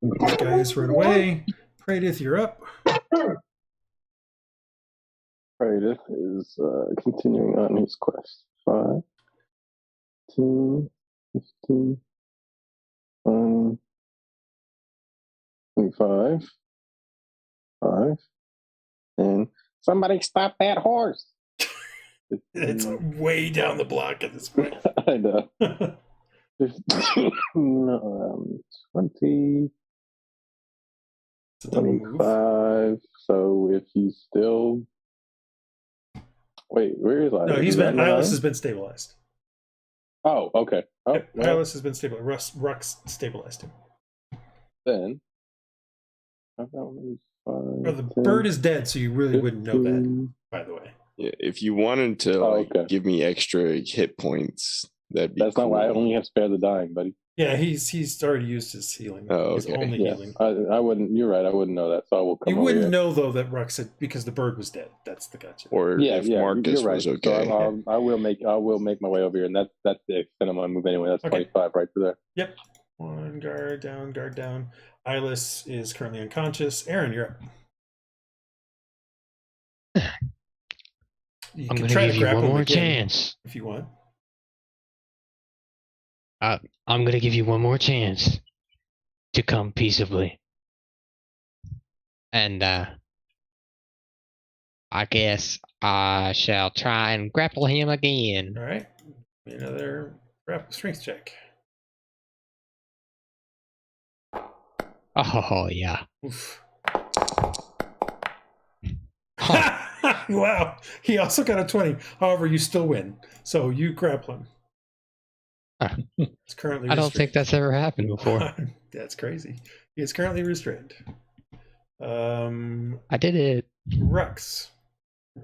Speaker 1: These guys run away. Praedyth, you're up.
Speaker 7: Praedyth is continuing on his quest. 5, 10, 15, 20, 25, 5, and somebody stop that horse.
Speaker 1: It's way down the block at this point.
Speaker 7: I know. 15, 20,
Speaker 1: It's a double move.
Speaker 7: 25. So if he's still, wait, where is Iylis?
Speaker 1: No, Iylis has been stabilized.
Speaker 7: Oh, okay. Oh,
Speaker 1: Yep,
Speaker 7: well,
Speaker 1: Iylis has been stabilized. Rhux stabilized him.
Speaker 7: then.
Speaker 1: Well, the bird is dead, so you really wouldn't know that, by the way.
Speaker 2: Yeah, if you wanted to
Speaker 7: okay.
Speaker 2: give me extra hit points, that'd be
Speaker 7: That's
Speaker 2: cool.
Speaker 7: not why I only have spare the dying, buddy.
Speaker 1: Yeah, he's already used his healing.
Speaker 2: Oh,
Speaker 1: He's
Speaker 2: okay.
Speaker 1: only
Speaker 7: Yeah,
Speaker 1: healing.
Speaker 7: I wouldn't. You're right. I wouldn't know that, so I will come.
Speaker 1: You
Speaker 7: over
Speaker 1: wouldn't
Speaker 7: here.
Speaker 1: know though that Rhux had, because the bird was dead. That's the gotcha.
Speaker 2: Or
Speaker 7: Yeah,
Speaker 2: if
Speaker 7: yeah,
Speaker 2: Marcus
Speaker 7: you're right.
Speaker 2: was okay.
Speaker 7: So I will make my way over here, and that's the extent of my move anyway. That's
Speaker 1: Okay.
Speaker 7: 25 right there.
Speaker 1: Yep. One guard down, guard down. Iylis is currently unconscious. Aaron, you're up. You
Speaker 3: I'm
Speaker 1: can
Speaker 3: going to
Speaker 1: try
Speaker 3: give
Speaker 1: to
Speaker 3: you
Speaker 1: grapple
Speaker 3: one
Speaker 1: him
Speaker 3: more
Speaker 1: again
Speaker 3: chance.
Speaker 1: if you want.
Speaker 3: I'm going to give you one more chance to come peaceably. And I guess I shall try and grapple him again.
Speaker 1: All right. Another grapple strength check.
Speaker 3: Oh, yeah.
Speaker 1: Oof.
Speaker 3: Huh.
Speaker 1: Wow. He also got a 20. However, you still win. So you grapple him. It's currently
Speaker 3: I don't think that's ever happened before.
Speaker 1: That's crazy. He is currently restrained.
Speaker 3: I did it.
Speaker 1: Rhux.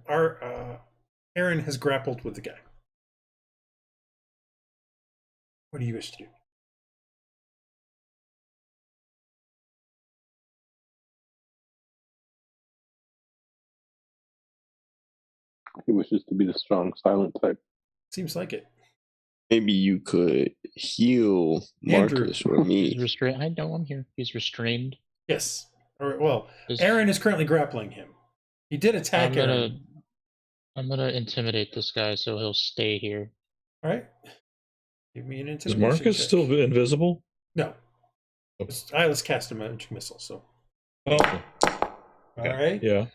Speaker 1: Aaron has grappled with the guy. What do you wish to do?
Speaker 7: He wishes to be the strong, silent type.
Speaker 1: Seems like it.
Speaker 2: Maybe you could heal
Speaker 1: Andrew.
Speaker 2: Marcus or me.
Speaker 8: He's restrained. I know I'm here. He's restrained.
Speaker 1: Yes. Or, well,
Speaker 8: Is-
Speaker 1: Aaron is currently grappling him. He did attack Aaron.
Speaker 8: I'm gonna intimidate this guy so he'll stay here.
Speaker 1: All right. Give me an
Speaker 5: Is
Speaker 1: intimidation
Speaker 5: Marcus
Speaker 1: check.
Speaker 5: still invisible?
Speaker 1: No. Iylis cast a magic missile, so.
Speaker 5: Oh,
Speaker 1: All right.
Speaker 5: yeah.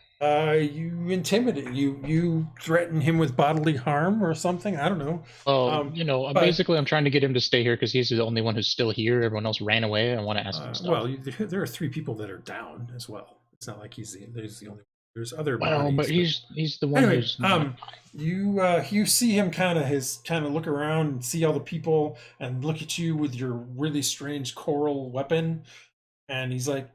Speaker 1: You intimidate. You threaten him with bodily harm or something. I don't know.
Speaker 8: Oh,
Speaker 1: but-
Speaker 8: basically, I'm trying to get him to stay here because he's the only one who's still here. Everyone else ran away. I want to ask him stuff.
Speaker 1: Well, there are 3 people that are down as well. It's not like there's the only. There's other.
Speaker 8: Well,
Speaker 1: bodies,
Speaker 8: but he's the one
Speaker 1: anyway,
Speaker 8: who's. Not...
Speaker 1: you see him kind of look around and see all the people and look at you with your really strange coral weapon, and he's like,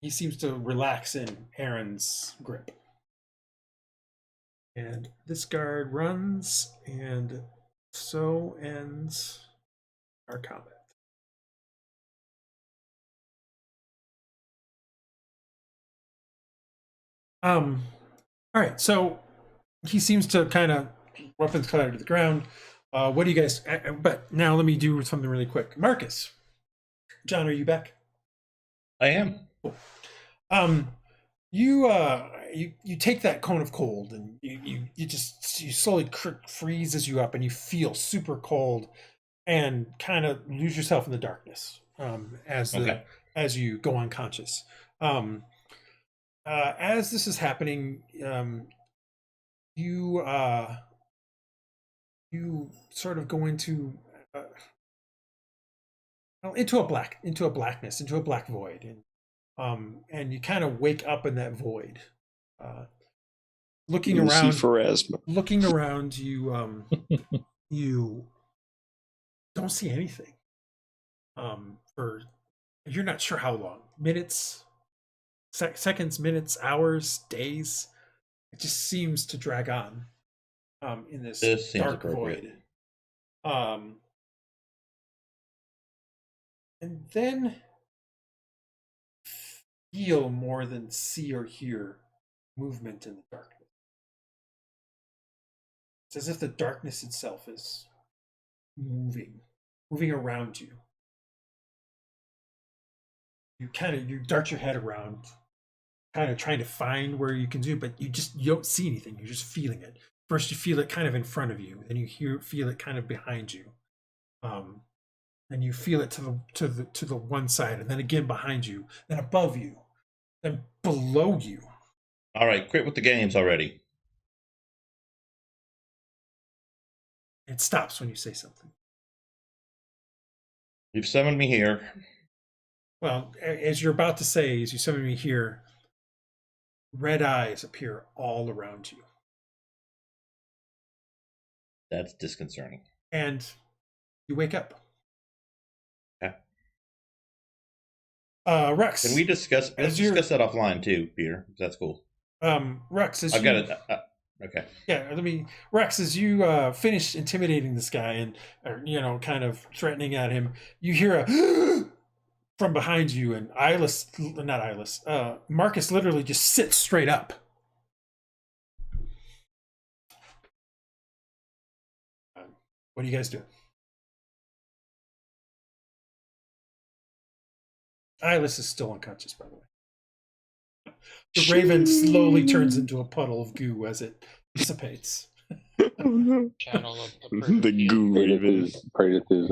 Speaker 1: he seems to relax in Aaron's grip. And this guard runs, and so ends our combat. All right, so he seems to kind of weapons clatter to the ground. What do you guys? But now let me do something really quick. Marcus, John, are you back?
Speaker 4: I am.
Speaker 1: Cool. You take that cone of cold and you slowly freezes you up and you feel super cold and kind of lose yourself in the darkness as you go unconscious. As this is happening, you sort of go into a blackness, into a black void, and you kind of wake up in that void. Looking around, you don't see anything. For you're not sure how long, minutes, seconds, minutes, hours, days. It just seems to drag on in this dark void. And then feel more than see or hear movement in the darkness. It's as if the darkness itself is moving around you. You dart your head around, kind of trying to find where you can do, but you don't see anything. You're just feeling it. First, you feel it kind of in front of you, then you feel it kind of behind you, and you feel it to the one side, and then again behind you, then above you, then below you.
Speaker 4: All right, quit with the games already.
Speaker 1: It stops when you say something.
Speaker 4: You've summoned me here.
Speaker 1: Well, as you're about to say, as you summon me here, red eyes appear all around you.
Speaker 4: That's disconcerting.
Speaker 1: And you wake up.
Speaker 4: Yeah.
Speaker 1: Rhux.
Speaker 4: Can we discuss that offline too, Peter? That's cool.
Speaker 1: Rhux, as
Speaker 4: I've got it. Okay.
Speaker 1: Yeah, Rhux, as you finish intimidating this guy and kind of threatening at him, you hear a from behind you, and Marcus literally just sits straight up. What do you guys do? Iylis is still unconscious, by the way. The raven slowly turns into a puddle of goo as it dissipates.
Speaker 2: Oh, no.
Speaker 8: Channel of
Speaker 2: The goo raven.
Speaker 7: Praedyth is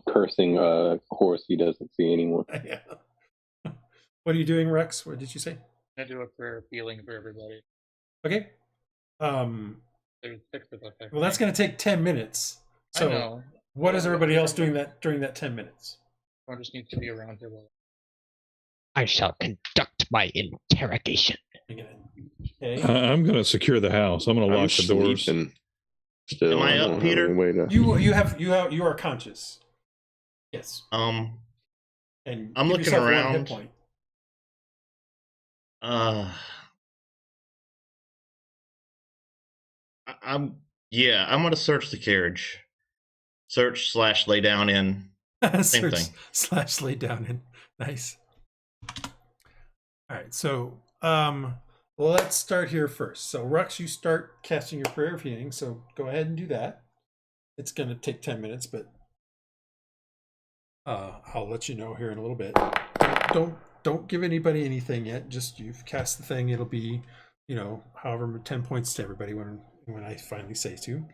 Speaker 7: cursing a horse he doesn't see anymore.
Speaker 1: Yeah. What are you doing, Rhux? What did you say?
Speaker 8: I do a prayer of healing for everybody.
Speaker 1: Okay.
Speaker 8: There's 6 of us.
Speaker 1: Well, that's going to take 10 minutes. So,
Speaker 8: I know.
Speaker 1: What is everybody else doing during that 10 minutes?
Speaker 8: I just need to be around here.
Speaker 3: I shall conduct my interrogation.
Speaker 1: Okay.
Speaker 5: I'm going to secure the house. I'm going to lock the doors.
Speaker 2: Still,
Speaker 4: am I up, Peter?
Speaker 1: You are conscious. Yes. And
Speaker 4: I'm looking around. I'm going to search the carriage. Search / lay down in. Same thing.
Speaker 1: / lay down in. Nice. All right, so let's start here first. So Rhux, you start casting your prayer of healing. So go ahead and do that. It's going to take 10 minutes, but I'll let you know here in a little bit. Don't give anybody anything yet. Just you've cast the thing. It'll be, however 10 points to everybody when I finally say to.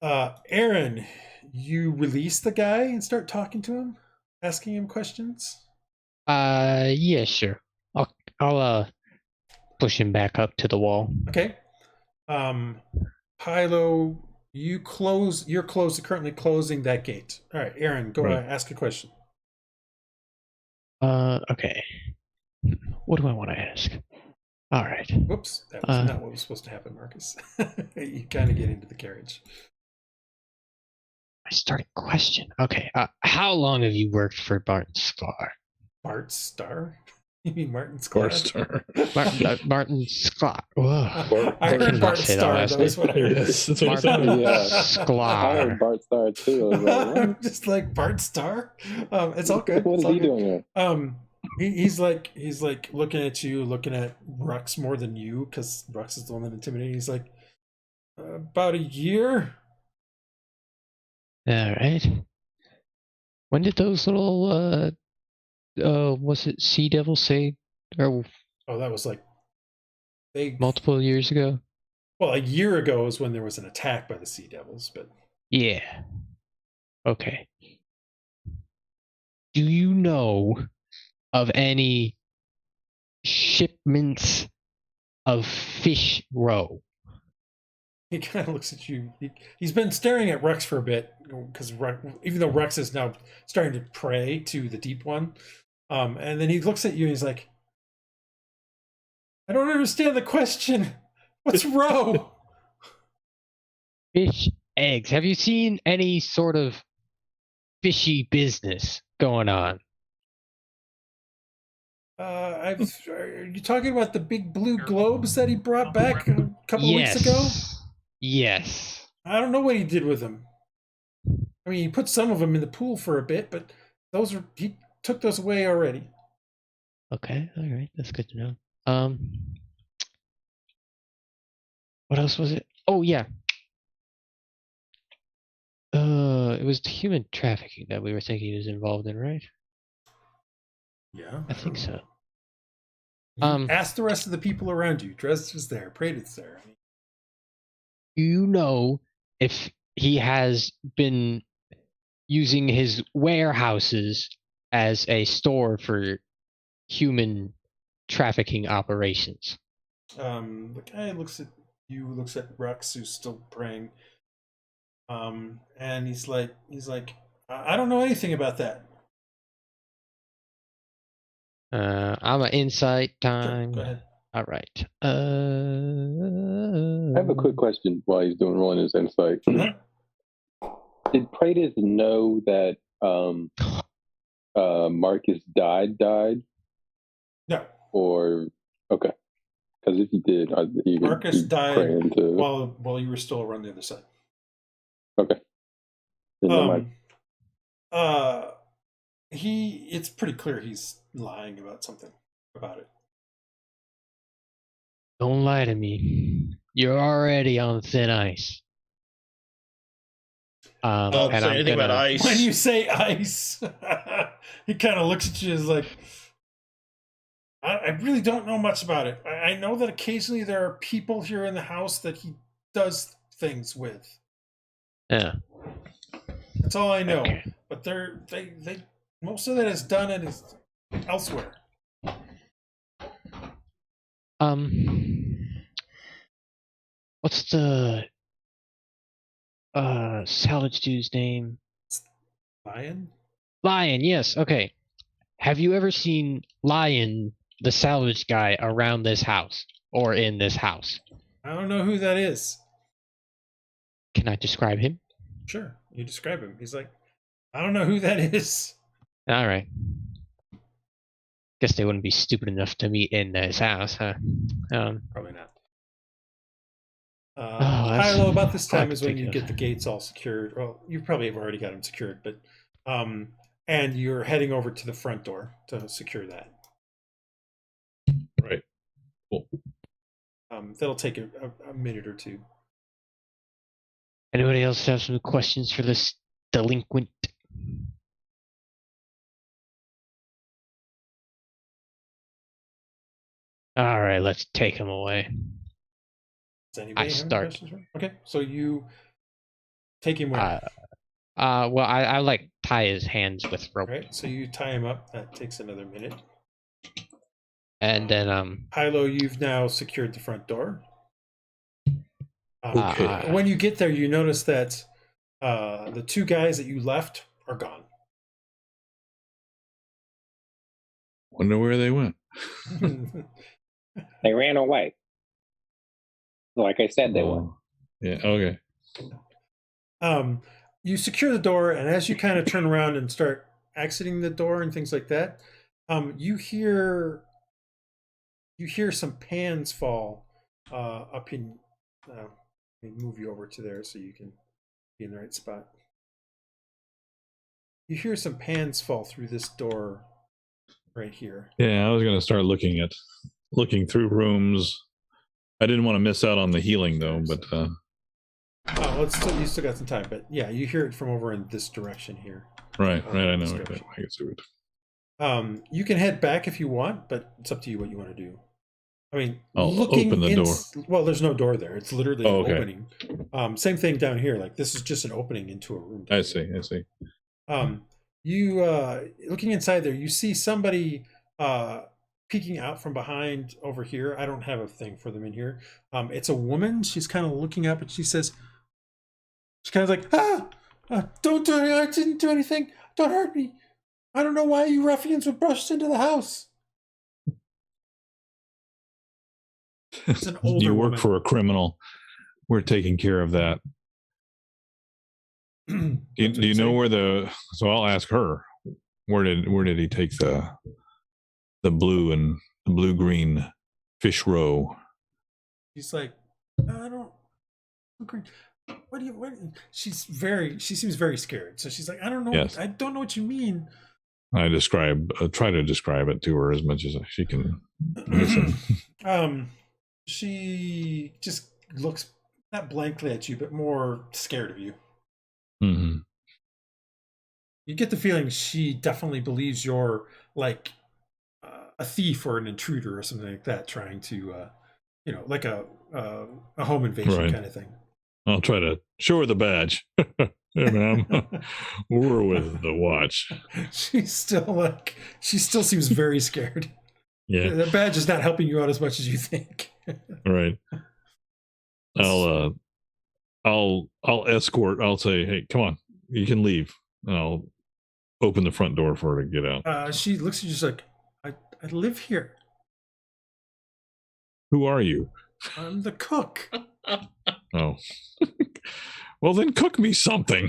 Speaker 1: Aaron, you release the guy and start talking to him, asking him questions.
Speaker 3: Yeah, sure. I'll push him back up to the wall.
Speaker 1: Okay. Hylough, you're currently closing that gate. All right, Aaron, go ahead, ask a question.
Speaker 3: Okay. What do I want to ask? All right.
Speaker 1: Whoops, that was not what was supposed to happen, Marcus. You kind of get into the carriage.
Speaker 3: My starting question. Okay. How long have you worked for Martain Sklaer?
Speaker 1: Martain Star? You mean Martain Sklaer?
Speaker 3: Martain Sklaer.
Speaker 1: I heard Martain Star. That was what I heard.
Speaker 3: Martain Sklaer.
Speaker 7: I heard Bart Star too.
Speaker 1: Just like Bart Star. It's all good.
Speaker 7: What is he doing here?
Speaker 1: He's like looking at you, looking at Rhux more than you, because Rhux is the one that intimidated. He's like, about a year.
Speaker 3: All right. When did those little was it sea devils say, or
Speaker 1: Oh, that was like they
Speaker 3: multiple years ago?
Speaker 1: Well, a year ago is when there was an attack by the Sea Devils, but
Speaker 3: Yeah. Okay. Do you know of any shipments of fish roe?
Speaker 1: he kind of looks at you. He's been staring at Rhux for a bit, because even though Rhux is now starting to pray to the deep one, and then he looks at you and he's like, I don't understand the question. What's roe?
Speaker 3: Fish eggs. Have you seen any sort of fishy business going on?
Speaker 1: Are you talking about the big blue globes that he brought back a couple weeks ago?
Speaker 3: Yes.
Speaker 1: I don't know what he did with them. I mean, he put some of them in the pool for a bit, but he took those away already.
Speaker 3: Okay, all right, that's good to know. What else was it? Oh yeah. It was the human trafficking that we were thinking he was involved in, right?
Speaker 1: Yeah,
Speaker 3: I think so.
Speaker 1: Ask the rest of the people around you. Dresd'a's there. Praedyth's there.
Speaker 3: Do you know if he has been using his warehouses as a store for human trafficking operations?
Speaker 1: The guy looks at you, looks at Rhux, who's still praying, and he's like, I don't know anything about that.
Speaker 3: I'm an insight time.
Speaker 1: Sure, go ahead.
Speaker 3: All right.
Speaker 7: I have a quick question while he's rolling his insight.
Speaker 1: Huh?
Speaker 7: Did Praedyth know that Marcus died?
Speaker 1: No.
Speaker 7: Or okay, because if he did,
Speaker 1: Marcus died while you were still around the other side.
Speaker 7: Okay.
Speaker 1: It's pretty clear he's lying about something about it.
Speaker 3: Don't lie to me. You're already on thin ice.
Speaker 4: Don't say anything about ice.
Speaker 1: When you say ice, he kind of looks at you as like, I really don't know much about it. I know that occasionally there are people here in the house that he does things with.
Speaker 3: Yeah.
Speaker 1: That's all I know.
Speaker 3: Okay.
Speaker 1: But they most of that is done and is elsewhere.
Speaker 3: What's the salvage dude's name?
Speaker 1: Lion?
Speaker 3: Lion, yes, okay. Have you ever seen Lion, the salvage guy, around this house or in this house?
Speaker 1: I don't know who that is.
Speaker 3: Can I describe him?
Speaker 1: Sure, you describe him. He's like, I don't know who that is.
Speaker 3: All right. Guess they wouldn't be stupid enough to meet in this house, huh?
Speaker 1: Probably not. Hylough, about this time is when you get the gates all secured. Well, you probably have already got them secured, but and you're heading over to the front door to secure that.
Speaker 5: Right. Cool.
Speaker 1: That'll take a minute or two.
Speaker 3: Anybody else have some questions for this delinquent? All right, let's take him away.
Speaker 1: Does anybody have any questions? Okay, so you take him where?
Speaker 3: Well, I like tie his hands with rope.
Speaker 1: Right, so you tie him up. That takes another minute.
Speaker 3: And then
Speaker 1: Hylough, you've now secured the front door.
Speaker 5: Okay.
Speaker 1: When you get there, you notice that the two guys that you left are gone.
Speaker 5: Wonder where they went.
Speaker 7: They ran away. Like I said, they would.
Speaker 5: Yeah. Okay.
Speaker 1: You secure the door, and as you kind of turn around and start exiting the door and things like that, you hear some pans fall up in. Let me move you over to there so you can be in the right spot. You hear some pans fall through this door right here.
Speaker 5: Yeah, I was gonna start looking through rooms. I didn't want to miss out on the healing though, but
Speaker 1: well, you still got some time, but yeah, you hear it from over in this direction here.
Speaker 5: right, I know. I can see it.
Speaker 1: You can head back if you want, but it's up to you what you want to do. I mean,
Speaker 5: I'll open the door.
Speaker 1: Well, there's no door there. It's literally an
Speaker 5: okay.
Speaker 1: opening. Same thing down here. Like this is just an opening into a room.
Speaker 5: I see.
Speaker 1: You looking inside there, you see somebody peeking out from behind over here. I don't have a thing for them in here. It's a woman. She's kind of looking up and she says, she's kind of like, don't do anything. I didn't do anything. Don't hurt me. I don't know why you ruffians were brushed into the house. It's an older
Speaker 5: You work
Speaker 1: woman.
Speaker 5: for a criminal. We're taking care of that. Do you know where so I'll ask her, where did he take the blue and the blue-green fish roe?
Speaker 1: She's like, I don't agree. She seems very scared. So she's like, I don't know.
Speaker 5: Yes.
Speaker 1: I don't know what you mean.
Speaker 5: I try to describe it to her as much as she can listen.
Speaker 1: She just looks not blankly at you, but more scared of you.
Speaker 5: Mm-hmm.
Speaker 1: You get the feeling she definitely believes you're like a thief or an intruder or something like that, trying to, like a home invasion kind of thing.
Speaker 5: I'll try to show her the badge. Hey, ma'am, we're with the watch.
Speaker 1: She still seems very scared.
Speaker 5: Yeah,
Speaker 1: the badge is not helping you out as much as you think.
Speaker 5: Right. I'll escort. I'll say, hey, come on, you can leave. And I'll open the front door for her to get out.
Speaker 1: She looks at you just like, I live here.
Speaker 5: Who are you?
Speaker 1: I'm the cook.
Speaker 5: Oh. Well, then cook me something.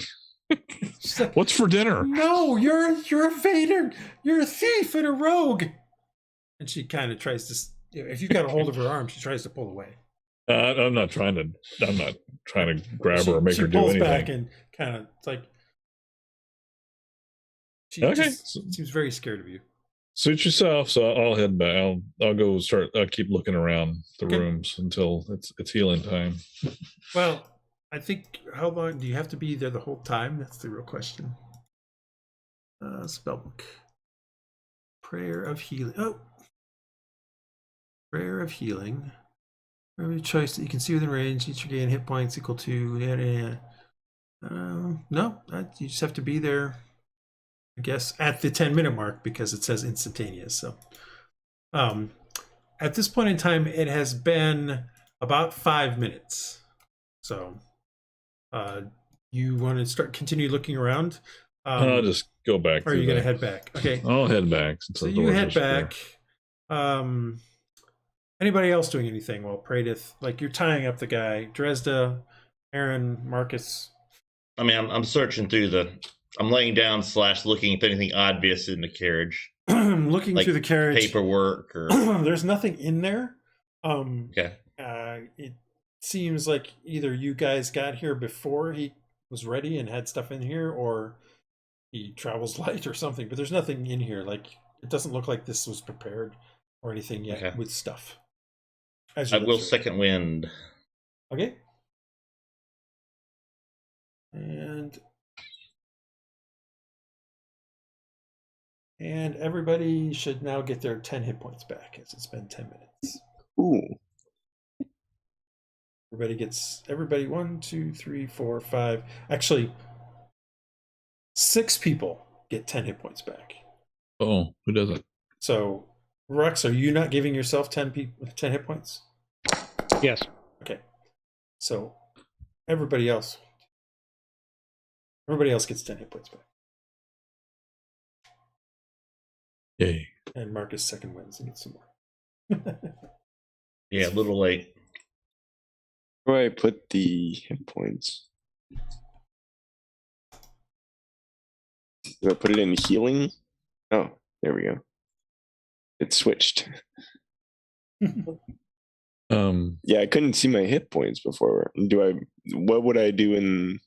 Speaker 5: Like, what's for dinner?
Speaker 1: No, you're a vader. You're a thief and a rogue. And she kind of tries to, if you've got a hold of her arm, she tries to pull away.
Speaker 5: I'm not trying to grab her or make her do anything. She pulls back
Speaker 1: and kind of, it's like, she
Speaker 5: okay.
Speaker 1: Seems very scared of you.
Speaker 5: Suit yourself. So I'll head back. I'll go start. I'll keep looking around the rooms until it's healing time.
Speaker 1: Well, I think, how long do you have to be there the whole time? That's the real question. Spellbook. Prayer of healing. Oh. Prayer of healing. Every choice that you can see within range, each gain hit points equal to. No, you just have to be there, I guess, at the 10-minute mark because it says instantaneous. So, at this point in time, it has been about 5 minutes. So, you want to continue looking around?
Speaker 5: I'll just go back.
Speaker 1: Or are you going to head back? Okay.
Speaker 5: I'll head back.
Speaker 1: So you head back. Anybody else doing anything while Praedyth? Like you're tying up the guy, Dresd'a, Aaron, Marcus.
Speaker 4: I mean, I'm searching through I'm laying down / looking if anything obvious in the carriage.
Speaker 1: Looking through the carriage.
Speaker 4: Paperwork or
Speaker 1: there's nothing in there.
Speaker 4: Okay.
Speaker 1: It seems like either you guys got here before he was ready and had stuff in here, or he travels light or something. But there's nothing in here. Like it doesn't look like this was prepared or anything yet with stuff.
Speaker 4: I will second wind.
Speaker 1: Okay. And everybody should now get their 10 hit points back as it's been 10 minutes.
Speaker 2: Ooh.
Speaker 1: Everybody 1, 2, 3, 4, 5. Actually, 6 people get 10 hit points back.
Speaker 5: Oh, who doesn't?
Speaker 1: So, Rhux, are you not giving yourself 10 hit points?
Speaker 8: Yes.
Speaker 1: Okay. So, everybody else gets 10 hit points back.
Speaker 5: Yay.
Speaker 1: And Marcus second wins and gets some more.
Speaker 4: Yeah, a little late.
Speaker 2: Where do I put the hit points? Do I put it in healing? Oh, there we go. It switched. Yeah, I couldn't see my hit points before. What would I do in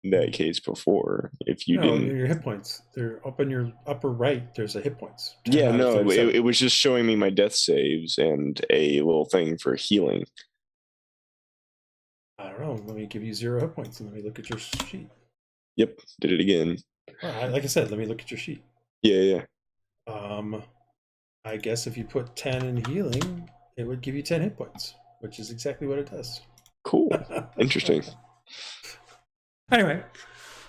Speaker 2: that case before. If you
Speaker 1: No,
Speaker 2: didn't,
Speaker 1: your hit points. They're up in your upper right. There's a hit points. 10
Speaker 2: yeah,
Speaker 1: out of
Speaker 2: no,
Speaker 1: 37.
Speaker 2: it was just showing me my death saves and a little thing for healing.
Speaker 1: I don't know. Let me give you 0 hit points and let me look at your sheet.
Speaker 2: Yep, did it again.
Speaker 1: Like I said, let me look at your sheet.
Speaker 2: Yeah.
Speaker 1: I guess if you put 10 in healing, it would give you 10 hit points, which is exactly what it does.
Speaker 2: Cool. Interesting.
Speaker 1: Anyway.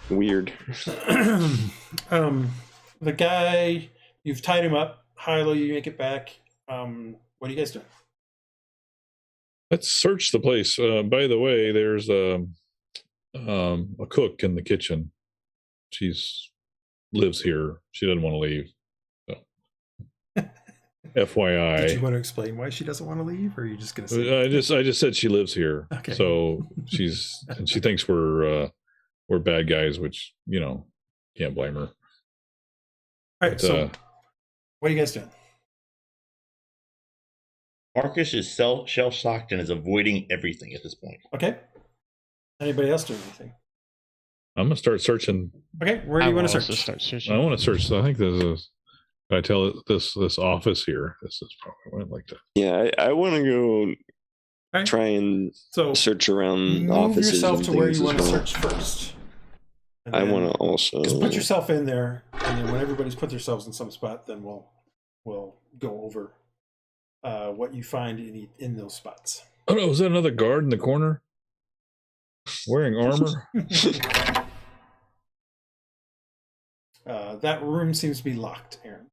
Speaker 2: Weird.
Speaker 1: The guy, you've tied him up. Hylough, you make it back. What are you guys doing?
Speaker 5: Let's search the place. By the way, there's a cook in the kitchen. She's lives here. She doesn't want to leave. So. FYI.
Speaker 1: Did you want to explain why she doesn't want to leave, or are you just going to say?
Speaker 5: I just said she lives here.
Speaker 1: Okay.
Speaker 5: So and she thinks we're bad guys, which can't blame her.
Speaker 1: All right. So, what are you guys doing?
Speaker 4: Marcus is shell-shocked and is avoiding everything at this point.
Speaker 1: Okay. Anybody else doing anything?
Speaker 5: I'm gonna start searching.
Speaker 1: Okay, where do you want to search?
Speaker 3: Start searching.
Speaker 5: I want to search. I think this is. I tell it this office here. This is probably what I'd like to.
Speaker 2: Yeah, I want to go
Speaker 1: right.
Speaker 2: Try and search around
Speaker 1: move
Speaker 2: offices.
Speaker 1: Yourself
Speaker 2: and
Speaker 1: to where you want to
Speaker 2: well.
Speaker 1: search first.
Speaker 2: I want to also
Speaker 1: just put yourself in there, and then when everybody's put themselves in some spot, then we'll go over what you find in those spots.
Speaker 5: Oh no, was that another guard in the corner wearing armor?
Speaker 1: That room seems to be locked, Aaron.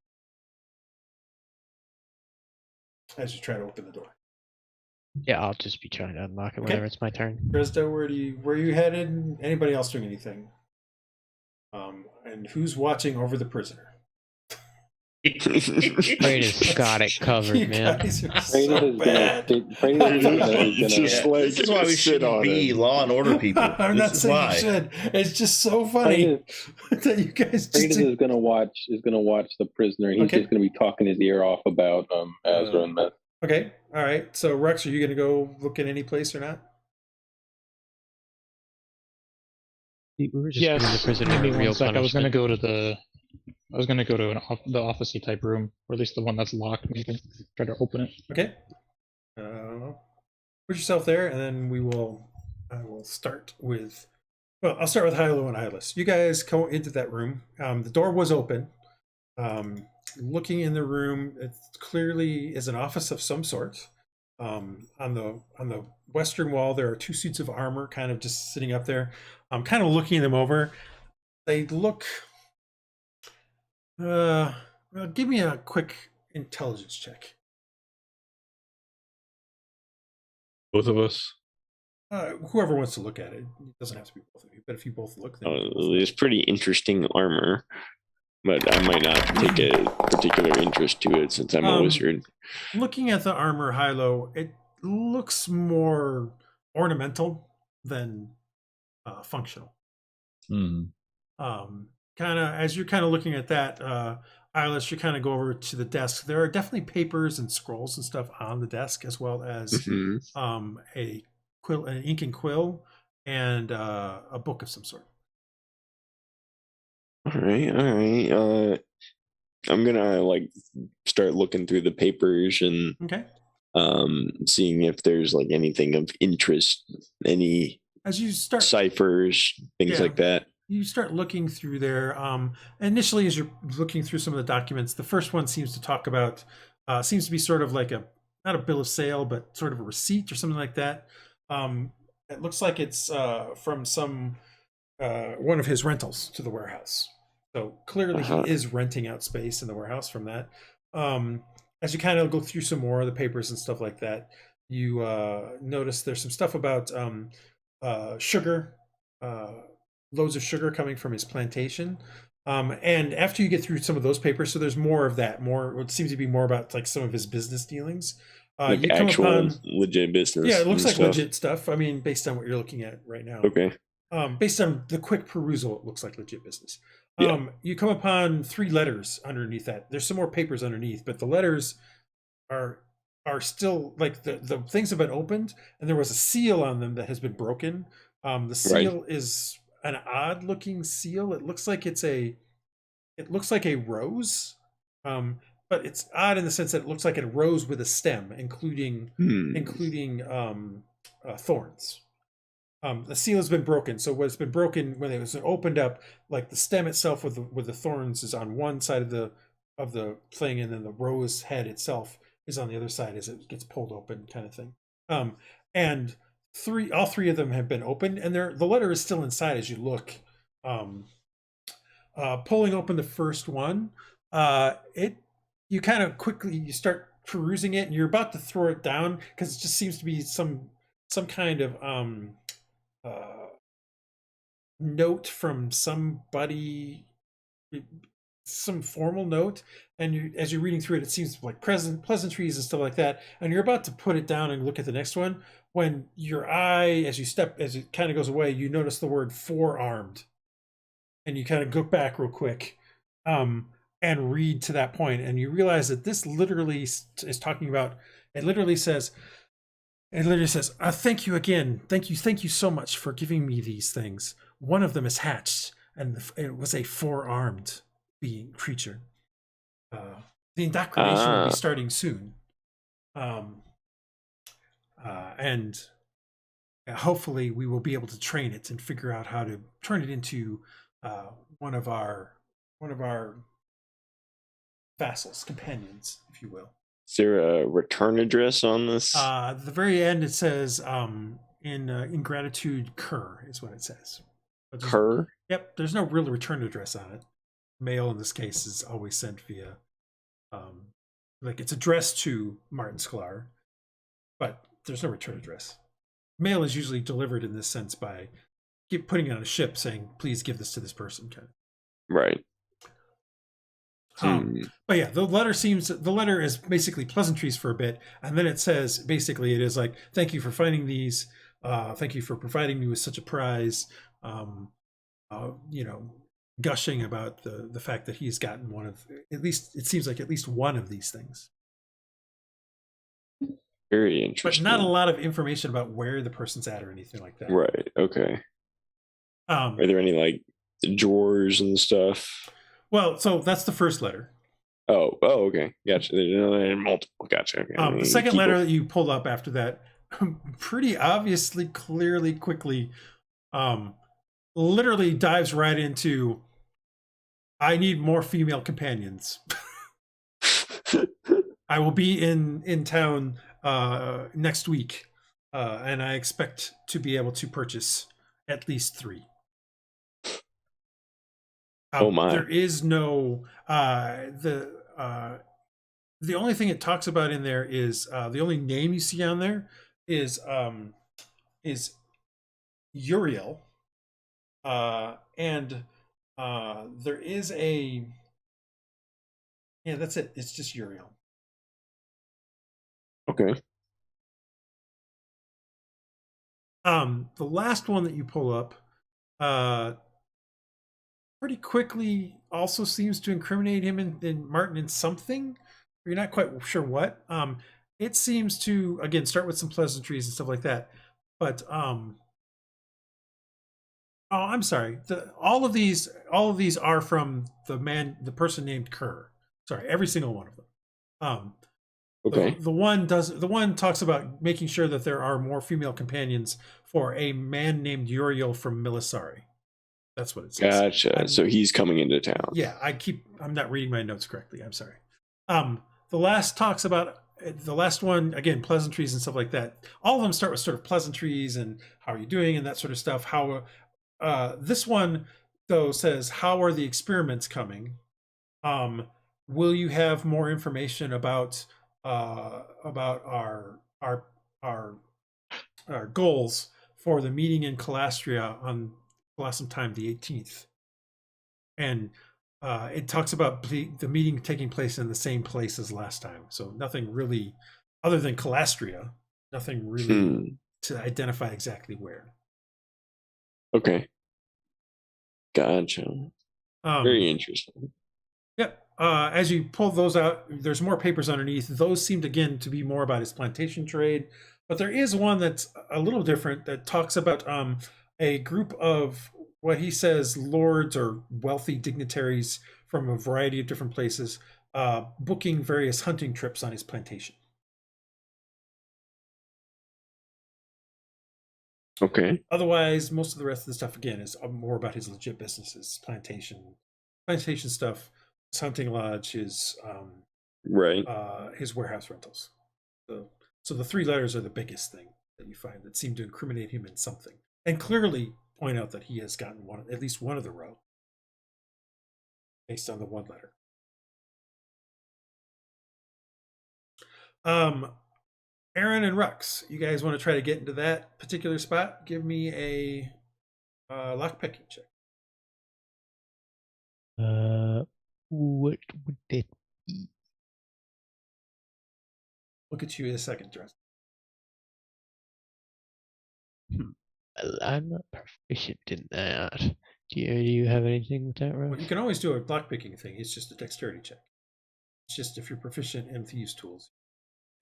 Speaker 1: As you try to open the door.
Speaker 3: Yeah, I'll just be trying to unlock it whenever it's my turn.
Speaker 1: Dresd'a, where are you headed? Anybody else doing anything? And who's watching over the prisoner?
Speaker 3: Praedyth's got it covered, man.
Speaker 2: It's just like
Speaker 4: this is why we shouldn't be law and order people.
Speaker 1: I'm not saying you should. It's just so funny that you guys.
Speaker 7: Praedyth is gonna watch the prisoner. He's just gonna be talking his ear off about Aerra and Meth.
Speaker 1: Okay, all right. So Rhux, are you gonna go look in any place or not?
Speaker 3: We were just giving the prisoner a real punishment.
Speaker 8: I was gonna go to the officey type room, or at least the one that's locked. Maybe try to open it.
Speaker 1: Okay. Put yourself there, and then I will start with. Well, I'll start with Hylough and Iylis. You guys go into that room. The door was open. Looking in the room, it clearly is an office of some sort. On the western wall, there are 2 suits of armor, kind of just sitting up there. I'm kind of looking them over. They look. Well, give me a quick intelligence check.
Speaker 5: Both of us.
Speaker 1: Whoever wants to look at it. It doesn't have to be both of you, but if you both look, then
Speaker 2: it's pretty interesting armor, but I might not take a particular interest to it since I'm a wizard.
Speaker 1: Looking at the armor, Hylough, it looks more ornamental than functional. Kind of as you're kind of looking at that, Iylis, you kind of go over to the desk. There are definitely papers and scrolls and stuff on the desk, as well as a quill, an ink and quill, and a book of some sort.
Speaker 2: All right. I'm gonna start looking through the papers and seeing if there's anything of interest, any
Speaker 1: as you start
Speaker 2: ciphers, things like that.
Speaker 1: You start looking through there. Initially, as you're looking through some of the documents, the first one seems to talk about, seems to be sort of like not a bill of sale, but sort of a receipt or something like that. It looks like it's from one of his rentals to the warehouse. So clearly he is renting out space in the warehouse from that. As you kind of go through some more of the papers and stuff like that, you notice there's some stuff about sugar, loads of sugar coming from his plantation. And after you get through some of those papers, so there's more of that, what seems to be more about some of his business dealings.
Speaker 2: You actual legit business.
Speaker 1: Yeah, it looks like legit stuff. I mean, based on what you're looking at right now.
Speaker 2: Okay.
Speaker 1: Based on the quick perusal, it looks like legit business. You come upon 3 letters underneath that. There's some more papers underneath, but the letters are still the things have been opened, and there was a seal on them that has been broken. The seal is an odd looking seal. It looks like a rose, but it's odd in the sense that it looks like a rose with a stem, including thorns. The seal has been broken, so what's been broken when it was opened up, like the stem itself with the thorns is on one side of the thing, and then the rose head itself is on the other side as it gets pulled open, kind of thing. And all three of them have been opened, and the letter is still inside as you look. Pulling open the first one, you kind of quickly start perusing it, and you're about to throw it down because it just seems to be some kind of note from somebody, some formal note, and as you're reading through it, it seems like pleasantries and stuff like that, and you're about to put it down and look at the next one when your eye, as it kind of goes away, you notice the word four-armed, and you kind of go back real quick and read to that point, and you realize that this literally is talking about, it literally says, thank you again. Thank you so much for giving me these things. One of them is hatched, and it was a four-armed creature. The indoctrination will be starting soon. And hopefully we will be able to train it and figure out how to turn it into one of our vassals, companions, if you will.
Speaker 2: Is there a return address on this?
Speaker 1: At the very end, it says, in gratitude, Cur is what it says.
Speaker 2: Cur?
Speaker 1: Yep, there's no real return address on it. Mail, in this case, is always sent via, like, it's addressed to Martain Sklaer, but there's no return address. Mail is usually delivered in this sense by putting it on a ship saying, please give this to this person. Kind of.
Speaker 2: Right.
Speaker 1: But yeah, the letter is basically pleasantries for a bit, and then it says, basically it is like, thank you for finding these, thank you for providing me with such a prize, gushing about the fact that he's gotten one of, at least it seems like at least one of these things.
Speaker 2: Very interesting.
Speaker 1: But not a lot of information about where the person's at or anything like that.
Speaker 2: Right. Okay. Are there any like drawers and stuff?
Speaker 1: Well, so that's the first letter.
Speaker 2: Oh, okay. Gotcha. There's multiple. Gotcha. Okay.
Speaker 1: The second letter that you pulled up after that, pretty obviously, clearly, quickly, literally dives right into, I need more female companions. I will be in town next week, and I expect to be able to purchase at least 3.
Speaker 2: Oh my!
Speaker 1: There is no the only thing it talks about in there is the only name you see on there is Uriel, and there is that's it. It's just Uriel.
Speaker 2: Okay.
Speaker 1: The last one that you pull up, pretty quickly also seems to incriminate him in Martin in something. You're not quite sure what. It seems to, again, start with some pleasantries and stuff like that. But I'm sorry. All of these are from the person named Kerr. Sorry, every single one of them.
Speaker 2: Okay.
Speaker 1: The one talks about making sure that there are more female companions for a man named Uriel from Milisari. That's what it says.
Speaker 2: Gotcha. So he's coming into town.
Speaker 1: Yeah, I'm not reading my notes correctly. I'm sorry. The last one, again, pleasantries and stuff like that. All of them start with sort of pleasantries and how are you doing and that sort of stuff. How this one though says, how are the experiments coming? Will you have more information about our goals for the meeting in Calastria on Blossom Time the 18th? And it talks about the meeting taking place in the same place as last time. So nothing really, other than Calastria, nothing really to identify exactly where.
Speaker 2: Okay. Gotcha. Very interesting.
Speaker 1: Yep. As you pull those out, there's more papers underneath. Those seemed, again, to be more about his plantation trade. But there is one that's a little different that talks about a group of what he says, lords or wealthy dignitaries from a variety of different places booking various hunting trips on his plantation.
Speaker 2: Okay.
Speaker 1: Otherwise, most of the rest of the stuff, again, is more about his legit businesses, plantation stuff, his hunting lodge, his
Speaker 2: Right.
Speaker 1: his warehouse rentals. So the 3 letters are the biggest thing that you find that seem to incriminate him in something, and clearly point out that he has gotten at least one of the row based on the 1 letter. Aaron and Rhux, you guys want to try to get into that particular spot? Give me a lockpicking check.
Speaker 3: What would that be?
Speaker 1: Look at you in a second, Dresd'a.
Speaker 3: Well, I'm not proficient in that. Do you have anything with that, Rhux?
Speaker 1: Well, you can always do a lockpicking thing. It's just a dexterity check. It's just if you're proficient in thieves' tools,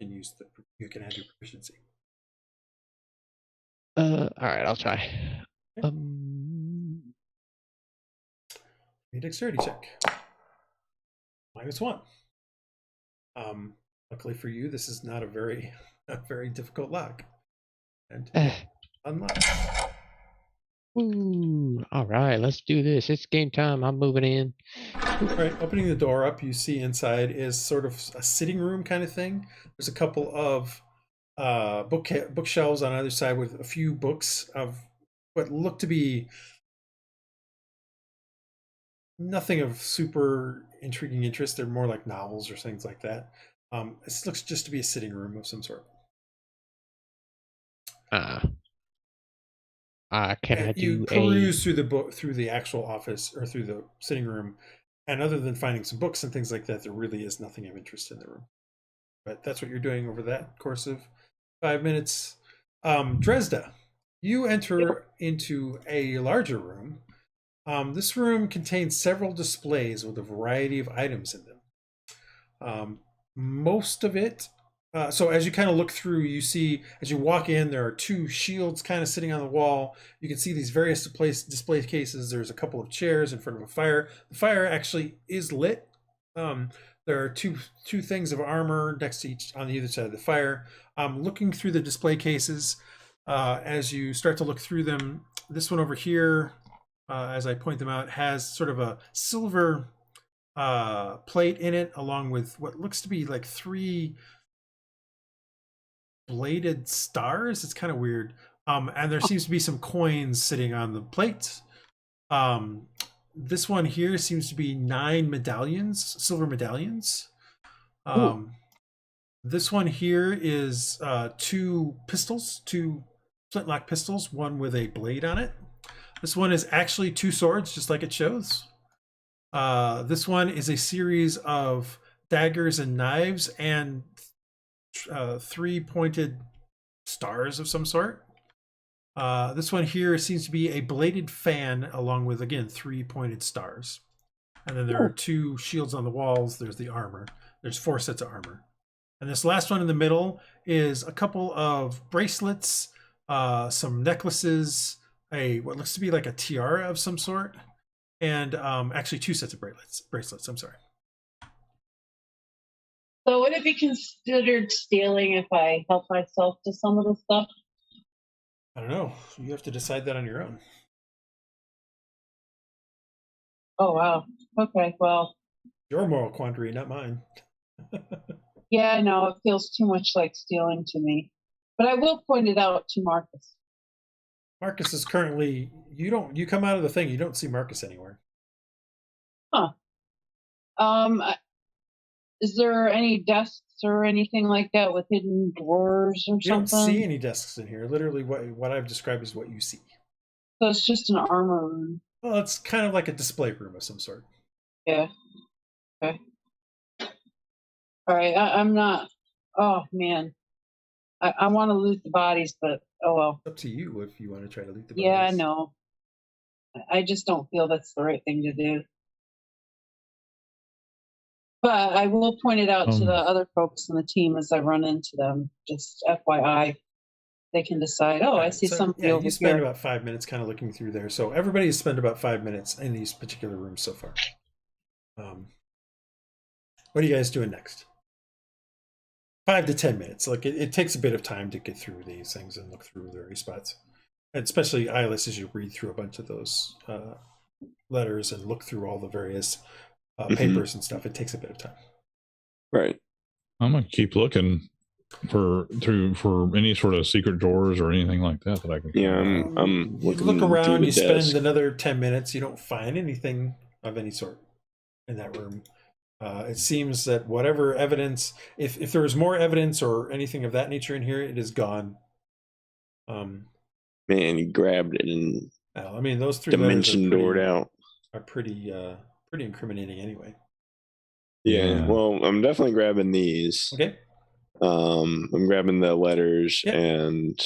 Speaker 1: you can add your proficiency.
Speaker 3: All right, I'll try.
Speaker 1: A dexterity check. -1. Luckily for you, this is not a very difficult lock. And unlock.
Speaker 3: Ooh, all right, let's do this. It's game time. I'm moving in.
Speaker 1: All right, opening the door up, you see inside is sort of a sitting room kind of thing. There's a couple of bookshelves on either side with a few books of what look to be nothing of super intriguing interest. They're more like novels or things like that. This looks just to be a sitting room of some sort. You peruse through the book, through the actual office or through the sitting room, and other than finding some books and things like that, there really is nothing of interest in the room. But that's what you're doing over that course of 5 minutes. Dresd'a, you enter into a larger room. This room contains several displays with a variety of items in them. Most of it, so as you kind of look through, you see, as you walk in, there are 2 shields kind of sitting on the wall. You can see these various display cases. There's a couple of chairs in front of a fire. The fire actually is lit. There are two things of armor next to each on either side of the fire. Looking through the display cases, as you start to look through them, this one over here, as I point them out, has sort of a silver plate in it, along with what looks to be like 3 bladed stars. It's kind of weird. And there seems to be some coins sitting on the plate. This one here seems to be 9 medallions, silver medallions. This one here is 2 pistols, 2 flintlock pistols, one with a blade on it. This one is actually 2 swords, just like it shows. This one is a series of daggers and knives and 3 pointed stars of some sort. This one here seems to be a bladed fan, along with, again, 3 pointed stars. And then there are 2 shields on the walls. There's the armor. There's 4 sets of armor. And this last one in the middle is a couple of bracelets, some necklaces, what looks to be like a tiara of some sort, and actually 2 sets of bracelets. I'm sorry.
Speaker 6: So would it be considered stealing if I help myself to some of the stuff?
Speaker 1: I don't know. You have to decide that on your own.
Speaker 6: Oh, wow. Okay, well.
Speaker 1: Your moral quandary, not mine.
Speaker 6: Yeah, no, it feels too much like stealing to me. But I will point it out to Marcus.
Speaker 1: Marcus is currently, you come out of the thing, you don't see Marcus anywhere.
Speaker 6: Huh. Is there any desks or anything like that with hidden drawers or something?
Speaker 1: You don't see any desks in here. Literally, what I've described is what you see.
Speaker 6: So it's just an armor room.
Speaker 1: Well, it's kind of like a display room of some sort.
Speaker 6: Yeah. Okay. All right. I'm not. Oh man. I want to loot the bodies, but oh well.
Speaker 1: It's up to you if you want to try to loot the bodies.
Speaker 6: Yeah, I know. I just don't feel that's the right thing to do. But I will point it out to the other folks in the team as I run into them. Just FYI, they can decide, oh, I see something over
Speaker 1: you spend
Speaker 6: here.
Speaker 1: about 5 minutes kind of looking through there. So everybody has spent about 5 minutes in these particular rooms so far. What are you guys doing next? 5 to 10 minutes. Like it takes a bit of time to get through these things and look through the various spots. And especially Iylis, as you read through a bunch of those letters and look through all the various papers and stuff, it takes a bit of time.
Speaker 2: Right.
Speaker 5: I'm gonna keep looking for any sort of secret drawers or anything like that I can.
Speaker 2: Yeah, I'm
Speaker 1: you
Speaker 2: looking
Speaker 1: look around. You
Speaker 2: desk.
Speaker 1: spend another 10 minutes. You don't find anything of any sort in that room. It seems that whatever evidence, if there was more evidence or anything of that nature in here, it is gone.
Speaker 2: Man, he grabbed it and
Speaker 1: I mean, those 3
Speaker 2: dimension doored out.
Speaker 1: Are pretty incriminating anyway.
Speaker 2: Yeah. Well, I'm definitely grabbing these.
Speaker 1: Okay.
Speaker 2: I'm grabbing the letters and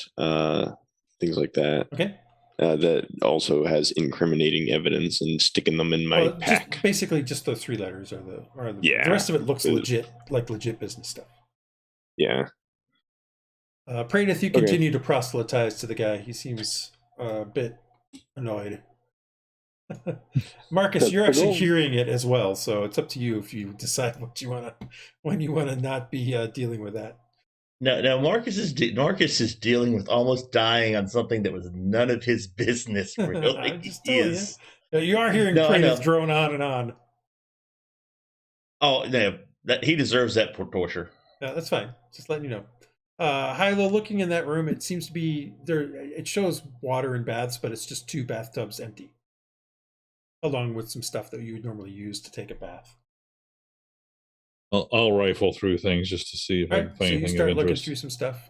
Speaker 2: things like that.
Speaker 1: Okay.
Speaker 2: That also has incriminating evidence and sticking them in my pack.
Speaker 1: Basically, just those 3 letters are the
Speaker 2: yeah.
Speaker 1: The rest of it looks legit, like legit business stuff.
Speaker 2: Yeah.
Speaker 1: Praedyth, you continue to proselytize to the guy. He seems a bit annoyed. Marcus, you're actually hearing it as well, so it's up to you if you decide when you want to not be dealing with that.
Speaker 4: No. Marcus is dealing with almost dying on something that was none of his business. Really,
Speaker 1: you are hearing Praedyth drone on and on.
Speaker 4: Oh no, he deserves that for torture.
Speaker 1: No, that's fine. Just letting you know. Hylough, looking in that room, it seems to be there. It shows water and baths, but it's just 2 bathtubs empty, along with some stuff that you would normally use to take a bath.
Speaker 5: I'll rifle through things just to see if I can find anything of interest.
Speaker 1: You start looking through some stuff.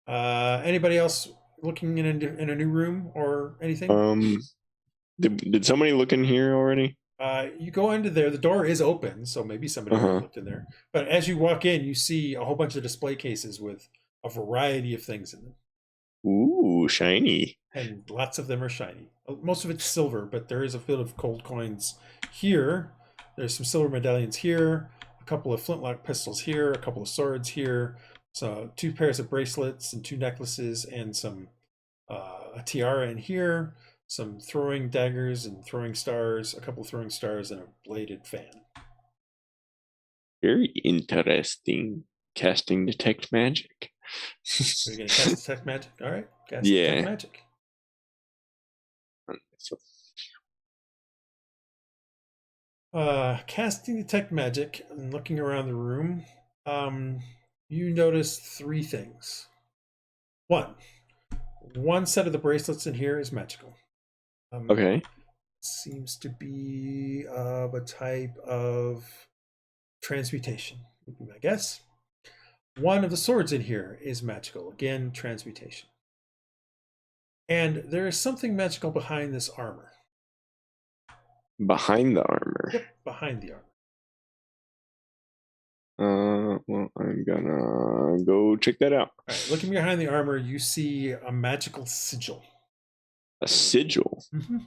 Speaker 1: Anybody else looking in a new room or anything?
Speaker 2: Did somebody look in here already?
Speaker 1: You go into there. The door is open, so maybe somebody looked in there. But as you walk in, you see a whole bunch of display cases with a variety of things in them.
Speaker 2: Ooh, shiny.
Speaker 1: And lots of them are shiny. Most of it's silver, but there is a bit of gold coins here. There's some silver medallions here, a couple of flintlock pistols here, a couple of swords here, so 2 pairs of bracelets and 2 necklaces, and some a tiara in here, some throwing daggers and throwing stars, a couple of throwing stars, and a bladed fan.
Speaker 2: Very interesting. Casting detect magic.
Speaker 1: Are you going to cast detect magic? All right. Cast detect magic. Casting detect magic and looking around the room, you notice 3 things. One set of the bracelets in here is magical.
Speaker 2: Okay.
Speaker 1: Seems to be of a type of transmutation, would be my guess. One of the swords in here is magical. Again, transmutation. And there is something magical behind this armor.
Speaker 2: Behind the armor?
Speaker 1: Yep, behind the armor.
Speaker 2: Well, I'm gonna go check that out.
Speaker 1: All right, looking behind the armor, you see a magical sigil.
Speaker 2: A sigil?
Speaker 1: Mm-hmm.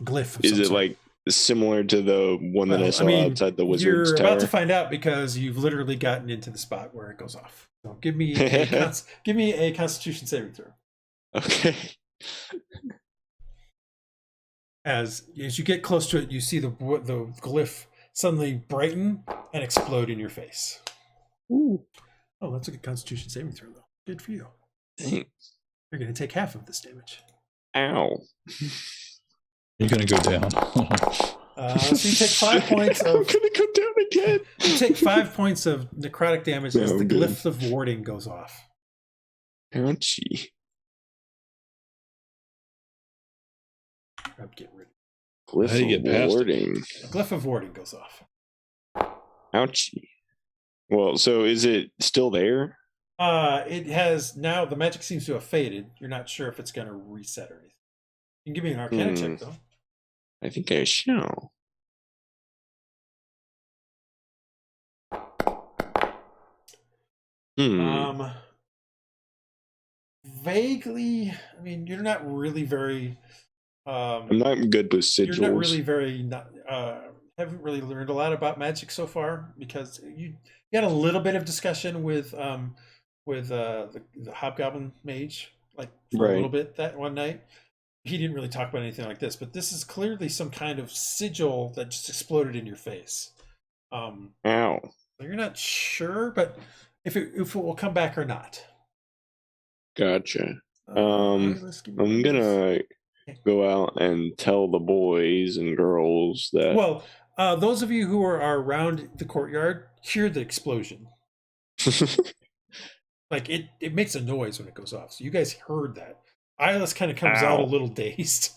Speaker 1: Glyph.
Speaker 2: Is it like similar to the one that I saw outside the wizard's tower?
Speaker 1: You're about to find out because you've literally gotten into the spot where it goes off. So give me a Constitution saving throw.
Speaker 2: Okay.
Speaker 1: As you get close to it, you see the glyph suddenly brighten and explode in your face.
Speaker 2: Ooh.
Speaker 1: Oh, that's a good Constitution saving throw, though. Good for you.
Speaker 2: Thanks.
Speaker 1: You're going to take half of this damage.
Speaker 2: Ow.
Speaker 5: You're going to go down.
Speaker 1: So you take 5 points of...
Speaker 2: I'm going to go down again.
Speaker 1: You take 5 points of necrotic damage as the glyph of warding goes off.
Speaker 2: Ouchie.
Speaker 1: I'm getting rid of
Speaker 2: Glyph
Speaker 5: How do you get
Speaker 2: of
Speaker 5: past
Speaker 2: warding.
Speaker 1: Glyph of warding goes off.
Speaker 2: Ouchie. Well, so is it still there?
Speaker 1: It has now. The magic seems to have faded. You're not sure if it's going to reset or anything. You can give me an Arcana check, though.
Speaker 2: I think I shall.
Speaker 1: Vaguely. I mean, you're not really very.
Speaker 2: I'm not good with sigils.
Speaker 1: You're not really very. Haven't really learned a lot about magic so far because you had a little bit of discussion with the hobgoblin mage, like for a
Speaker 2: Right.
Speaker 1: little bit that one night. He didn't really talk about anything like this, but this is clearly some kind of sigil that just exploded in your face.
Speaker 2: Ow.
Speaker 1: So you're not sure, but if it will come back or not.
Speaker 2: Gotcha.
Speaker 1: Let's give me
Speaker 2: I'm
Speaker 1: one of those.
Speaker 2: gonna go out and tell the boys and girls that.
Speaker 1: Well, those of you who are around the courtyard hear the explosion. Like it makes a noise when it goes off. So you guys heard that. Iylis kind of comes out a
Speaker 2: Ow.
Speaker 1: little dazed.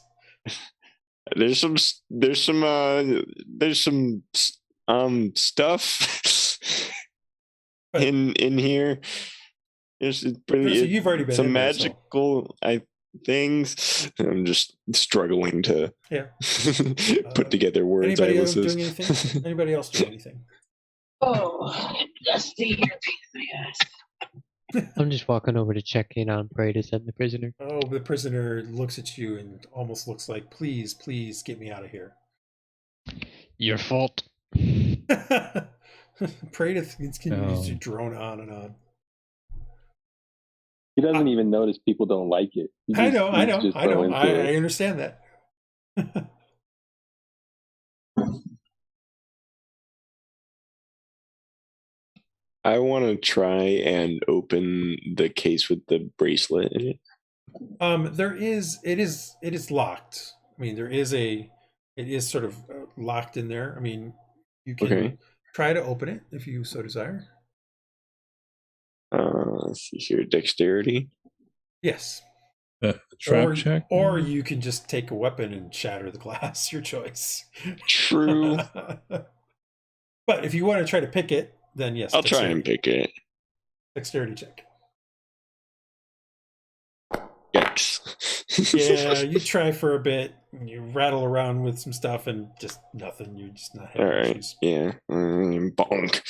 Speaker 2: there's some stuff
Speaker 1: But-
Speaker 2: in here. There's
Speaker 1: So
Speaker 2: pretty
Speaker 1: you've already been
Speaker 2: some
Speaker 1: in there, so-
Speaker 2: magical things. I'm just struggling to
Speaker 1: Yeah.
Speaker 2: put together words.
Speaker 1: Anybody else
Speaker 2: Iylis
Speaker 1: doing
Speaker 2: is.
Speaker 1: anything? Anybody else doing anything?
Speaker 6: Oh, let's see your pain in the ass.
Speaker 3: I'm just walking over to check in on Praedyth and the prisoner.
Speaker 1: Oh, the prisoner looks at you and almost looks like, please, please get me out of here.
Speaker 3: Your fault.
Speaker 1: Praedyth continues to
Speaker 5: Oh.
Speaker 1: drone on and on.
Speaker 7: He doesn't even notice people don't like it. He
Speaker 1: I
Speaker 7: just-
Speaker 1: know.
Speaker 7: he's just so into
Speaker 1: I
Speaker 7: it.
Speaker 1: understand that.
Speaker 2: I want to try and open the case with the bracelet in it.
Speaker 1: It is locked. I mean, it is sort of locked in there. I mean, you can
Speaker 2: Okay.
Speaker 1: try to open it if you so desire.
Speaker 2: Let's see here, dexterity.
Speaker 1: Yes.
Speaker 5: Trap check.
Speaker 1: Or you can just take a weapon and shatter the glass. Your choice.
Speaker 2: True.
Speaker 1: But if you want to try to pick it, then yes.
Speaker 2: I'll try and pick it.
Speaker 1: Dexterity check.
Speaker 2: Yikes.
Speaker 1: Yeah, you try for a bit, and you rattle around with some stuff, and just nothing. You're just not having
Speaker 2: All right.
Speaker 1: issues.
Speaker 2: Yeah. Bonk.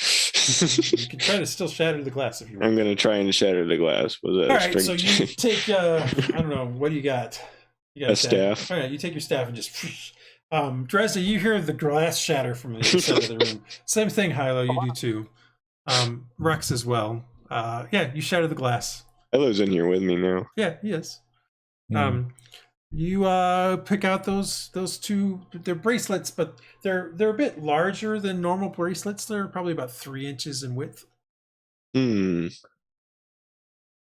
Speaker 1: You can try to still shatter the glass if you want.
Speaker 2: I'm gonna try and shatter the glass. Was that
Speaker 1: All
Speaker 2: a
Speaker 1: right, so
Speaker 2: strength
Speaker 1: you
Speaker 2: check?
Speaker 1: take I don't know, what do you got? You got
Speaker 2: A staff.
Speaker 1: All right, you take your staff and just Dresd'a, you hear the glass shatter from the other side of the room. Same thing, Hylough, you do too. Rhux as well. Yeah, you shatter the glass.
Speaker 2: Hylough's in here with me now.
Speaker 1: Yeah, he is.
Speaker 5: Hmm.
Speaker 1: You pick out those two. They're bracelets, but they're a bit larger than normal bracelets. They're probably about 3 inches in width.
Speaker 2: The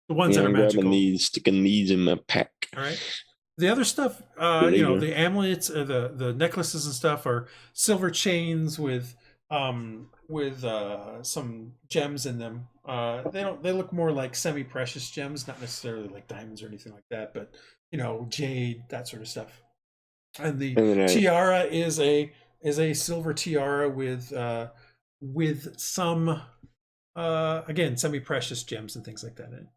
Speaker 1: ones that are
Speaker 2: I'm
Speaker 1: magical.
Speaker 2: grabbing these, sticking these in my pack.
Speaker 1: All right. The other stuff,
Speaker 2: There
Speaker 1: you
Speaker 2: you
Speaker 1: know,
Speaker 2: go.
Speaker 1: the amulets, the necklaces and stuff are silver chains with some gems in them. They look more like semi-precious gems, not necessarily like diamonds or anything like that, but you know, jade, that sort of stuff. And the
Speaker 2: And then
Speaker 1: tiara is a silver tiara with some again semi-precious gems and things like that in it.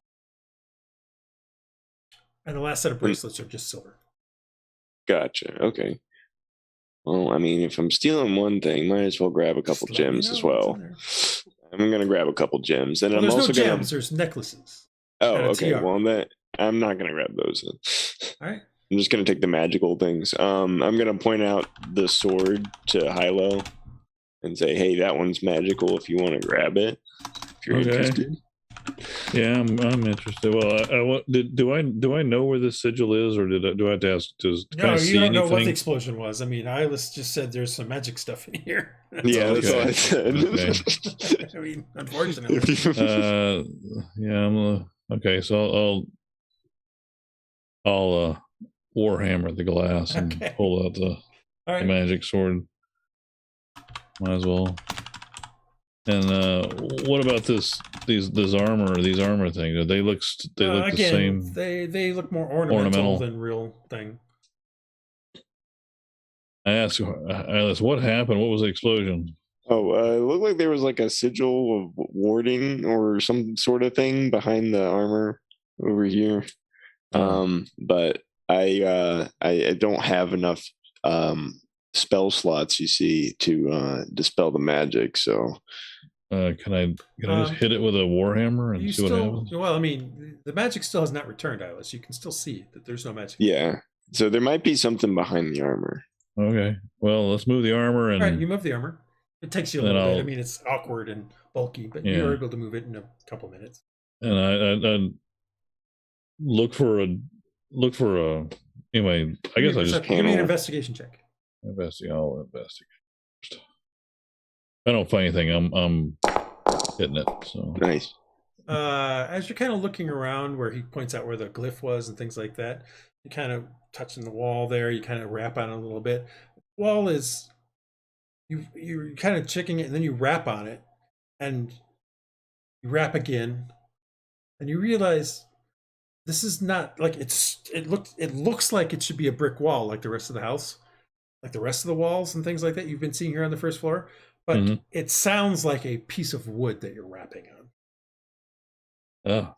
Speaker 1: And the last set of bracelets are just silver.
Speaker 2: Gotcha. Okay. Well, I mean, if I'm stealing one thing, might as well grab a couple
Speaker 1: Just let me
Speaker 2: gems
Speaker 1: know
Speaker 2: as
Speaker 1: what's
Speaker 2: well.
Speaker 1: in there.
Speaker 2: I'm gonna grab a couple gems, and
Speaker 1: Well,
Speaker 2: I'm
Speaker 1: there's
Speaker 2: also
Speaker 1: no
Speaker 2: gonna.
Speaker 1: gems. There's necklaces.
Speaker 2: Oh,
Speaker 1: and a
Speaker 2: okay.
Speaker 1: tiara.
Speaker 2: Well, that I'm not gonna grab those. Then.
Speaker 1: All right.
Speaker 2: I'm just gonna take the magical things. I'm gonna point out the sword to Hylough and say, "Hey, that one's magical. If you want to grab it, if you're
Speaker 5: Okay.
Speaker 2: interested."
Speaker 5: Yeah, I'm interested. Well, do I know where this sigil is, or do I have to ask? Can
Speaker 1: No,
Speaker 5: I
Speaker 1: you
Speaker 5: see
Speaker 1: don't know what the
Speaker 5: anything?
Speaker 1: explosion was. I mean, Iylis just said there's some magic stuff in here.
Speaker 2: Yeah, that's all I
Speaker 5: Okay.
Speaker 2: said.
Speaker 5: Okay.
Speaker 1: I mean, unfortunately.
Speaker 5: Yeah. Okay. So I'll warhammer the glass and
Speaker 1: Okay.
Speaker 5: pull out the
Speaker 1: All right.
Speaker 5: magic sword. Might as well. And what about this armor thing? Do they look the
Speaker 1: Again,
Speaker 5: same?
Speaker 1: they look more ornamental than real thing.
Speaker 5: I asked Iylis, what happened? What was the explosion?
Speaker 2: Oh, it looked like there was like a sigil of warding or some sort of thing behind the armor over here. But I don't have enough spell slots, you see, to dispel the magic. So
Speaker 5: Can I just hit it with a warhammer and
Speaker 1: You
Speaker 5: see what
Speaker 1: still,
Speaker 5: happens?
Speaker 1: well, I mean, the magic still has not returned, Iylis. You can still see that there's no magic.
Speaker 2: yeah, so there might be something behind the armor.
Speaker 5: Okay. Well, let's move the armor and
Speaker 1: All right, you move the armor. It takes you a
Speaker 5: Then
Speaker 1: little bit. I
Speaker 5: I'll-
Speaker 1: mean, it's awkward and bulky, but
Speaker 5: Yeah.
Speaker 1: you're able to move it in a couple minutes.
Speaker 5: and I look for a anyway. I guess I just
Speaker 1: give me an investigation check.
Speaker 5: I'll investigate. If I don't find anything, I'm hitting it. So
Speaker 2: Nice.
Speaker 1: As you're kind of looking around where he points out where the glyph was and things like that, you kind of touching the wall there. You kind of rap on it a little bit. Wall is you're kind of checking it, and then you rap on it, and you rap again, and you realize this is not like it looks like it should be a brick wall like the rest of the house, like the rest of the walls and things like that you've been seeing here on the first floor, but it sounds like a piece of wood that you're rapping on.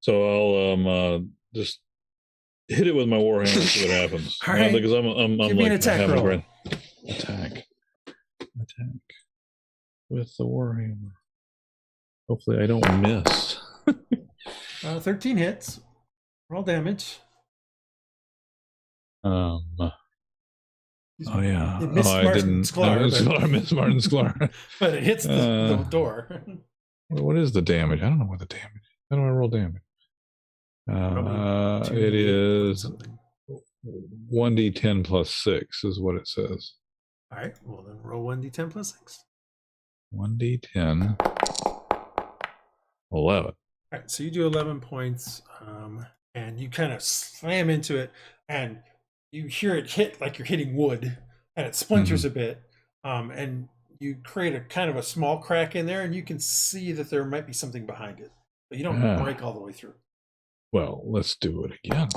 Speaker 5: So I'll just hit it with my warhammer and see what happens.
Speaker 1: All right.
Speaker 5: Because I'm
Speaker 1: Give me an attack roll.
Speaker 5: Attack with the warhammer. Hopefully I don't miss.
Speaker 1: 13 hits. Roll damage.
Speaker 5: Oh yeah.
Speaker 1: It missed Martain Sklaer,
Speaker 5: I missed Martain Sklaer.
Speaker 1: But it hits the door.
Speaker 5: What is the damage? I don't know what the damage is. How do I roll damage? It is 1d10 plus 6 is what it says.
Speaker 1: All right. Well, then roll 1d10 plus 6.
Speaker 5: 1d10. 11.
Speaker 1: All right. So you do 11 points, and you kind of slam into it, and you hear it hit like you're hitting wood, and it splinters a bit, and you create a kind of a small crack in there, and you can see that there might be something behind it, but you don't break all the way through.
Speaker 5: Well, let's do it again.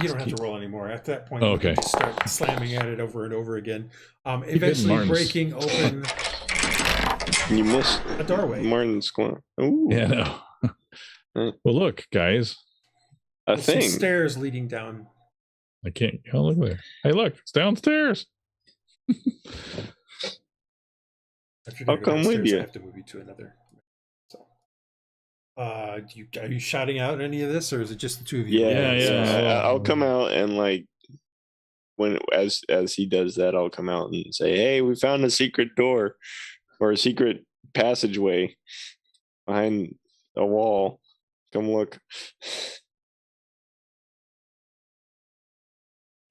Speaker 1: You don't have to roll anymore. At that point,
Speaker 5: okay.
Speaker 1: You can just start slamming at it over and over again, eventually breaking open.
Speaker 2: You missed
Speaker 1: a doorway.
Speaker 2: Martain Sklaer. Ooh.
Speaker 5: Yeah, no. Well, look, guys.
Speaker 2: There's
Speaker 1: some stairs leading down.
Speaker 5: I can't. Oh, look there. Hey, look, it's downstairs.
Speaker 2: I'll come with you.
Speaker 1: I have to move you to another. So, are you shouting out any of this, or is it just the two of you?
Speaker 2: Yeah. I'll come out and as he does that, I'll come out and say, "Hey, we found a secret door or a secret passageway behind a wall. Come look."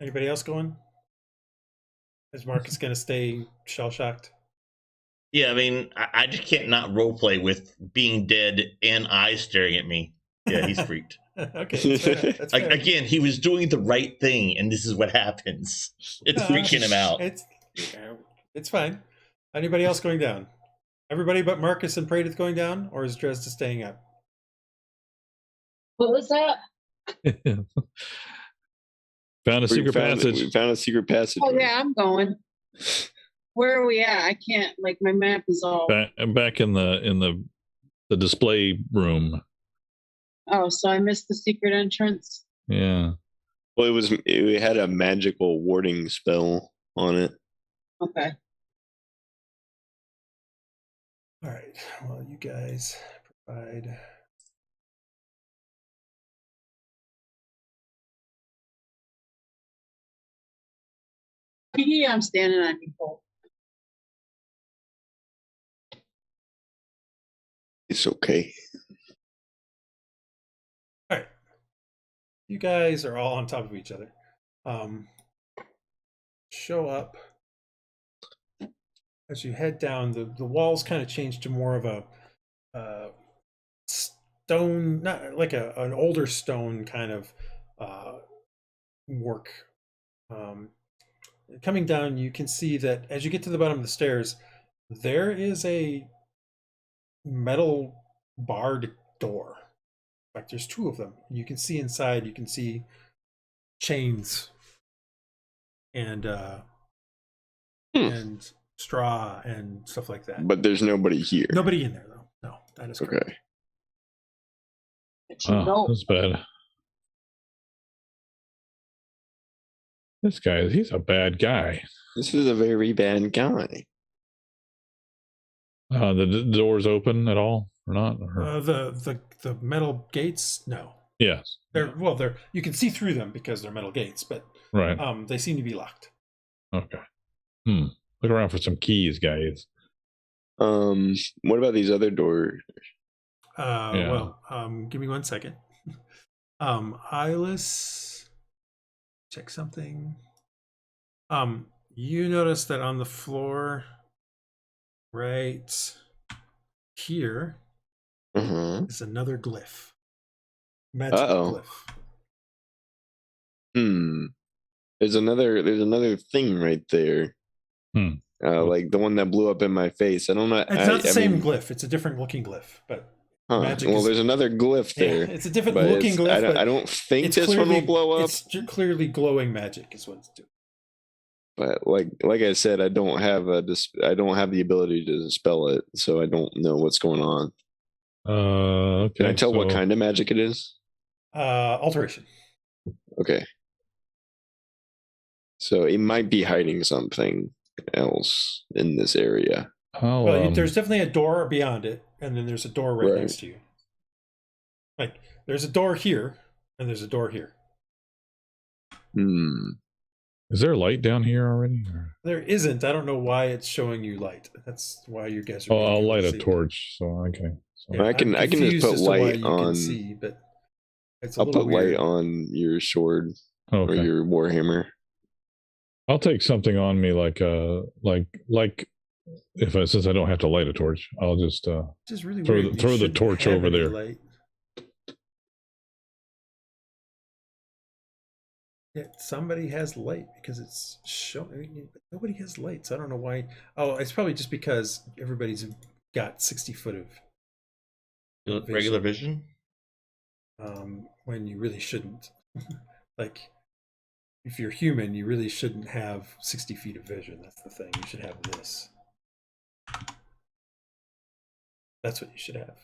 Speaker 1: Anybody else going? Is Marcus going to stay shell-shocked?
Speaker 4: Yeah, I mean, I just can't not roleplay with being dead and eyes staring at me. Yeah, he's freaked.
Speaker 1: Okay, that's fair.
Speaker 4: Again, he was doing the right thing, and this is what happens. It's freaking him out.
Speaker 1: It's fine. Anybody else going down? Everybody but Marcus and Praedyth going down, or is Dresd'a staying up?
Speaker 6: What was that?
Speaker 5: Found a secret passage.
Speaker 2: We found a secret passage.
Speaker 6: Oh yeah, I'm going. Where are we at? I can't. My map is all.
Speaker 5: I'm back in the display room.
Speaker 6: Oh, so I missed the secret entrance.
Speaker 5: Yeah.
Speaker 2: Well, it had a magical warding spell on it.
Speaker 6: Okay.
Speaker 1: All right. Well, you guys provide.
Speaker 6: Yeah, I'm standing on you, Cole.
Speaker 2: It's okay.
Speaker 1: All right. You guys are all on top of each other. Show up. As you head down, the walls kind of change to more of a stone, not like an older stone kind of work. Coming down, you can see that as you get to the bottom of the stairs, there is a metal barred door. In fact, there's two of them. You can see inside. You can see chains and straw and stuff like that.
Speaker 2: But there's nobody here.
Speaker 1: Nobody in there, though. No, that is correct.
Speaker 2: Okay.
Speaker 5: Oh, that's bad. This guy, he's a bad guy.
Speaker 2: This is a very bad guy.
Speaker 5: The doors open at all or not? Or...
Speaker 1: The metal gates, no.
Speaker 5: Yes.
Speaker 1: They're you can see through them because they're metal gates, but
Speaker 5: right.
Speaker 1: They seem to be locked.
Speaker 5: Okay. Look around for some keys, guys.
Speaker 2: What about these other doors?
Speaker 1: Well, give me 1 second. Iylis, check something. You notice that on the floor right here is another glyph. Magic glyph.
Speaker 2: There's another thing right there. Like the one that blew up in my face. I don't know.
Speaker 1: It's not the same glyph. It's a different looking glyph, but
Speaker 2: there's another glyph there.
Speaker 1: Yeah, it's a different looking glyph.
Speaker 2: I don't think this one will blow up.
Speaker 1: It's clearly glowing magic is what it's doing.
Speaker 2: But like I said, I don't have the ability to dispel it, so I don't know what's going on.
Speaker 5: Okay.
Speaker 2: Can I tell what kind of magic it is?
Speaker 1: Alteration.
Speaker 2: Okay. So it might be hiding something else in this area.
Speaker 1: Well, there's definitely a door beyond it, and then there's a door right next to you. Like, there's a door here, and there's a door here.
Speaker 5: Is there light down here already?
Speaker 1: There isn't. I don't know why it's showing you light. That's why you guys are.
Speaker 5: I'll light a torch. So okay. So
Speaker 2: yeah, I can just put light on.
Speaker 1: See, but
Speaker 2: I'll put light on your sword or your warhammer.
Speaker 5: I'll take something on me like since I don't have to light a torch, I'll just
Speaker 1: really
Speaker 5: throw the torch over there.
Speaker 1: Light. Yeah, somebody has light because it's showing. Nobody has light, so I don't know why. Oh, it's probably just because everybody's got 60 foot of
Speaker 4: regular vision.
Speaker 1: When you really shouldn't. Like, if you're human, you really shouldn't have 60 feet of vision. That's the thing. You should have this. That's what you should have.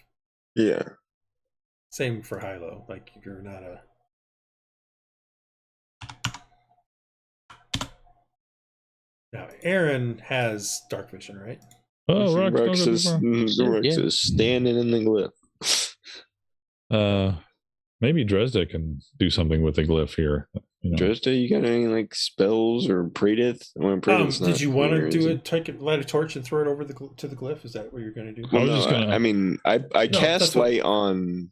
Speaker 2: Yeah.
Speaker 1: Same for Hylough. Like, if you're not a... Now, Aaron has dark vision, right?
Speaker 5: Oh,
Speaker 2: Rhux is standing in the
Speaker 5: glyph. Maybe Dresd'a can do something with the glyph here.
Speaker 2: Dresd'a, you got any like spells or Praedyth?
Speaker 1: Did you want to do it? Light a torch and throw it over to the glyph? Is that what you're going to do?
Speaker 2: I cast light on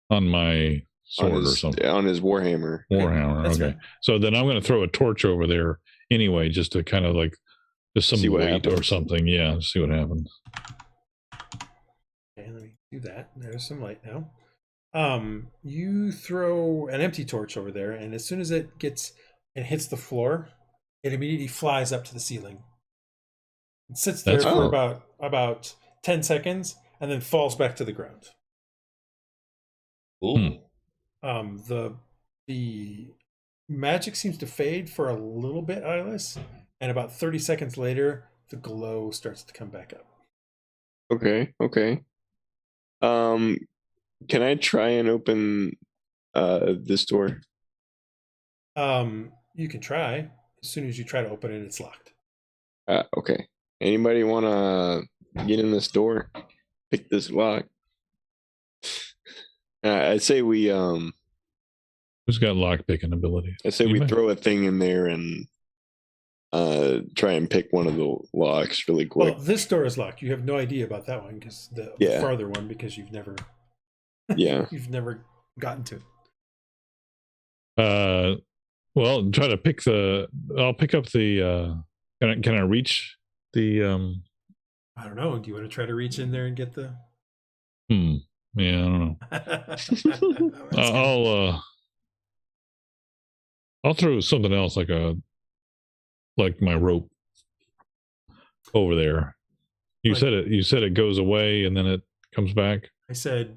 Speaker 5: my sword or something
Speaker 2: on his warhammer.
Speaker 5: Okay. Fine. So then I'm going to throw a torch over there anyway, just to kind of like just some weight or something. Yeah, see what happens.
Speaker 1: Okay, let me do that. There's some light now. You throw an empty torch over there, and as soon as it hits the floor, it immediately flies up to the ceiling. It sits there for about 10 seconds, and then falls back to the ground.
Speaker 4: Ooh.
Speaker 1: The magic seems to fade for a little bit, Iylis, and about 30 seconds later, the glow starts to come back up.
Speaker 2: Okay. Can I try and open this door?
Speaker 1: You can try. As soon as you try to open it, it's locked.
Speaker 2: Okay. Anybody want to get in this door? Pick this lock. I'd say we
Speaker 5: who's got lock picking ability?
Speaker 2: I say we throw a thing in there and try and pick one of the locks really quick.
Speaker 1: Well, this door is locked. You have no idea about that one because the farther one because you've never you've never gotten to
Speaker 5: it. Well, try to pick I'll pick up the can I reach the
Speaker 1: I don't know. Do you want to try to reach in there and get the
Speaker 5: Yeah, I don't know. I'll throw something else like my rope over there. You said it goes away and then it comes back.
Speaker 1: I said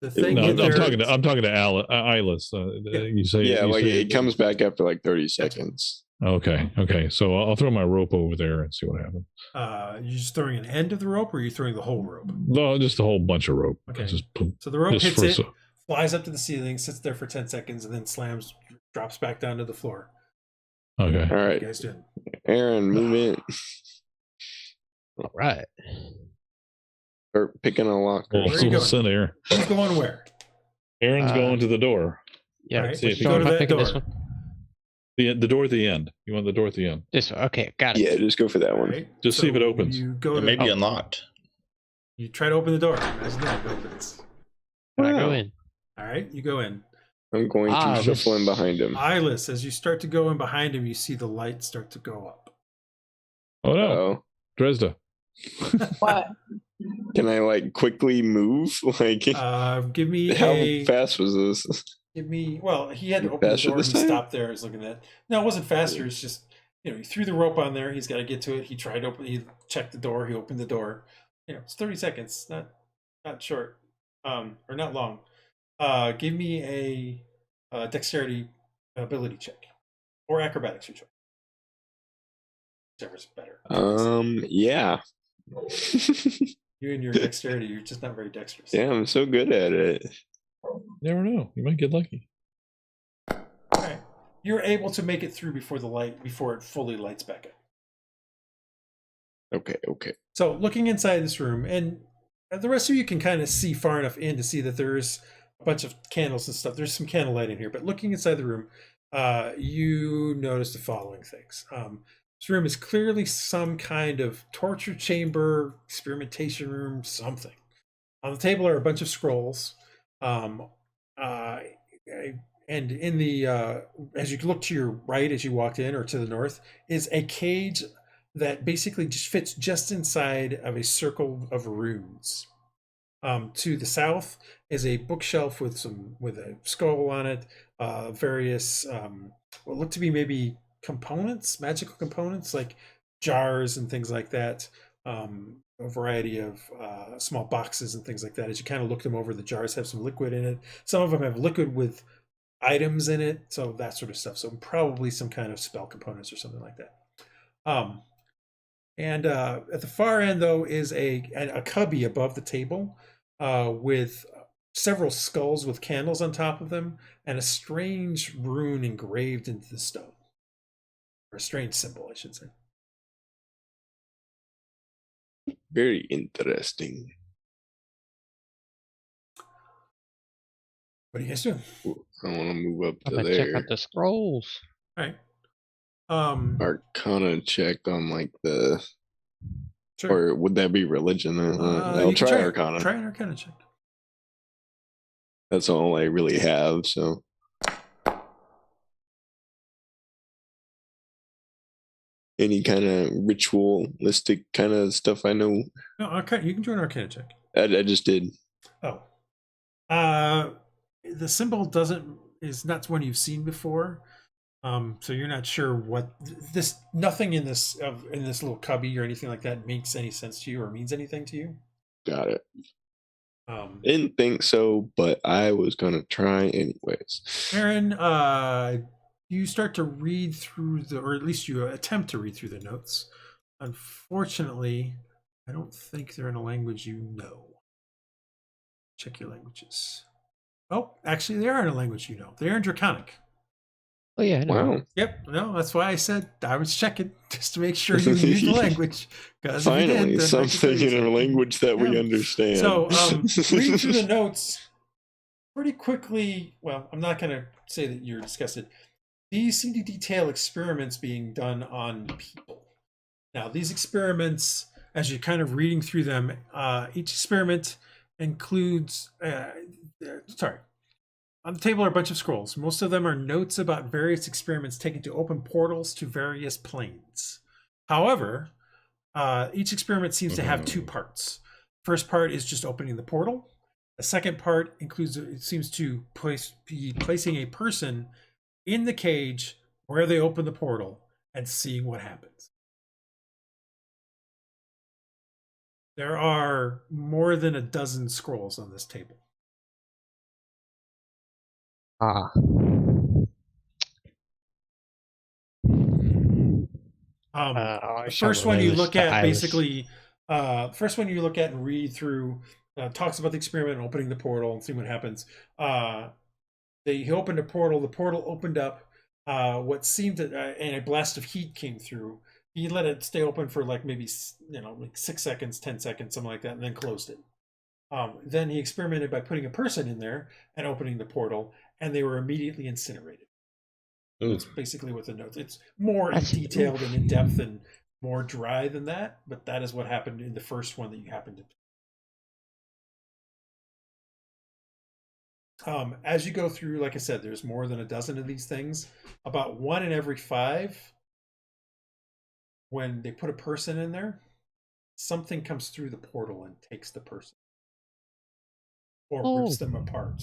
Speaker 1: the thing.
Speaker 5: No, I'm talking to Iylis. You say
Speaker 2: it comes back after like 30 seconds.
Speaker 5: Okay. So I'll throw my rope over there and see what happens.
Speaker 1: You just throwing an end of the rope, or are you throwing the whole rope?
Speaker 5: No, just a whole bunch of rope.
Speaker 1: Okay. So the rope hits it, flies up to the ceiling, sits there for 10 seconds, and then drops back down to the floor.
Speaker 5: Okay.
Speaker 2: All right.
Speaker 1: What you guys doing?
Speaker 2: Aaron, move in.
Speaker 3: All right.
Speaker 2: Or picking a lock.
Speaker 5: Where are you going? There.
Speaker 1: Who's going where?
Speaker 5: Aaron's going to the door.
Speaker 3: Yeah.
Speaker 1: Right,
Speaker 5: see if
Speaker 1: go to that door.
Speaker 3: This one?
Speaker 5: The door at the end. You want the door at the end?
Speaker 3: This one. Okay, got it.
Speaker 2: Yeah, just go for that one.
Speaker 1: Right.
Speaker 5: See if it opens.
Speaker 1: You go
Speaker 4: it may be unlocked.
Speaker 1: You try to open the door. Imagine that it opens.
Speaker 3: Can I go
Speaker 2: Wow.
Speaker 3: in?
Speaker 1: All right, you go in.
Speaker 2: I'm going to
Speaker 3: Ah,
Speaker 2: shuffle in
Speaker 3: this-
Speaker 2: behind him.
Speaker 1: Iylis, as you start to go in behind him, you see the light start to go up.
Speaker 5: Oh no,
Speaker 2: Oh,
Speaker 5: Dresd'a.
Speaker 6: What?
Speaker 2: can I like quickly move? Like,
Speaker 1: Give me
Speaker 2: how
Speaker 1: a.
Speaker 2: fast was this?
Speaker 1: Give me. Well, he had to open the
Speaker 2: Faster
Speaker 1: door. He
Speaker 2: this time?
Speaker 1: stopped there. He's looking at. No, it wasn't faster. It's just he threw the rope on there. He's got to get to it. He tried to open. He checked the door. He opened the door. It's 30 seconds. Not short. Or not long. Give me a dexterity ability check or acrobatics check. Whichever's better.
Speaker 2: Yeah.
Speaker 1: You and your dexterity, you're just not very dexterous.
Speaker 2: Yeah, I'm so good at it.
Speaker 5: Never know. You might get lucky.
Speaker 1: All right. You're able to make it through before it fully lights back up.
Speaker 2: Okay.
Speaker 1: So looking inside this room, and the rest of you can kind of see far enough in to see that there's a bunch of candles and stuff. There's some candlelight in here, but looking inside the room, you notice the following things. This room is clearly some kind of torture chamber, experimentation room, something. On the table are a bunch of scrolls. And in the as you look to your right as you walked in, or to the north, is a cage that basically just fits just inside of a circle of runes. To the south is a bookshelf with a skull on it, various what look to be maybe components, magical components like jars and things like that. A variety of small boxes and things like that. As you kind of look them over, the jars have some liquid in it. Some of them have liquid with items in it, so that sort of stuff. So probably some kind of spell components or something like that. And at the far end, though, is a cubby above the table with several skulls with candles on top of them and a strange rune engraved into the stone. Or a strange symbol, I should say.
Speaker 2: Very interesting.
Speaker 1: What are you guys doing?
Speaker 2: I want to move up
Speaker 3: I'm
Speaker 2: to
Speaker 3: gonna check
Speaker 2: there.
Speaker 3: out the scrolls.
Speaker 1: All right.
Speaker 2: Arcana check on like the,
Speaker 1: Sure.
Speaker 2: or would that be religion? I'll
Speaker 1: You can
Speaker 2: try Arcana.
Speaker 1: Try an Arcana check.
Speaker 2: That's all I really have. So any kind of ritualistic kind of stuff I know.
Speaker 1: No, Arcana. You can do an Arcana check.
Speaker 2: I just did.
Speaker 1: Oh. The symbol is not one you've seen before. So you're not sure what nothing in this little cubby or anything like that makes any sense to you or means anything to you.
Speaker 2: Got it. Didn't think so, but I was gonna try anyways.
Speaker 1: Aaron, you start to read through or at least you attempt to read through the notes. Unfortunately, I don't think they're in a language you know. Check your languages. Oh, actually, they are in a language you know. They're in Draconic.
Speaker 3: Oh yeah, I know.
Speaker 2: Wow.
Speaker 1: Yep. No, that's why I said I was checking just to make sure you knew the language.
Speaker 2: Finally, something in a language that we understand.
Speaker 1: So, reading through the notes pretty quickly. Well, I'm not going to say that you're disgusted. These seem to detail experiments being done on people. Now, these experiments, as you're kind of reading through them, each experiment includes. On the table are a bunch of scrolls. Most of them are notes about various experiments taken to open portals to various planes. However, each experiment seems to have two parts. First part is just opening the portal. The second part includes, it seems to be placing a person in the cage where they open the portal and seeing what happens. There are more than a dozen scrolls on this table. The first one you look at basically, first one you look at and read through talks about the experiment and opening the portal and seeing what happens. They opened a portal. The portal opened up. What seemed to, and a blast of heat came through. He let it stay open for like maybe like 6 seconds, 10 seconds, something like that, and then closed it. Then he experimented by putting a person in there and opening the portal, and they were immediately incinerated. That's basically what the notes. It's more detailed and in depth and more dry than that, but that is what happened in the first one that you happened to. As you go through, like I said, there's more than a dozen of these things. About 1 in every 5, when they put a person in there, something comes through the portal and takes the person, or rips them apart,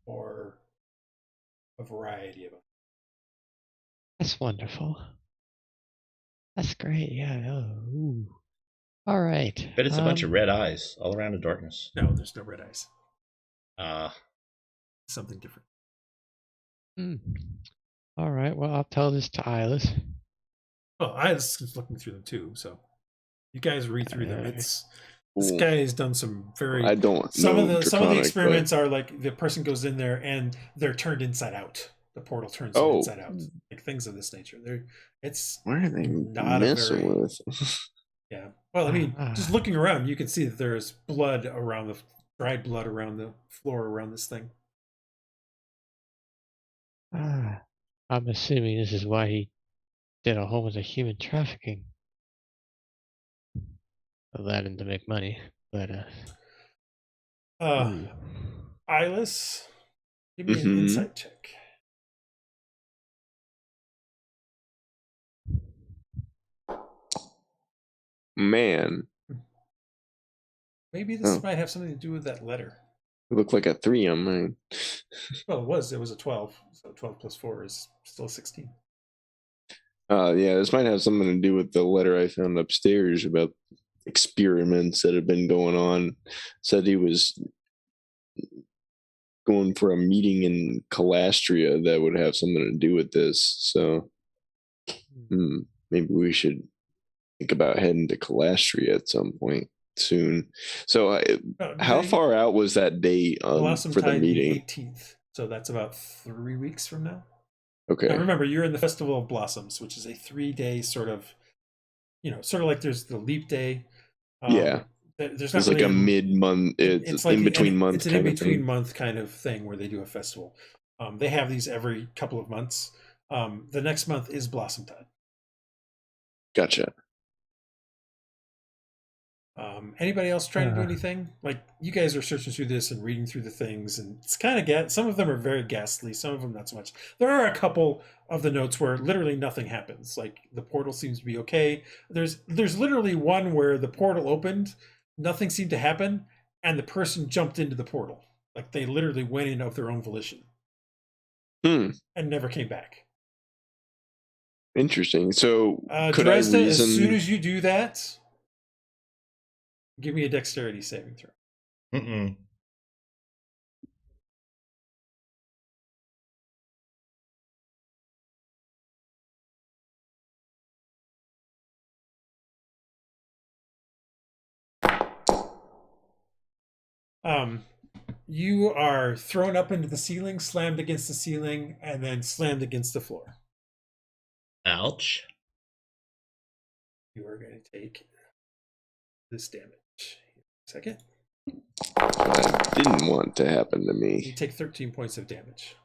Speaker 1: or a variety of them.
Speaker 3: That's wonderful. That's great. Yeah. Oh, ooh. All right.
Speaker 4: But it's a bunch of red eyes all around the darkness.
Speaker 1: No, there's no red eyes. Something different.
Speaker 3: All right. Well, I'll tell this to Iylis.
Speaker 1: Well, Iylis is looking through them too, so you guys read through them. This guy has done some very.
Speaker 2: I don't.
Speaker 1: Some of the experiments are like the person goes in there and they're turned inside out. The portal turns them inside out, like things of this nature. It's
Speaker 2: why are they
Speaker 1: not
Speaker 2: messing with?
Speaker 1: Yeah. Well, I mean, just looking around, you can see that there's blood around dried blood around the floor around this thing.
Speaker 3: I'm assuming this is why he did a whole bunch of human trafficking. Aladdin to make money, but
Speaker 1: Iylis, give me an insight check.
Speaker 2: Man,
Speaker 1: maybe this might have something to do with that letter.
Speaker 2: It looked like a 3 on mine.
Speaker 1: Well, it was a 12, so 12 plus 4 is still 16.
Speaker 2: Yeah, this might have something to do with the letter I found upstairs about experiments that have been going on. Said he was going for a meeting in Calastria that would have something to do with this. So maybe we should think about heading to Calastria at some point soon. So how far out was that date for the meeting?
Speaker 1: 18th. So that's about 3 weeks from now.
Speaker 2: Okay.
Speaker 1: Now remember, you're in the Festival of Blossoms, which is a 3-day sort of like there's the leap day.
Speaker 2: Yeah.
Speaker 1: There's
Speaker 2: not really like a mid-month. It's like in between months.
Speaker 1: It's an in between month kind of thing where they do a festival. They have these every couple of months. The next month is Blossom Tide.
Speaker 2: Gotcha.
Speaker 1: Anybody else trying to do anything? Like, you guys are searching through this and reading through the things, and it's kind of some of them are very ghastly, some of them not so much. There are a couple of the notes where literally nothing happens. Like, the portal seems to be okay. There's literally one where the portal opened, nothing seemed to happen, and the person jumped into the portal. Like, they literally went in of their own volition. And never came back.
Speaker 2: Interesting. So could
Speaker 1: Dresd'a,
Speaker 2: I reason...
Speaker 1: as soon as you do that, give me a dexterity saving throw. You are thrown up into the ceiling, slammed against the ceiling, and then slammed against the floor.
Speaker 4: Ouch.
Speaker 1: You are going to take this damage. Second.
Speaker 2: That didn't want to happen to me.
Speaker 1: You take 13 points of damage.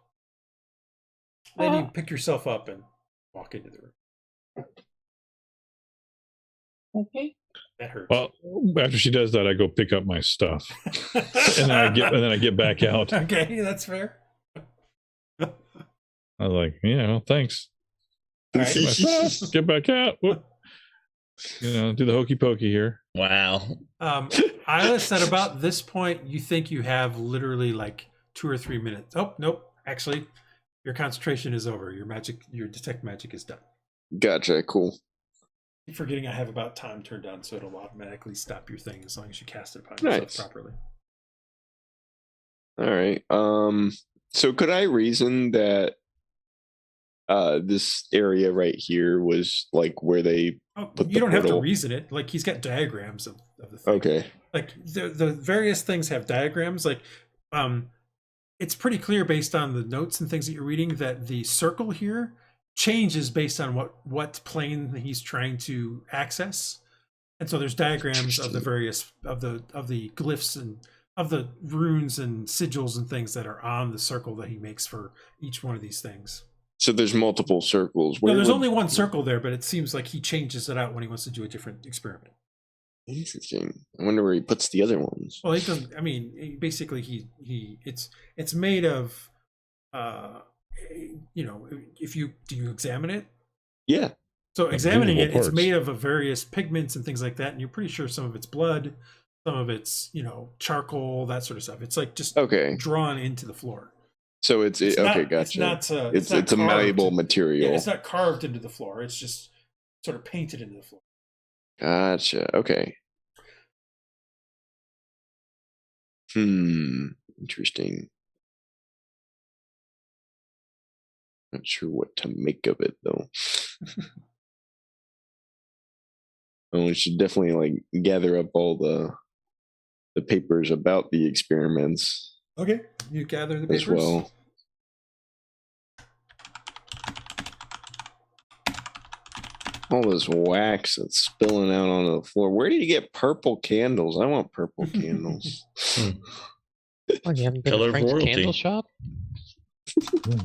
Speaker 1: Then you pick yourself up and walk into the room.
Speaker 6: Okay.
Speaker 1: That hurts.
Speaker 5: Well, after she does that, I go pick up my stuff, and then I get back out.
Speaker 1: Okay, that's fair.
Speaker 5: I was like, yeah, well, thanks.
Speaker 1: Right.
Speaker 5: Get back out. Whoop. Do the hokey pokey here.
Speaker 4: Wow.
Speaker 1: Iylis, at about this point, you think you have literally like 2 or 3 minutes. Oh, nope. Actually, your concentration is over. Your detect magic is done.
Speaker 2: Gotcha. Cool.
Speaker 1: Keep forgetting I have about time turned on, so it'll automatically stop your thing as long as you cast it upon yourself properly.
Speaker 2: All right. So could I reason that this area right here was like where they put
Speaker 1: you don't
Speaker 2: portal?
Speaker 1: have to reason it. Like, he's got diagrams of the thing.
Speaker 2: Okay.
Speaker 1: Like the various things have diagrams. Like, it's pretty clear based on the notes and things that you're reading that the circle here changes based on what plane he's trying to access. And so there's diagrams of the various of the glyphs and of the runes and sigils and things that are on the circle that he makes for each one of these things.
Speaker 2: So there's multiple circles.
Speaker 1: No, there's only one circle there, but it seems like he changes it out when he wants to do a different experiment.
Speaker 2: Interesting. I wonder where he puts the other ones.
Speaker 1: Well, he doesn't. I mean, basically, it's made of, if you examine it.
Speaker 2: Yeah.
Speaker 1: So examining it,
Speaker 5: parts.
Speaker 1: it's made of various pigments and things like that, and you're pretty sure some of it's blood, some of it's charcoal, that sort of stuff. It's like just drawn into the floor.
Speaker 2: So it's okay, gotcha. It's a malleable material.
Speaker 1: Yeah, it's not carved into the floor. It's just sort of painted into the floor.
Speaker 2: Gotcha. Okay. Interesting. Not sure what to make of it though. We should definitely gather up all the papers about the experiments.
Speaker 1: Okay, you gather the papers
Speaker 2: as well. All this wax that's spilling out onto the floor. Where did you get purple candles? I want purple candles.
Speaker 3: Oh, you haven't been
Speaker 4: Color
Speaker 3: to Frank's
Speaker 4: royalty.
Speaker 3: candle shop?
Speaker 4: Some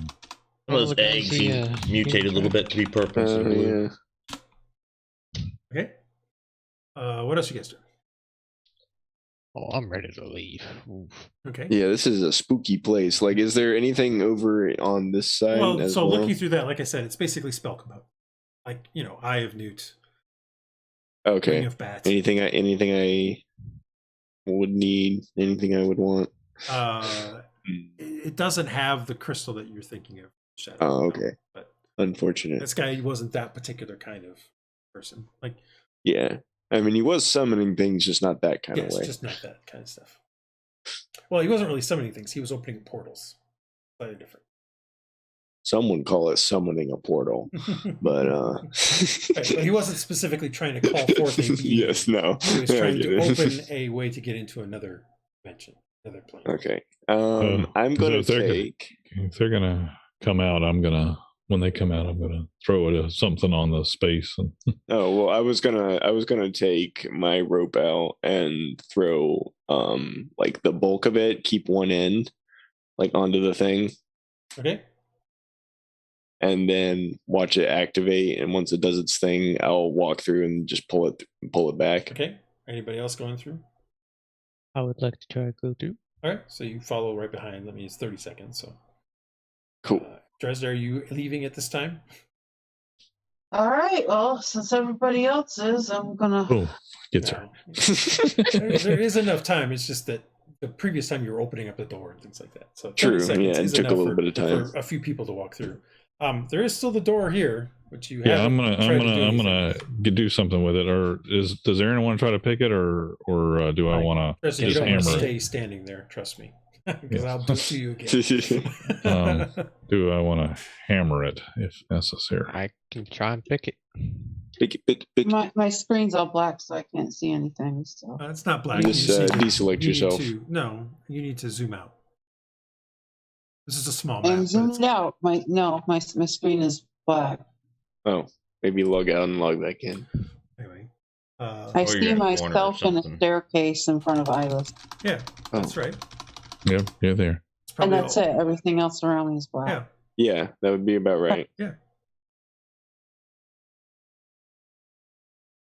Speaker 4: of those eggs he mutated a little bit to be purple. instead of blue.
Speaker 2: Yeah.
Speaker 1: Okay. What else you guys do?
Speaker 3: Oh, I'm ready to leave. Oof.
Speaker 1: Okay.
Speaker 2: Yeah, this is a spooky place. Is there anything over on this side?
Speaker 1: Looking through that, like I said, it's basically spell compound. Eye of Newt.
Speaker 2: Okay.
Speaker 1: Ring of Bat.
Speaker 2: Anything I would need? Anything I would want?
Speaker 1: It doesn't have the crystal that you're thinking of. Shadow.
Speaker 2: Oh, okay.
Speaker 1: But
Speaker 2: unfortunate.
Speaker 1: This guy wasn't that particular kind of person.
Speaker 2: Yeah. I mean, he was summoning things, just not that kind of way.
Speaker 1: Just not that kind of stuff. Well, he wasn't really summoning things. He was opening portals. Slightly different.
Speaker 2: Some would call it summoning a portal, but
Speaker 1: but he wasn't specifically trying to call forth a being.
Speaker 2: Yes, no.
Speaker 1: He was trying to open a way to get into another dimension, another plane.
Speaker 2: Okay. I'm gonna take.
Speaker 5: If they're gonna come out, when they come out, I'm gonna throw something on the space.
Speaker 2: Oh well, I was gonna take my rope out and throw the bulk of it, keep one end onto the thing.
Speaker 1: Okay.
Speaker 2: And then watch it activate, and once it does its thing, I'll walk through and just pull it back.
Speaker 1: Okay. Anybody else going through?
Speaker 3: I would like to try to go through.
Speaker 1: All right. So you follow right behind. That means 30 seconds. So.
Speaker 2: Cool.
Speaker 1: Dresd'a, are you leaving at this time?
Speaker 6: All right. Well, since everybody else is, I'm gonna.
Speaker 5: Oh, gets her.
Speaker 1: There is enough time. It's just that the previous time you were opening up the door and things like that. So
Speaker 2: true. Yeah, it took a little bit of time
Speaker 1: for a few people to walk through. There is still the door here, which you.
Speaker 5: Yeah, I'm gonna do something with it. Or does Aaron want to try to pick it, or do I want to
Speaker 1: just hammer it? Stay standing there. Trust me, because I'll do it to you again.
Speaker 5: Do I want to hammer it if necessary?
Speaker 3: I can try and pick it.
Speaker 2: Pick.
Speaker 6: My screen's all black, so I can't see anything. So
Speaker 1: it's not black.
Speaker 2: Just deselect yourself.
Speaker 1: No, you need to zoom out. This is a small map.
Speaker 6: I'm zooming out. My screen is black.
Speaker 2: Oh, maybe log out and log back in.
Speaker 1: Anyway,
Speaker 6: I see myself in a staircase in front of Iylis.
Speaker 1: Yeah, that's right.
Speaker 5: Yep, you're there.
Speaker 6: And that's it. Everything else around me is black.
Speaker 2: Yeah, that would be about right.
Speaker 1: Yeah.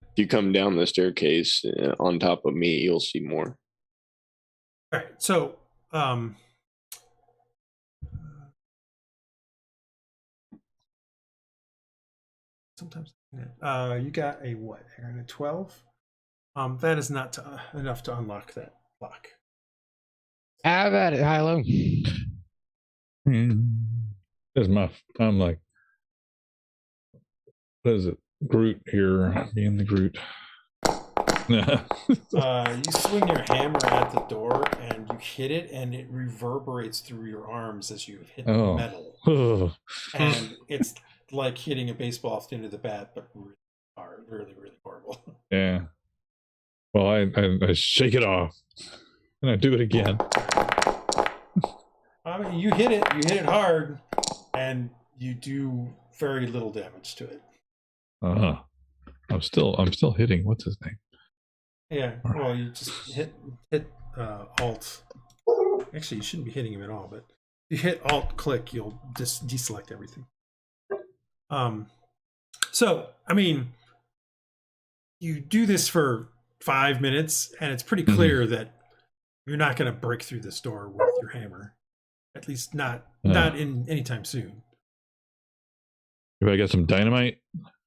Speaker 2: If you come down the staircase on top of me, you'll see more.
Speaker 1: All right. So, sometimes you got a what? Aaron, a 12? That is not enough to unlock that lock.
Speaker 3: Have at it, Hylough.
Speaker 5: I'm like, what is it? Groot here, being the Groot.
Speaker 1: You swing your hammer at the door and you hit it, and it reverberates through your arms as you hit the metal. And it's like hitting a baseball off the end of the bat, but really hard, really, really horrible.
Speaker 5: Yeah. Well, I shake it off, and I do it again.
Speaker 1: I mean, you hit it hard, and you do very little damage to it.
Speaker 5: I'm still hitting. What's his name?
Speaker 1: Yeah. Well, you just hit Alt. Actually, you shouldn't be hitting him at all, but if you hit Alt click, you'll just deselect everything. So, I mean, you do this for 5 minutes, and it's pretty clear that you're not going to break through this door with your hammer. At least not in anytime soon.
Speaker 5: If I got some dynamite,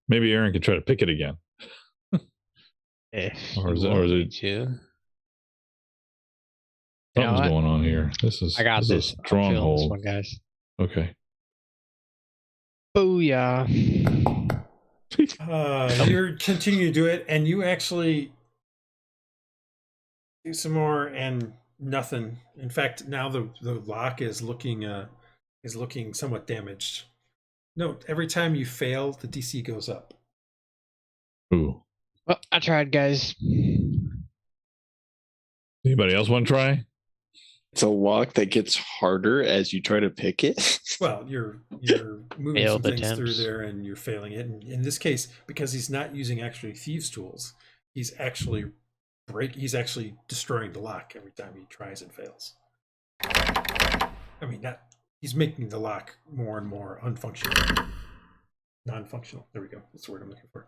Speaker 5: maybe Aaron could try to pick it again. Or is it
Speaker 3: too?
Speaker 5: something's going on here?
Speaker 3: I got this.
Speaker 5: A stronghold.
Speaker 3: This one, guys.
Speaker 5: Okay.
Speaker 3: Booyah.
Speaker 1: You're continuing to do it, and you actually do some more, and nothing. In fact, now the lock is looking somewhat damaged. Note, every time you fail, the DC goes up.
Speaker 5: Ooh.
Speaker 3: Well, I tried, guys.
Speaker 5: Anybody else want to try?
Speaker 2: It's a lock that gets harder as you try to pick it.
Speaker 1: Well, you're moving
Speaker 3: Failed
Speaker 1: some things through
Speaker 3: attempts.
Speaker 1: there, and you're failing it. And in this case, because he's not using actually thieves' tools, he's actually destroying the lock every time he tries and fails. I mean, he's making the lock more and more unfunctional, non-functional. There we go. That's the word I'm looking for.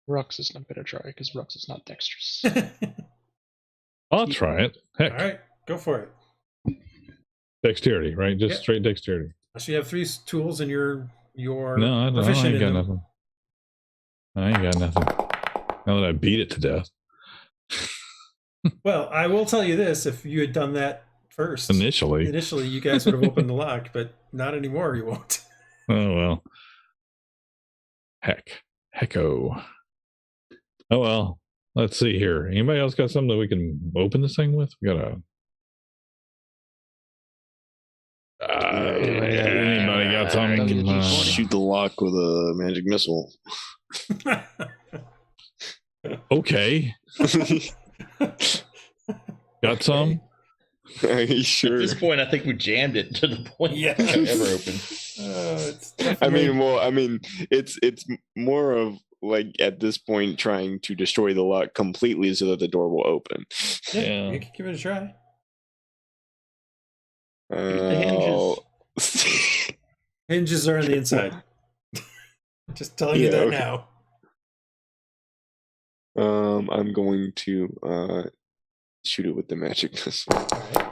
Speaker 8: Rhux is not going to try because Rhux is not dexterous.
Speaker 5: I'll try it. Heck.
Speaker 1: All right, go for it.
Speaker 5: Dexterity, right? Just straight dexterity.
Speaker 1: So you have 3 tools, and you're
Speaker 5: No, I
Speaker 1: proficient
Speaker 5: ain't
Speaker 1: in
Speaker 5: got
Speaker 1: them.
Speaker 5: nothing. I ain't got nothing. Now that I beat it to death.
Speaker 1: Well, I will tell you this: if you had done that first,
Speaker 5: Initially,
Speaker 1: you guys would have opened the lock, but not anymore. You won't.
Speaker 5: Oh well. Hecko. Oh well. Let's see here. Anybody else got something that we can open this thing with? We got a. Anybody got something?
Speaker 2: Shoot the lock with a magic missile.
Speaker 5: Okay. Got some?
Speaker 2: Are you sure?
Speaker 4: At this point, I think we jammed it to the point
Speaker 1: Yeah.
Speaker 4: it ever opened.
Speaker 2: It's more of like at this point trying to destroy the lock completely so that the door will open.
Speaker 1: Yeah, you can give it a try.
Speaker 4: The
Speaker 1: Hinges are on the inside. Just telling you that now.
Speaker 2: I'm going to shoot it with the magic missile.
Speaker 1: Right.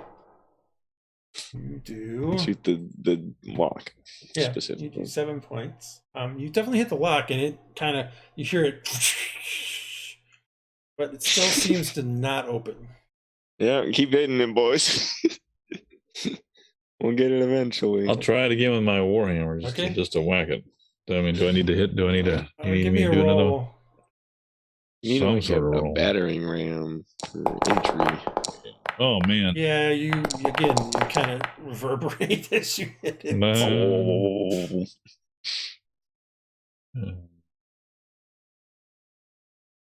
Speaker 1: You do.
Speaker 2: Shoot the lock.
Speaker 1: Yeah,
Speaker 2: specifically.
Speaker 1: you do 7 points. You definitely hit the lock, and it kind of, you hear it, but it still seems to not open.
Speaker 2: Yeah, keep hitting it, boys. We'll get it eventually.
Speaker 5: I'll try it again with my warhammer just to whack it. I mean, do I need to hit? Do I need to?
Speaker 1: Give me a
Speaker 5: do another one?
Speaker 1: roll.
Speaker 2: You need
Speaker 5: Some
Speaker 2: like
Speaker 5: sort of
Speaker 2: a
Speaker 5: roll.
Speaker 2: battering ram for entry.
Speaker 5: Oh man.
Speaker 1: Yeah, you kind of reverberate as you hit it.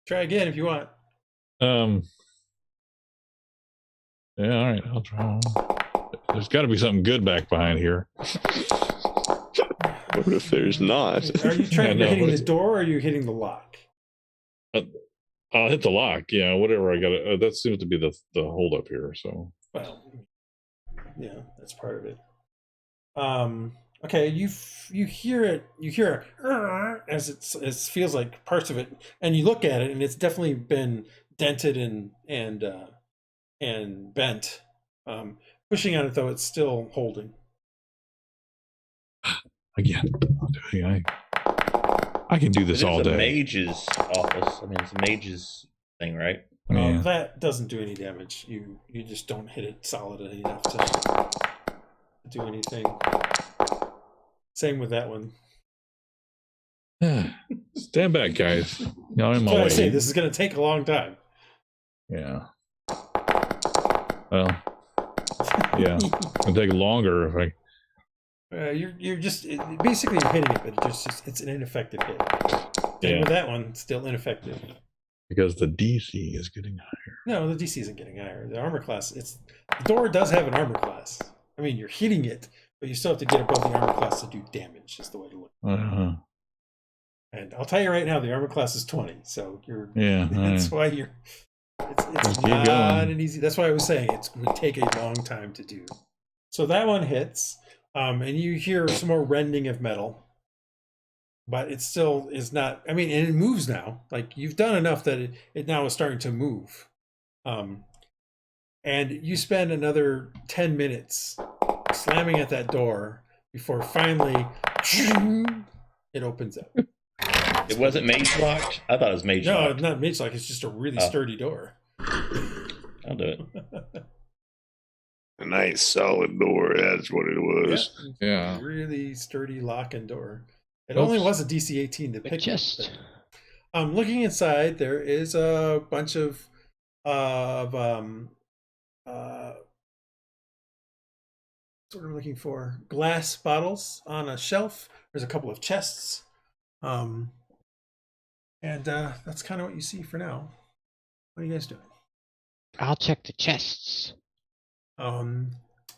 Speaker 1: Try again if you want.
Speaker 5: Yeah, all right. I'll try. There's got to be something good back behind here.
Speaker 2: What if there's not?
Speaker 1: Are you trying to
Speaker 5: Yeah, no,
Speaker 1: hitting
Speaker 5: what
Speaker 1: the
Speaker 5: is-
Speaker 1: door, or are you hitting the lock?
Speaker 5: I'll hit the lock. Yeah, whatever I got. That seems to be the hold up here. So.
Speaker 1: Well, yeah, that's part of it. Okay, you hear it. You hear as it feels like parts of it, and you look at it, and it's definitely been dented and bent. Pushing on it though, it's still holding.
Speaker 5: Again, I can do this
Speaker 4: It is
Speaker 5: all
Speaker 4: a
Speaker 5: day.
Speaker 4: mage's office. I mean, it's a mage's thing, right?
Speaker 5: Yeah.
Speaker 1: That doesn't do any damage. You just don't hit it solid enough to do anything. Same with that one.
Speaker 5: Stand back, guys. Y'all in my
Speaker 1: That's why I
Speaker 5: way.
Speaker 1: say this is going to take a long time.
Speaker 5: Yeah. Well. Yeah. It'll take longer if I.
Speaker 1: You're just basically you're hitting it, but it's an ineffective hit. Same with that one, still ineffective.
Speaker 5: Because the DC is getting higher.
Speaker 1: No, the DC isn't getting higher. The armor class, the door does have an armor class. I mean, you're hitting it, but you still have to get above the armor class to do damage. Is the way to look. And I'll tell you right now, the armor class is 20. So you're.
Speaker 5: Yeah.
Speaker 1: That's why you're. It's
Speaker 5: keep
Speaker 1: not
Speaker 5: going.
Speaker 1: an easy. That's why I was saying it would take a long time to do. So that one hits, and you hear some more rending of metal. but it still is not. I mean, and it moves now. Like you've done enough that it now is starting to move. And you spend another 10 minutes slamming at that door before finally it opens up.
Speaker 4: It wasn't mage locked? I thought it was mage
Speaker 1: No,
Speaker 4: locked.
Speaker 1: it's not mage lock. It's just a really sturdy door.
Speaker 4: I'll do it.
Speaker 2: A nice solid door. That's what it was.
Speaker 5: Yeah.
Speaker 1: Really sturdy lock and door. It
Speaker 5: Oops.
Speaker 1: only was a DC 18 to pick
Speaker 3: Chest.
Speaker 1: up. Looking inside, there is a bunch of what I'm looking for, glass bottles on a shelf. There's a couple of chests. And that's kind of what you see for now. What are you guys doing?
Speaker 3: I'll check the chests.
Speaker 2: Check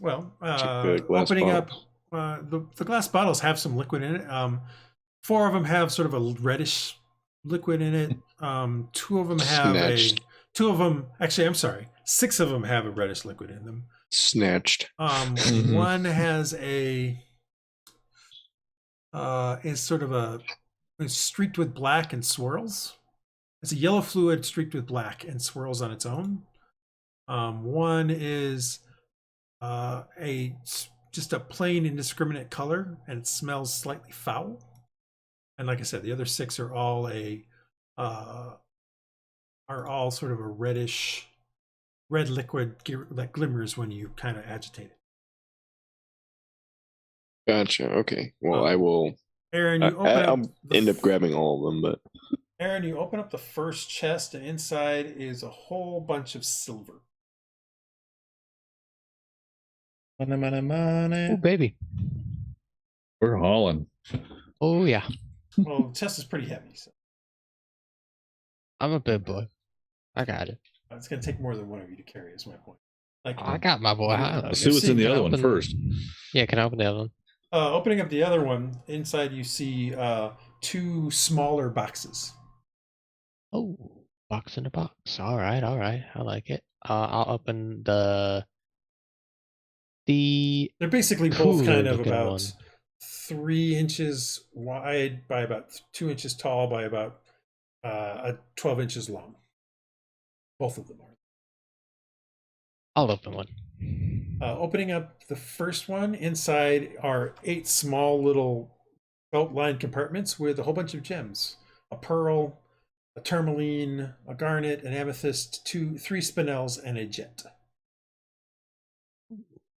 Speaker 2: the glass
Speaker 1: Opening
Speaker 2: bottles.
Speaker 1: up the glass bottles have some liquid in it. 4 of them have sort of a reddish liquid in it. 2 of them have
Speaker 2: Snatched.
Speaker 1: 6 of them have a reddish liquid in them.
Speaker 2: Snatched.
Speaker 1: One has is sort of it's streaked with black and swirls. It's a yellow fluid streaked with black and swirls on its own. One is just a plain indiscriminate color, and it smells slightly foul. And like I said, the other 6 are all sort of a reddish red liquid that glimmers when you kind of agitate it.
Speaker 2: Gotcha. Okay. Well, I will.
Speaker 1: Aaron, you open
Speaker 2: I'll
Speaker 1: up
Speaker 2: end up grabbing all of them, but
Speaker 1: Aaron, you open up the first chest, and inside is a whole bunch of silver.
Speaker 4: Money, money, money.
Speaker 3: Oh, baby.
Speaker 5: We're hauling.
Speaker 3: Oh, yeah.
Speaker 1: Well, the chest is pretty heavy, so
Speaker 3: I'm a big boy. I got it.
Speaker 1: it's going to take more than one of you to carry. Is my point. Like,
Speaker 3: I got my boy.
Speaker 5: Let's see what's in the other one first.
Speaker 3: Yeah, can I open the other one?
Speaker 1: opening up the other one, inside you see 2 smaller boxes.
Speaker 3: Oh, box in a box. All right. I like it. I'll open the.
Speaker 1: They're basically both
Speaker 3: cooler
Speaker 1: kind of
Speaker 3: looking
Speaker 1: about
Speaker 3: one.
Speaker 1: 3 inches wide by about 2 inches tall by about 12 inches long. Both of them are.
Speaker 3: I'll open one.
Speaker 1: Opening up the first one, inside are 8 small little belt-lined compartments with a whole bunch of gems: a pearl, a tourmaline, a garnet, an amethyst, 3 spinels, and a jet.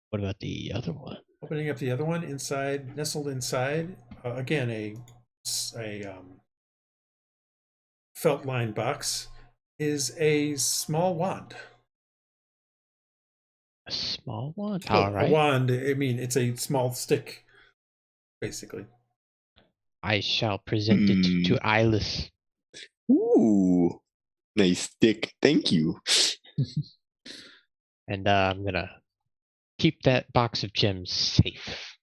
Speaker 3: What about the other one?
Speaker 1: Opening up the other one, nestled inside, again a felt-lined box, is a small wand.
Speaker 3: A small one?
Speaker 1: Well,
Speaker 3: All right.
Speaker 1: A wand, I mean, it's a small stick, basically.
Speaker 3: I shall present it to Iylis.
Speaker 2: ooh, nice stick. Thank you.
Speaker 3: And I'm going to keep that box of gems safe.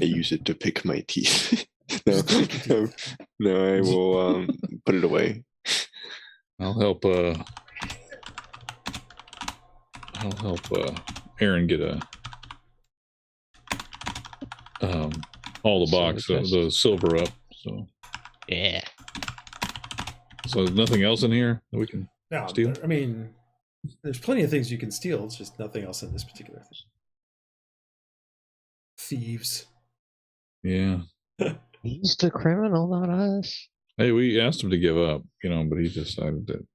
Speaker 2: I use it to pick my teeth. no, I will put it away.
Speaker 5: I'll help Aaron get all the box the silver up. So
Speaker 3: Yeah.
Speaker 5: there's nothing else in here that we can
Speaker 1: No,
Speaker 5: steal.
Speaker 1: I mean, there's plenty of things you can steal. It's just nothing else in this particular thing. Thieves.
Speaker 5: Yeah.
Speaker 3: He's the criminal, not us.
Speaker 5: Hey, we asked him to give up, but he decided that,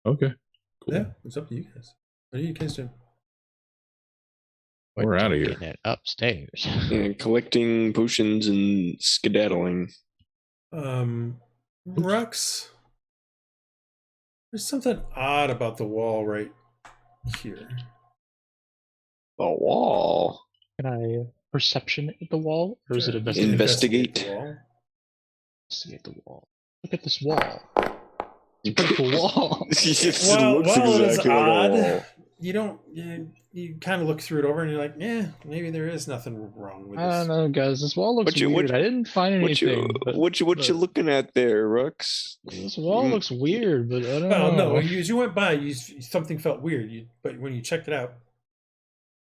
Speaker 5: Okay. Cool.
Speaker 1: Yeah, it's up to you guys. What are you guys doing?
Speaker 5: We're outta here.
Speaker 3: Taking it upstairs.
Speaker 2: And collecting potions and skedaddling.
Speaker 1: Rhux, there's something odd about the wall right here.
Speaker 2: The wall.
Speaker 8: Can I perception at the wall, or is it
Speaker 1: Sure,
Speaker 8: investigate?
Speaker 2: Investigate.
Speaker 1: the wall.
Speaker 8: Investigate the wall. Look at this wall. It's a pretty cool wall.
Speaker 1: Well,
Speaker 2: looks
Speaker 1: it is
Speaker 2: exactly like a
Speaker 1: odd.
Speaker 2: wall.
Speaker 1: You don't. You kind of look through it over, and you're like, maybe there is nothing wrong with this.
Speaker 8: I don't know, guys. This wall looks weird. I didn't find
Speaker 2: What you
Speaker 8: anything. but
Speaker 2: looking at there, Rhux?
Speaker 8: this wall looks weird, but I don't
Speaker 1: Well,
Speaker 8: know.
Speaker 1: no, as you went by, something felt weird. But when you checked it out,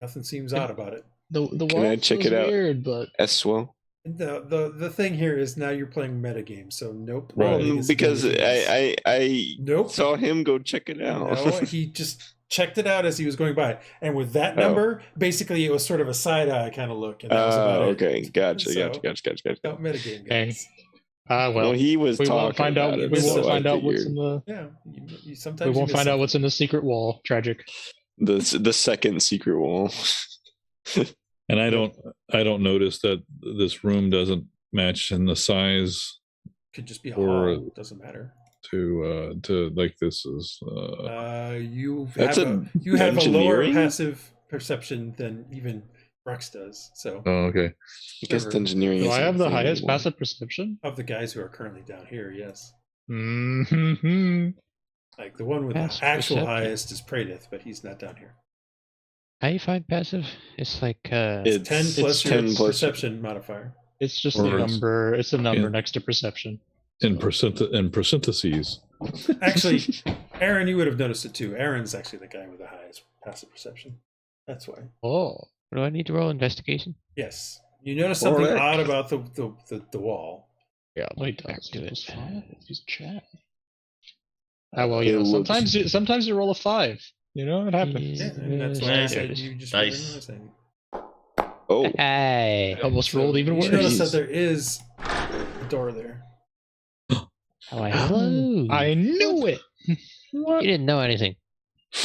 Speaker 1: nothing seems odd about it.
Speaker 8: The
Speaker 2: Can I
Speaker 8: wall
Speaker 2: check
Speaker 8: was
Speaker 2: it out?
Speaker 8: weird, but
Speaker 2: as well.
Speaker 1: The thing here is now you're playing metagame, so nope.
Speaker 5: Right.
Speaker 1: I don't think it's
Speaker 2: Because
Speaker 1: anything else.
Speaker 2: I
Speaker 1: Nope.
Speaker 2: saw him go check it out.
Speaker 1: No, he just checked it out as he was going by, and with that
Speaker 2: Oh.
Speaker 1: number, basically it was sort of a side eye kind of look, and that was about it.
Speaker 2: Okay, gotcha.
Speaker 1: So,
Speaker 2: Gotcha.
Speaker 1: About metagame,
Speaker 8: Dang.
Speaker 1: guys.
Speaker 2: Well, he was
Speaker 8: we
Speaker 2: talking
Speaker 8: won't find out.
Speaker 2: about it,
Speaker 8: We
Speaker 2: so
Speaker 8: won't
Speaker 2: I
Speaker 8: find out what's
Speaker 2: figured.
Speaker 8: in the.
Speaker 1: Yeah, you sometimes
Speaker 8: We
Speaker 1: you
Speaker 8: won't
Speaker 1: miss
Speaker 8: find out
Speaker 1: something.
Speaker 8: what's in the secret wall. Tragic.
Speaker 2: The second secret wall.
Speaker 5: And I don't notice that this room doesn't match in the size
Speaker 1: Could just be a
Speaker 5: or-
Speaker 1: hall. Doesn't matter.
Speaker 5: to like this is
Speaker 1: You
Speaker 2: That's
Speaker 1: have
Speaker 2: a
Speaker 1: you have a lower
Speaker 2: dungeoneering?
Speaker 1: passive perception than even Rhux does. So
Speaker 5: oh, okay.
Speaker 2: I guess engineering.
Speaker 8: Do I
Speaker 2: isn't
Speaker 8: have
Speaker 2: a
Speaker 8: the
Speaker 2: thing
Speaker 8: highest
Speaker 2: anymore.
Speaker 8: passive perception?
Speaker 1: of the guys who are currently down here, yes.
Speaker 8: Mm-hmm.
Speaker 1: Like the one with
Speaker 3: Passive
Speaker 1: the actual
Speaker 3: perception.
Speaker 1: highest is Praedyth, but he's not down here.
Speaker 3: How you find passive? It's like
Speaker 2: It's
Speaker 1: 10 plus your
Speaker 2: 10 plus
Speaker 1: perception modifier.
Speaker 8: It's just
Speaker 5: Or
Speaker 8: the
Speaker 5: it's-
Speaker 8: number. It's a number
Speaker 5: yeah.
Speaker 8: next to perception.
Speaker 5: In parentheses.
Speaker 1: Actually, Aaron, you would have noticed it too. Aaron's actually the guy with the highest passive perception. That's why.
Speaker 8: Oh.
Speaker 3: do I need to roll investigation?
Speaker 1: Yes. You notice something
Speaker 2: Correct.
Speaker 1: odd about the wall.
Speaker 8: Yeah. Wait.
Speaker 3: Back to it.
Speaker 8: Use chat. Ah, well, you
Speaker 2: It
Speaker 8: know,
Speaker 2: looks-
Speaker 8: sometimes you roll a 5. You know, it happens.
Speaker 1: Yeah, and that's why I
Speaker 4: Yeah,
Speaker 1: said you just
Speaker 4: nice.
Speaker 1: wouldn't notice anything.
Speaker 2: Oh,
Speaker 3: Hey,
Speaker 8: Almost rolled even
Speaker 1: you
Speaker 8: worse.
Speaker 1: notice that
Speaker 2: Jeez.
Speaker 1: there is a door there.
Speaker 3: hello.
Speaker 8: I knew it.
Speaker 3: You didn't know anything.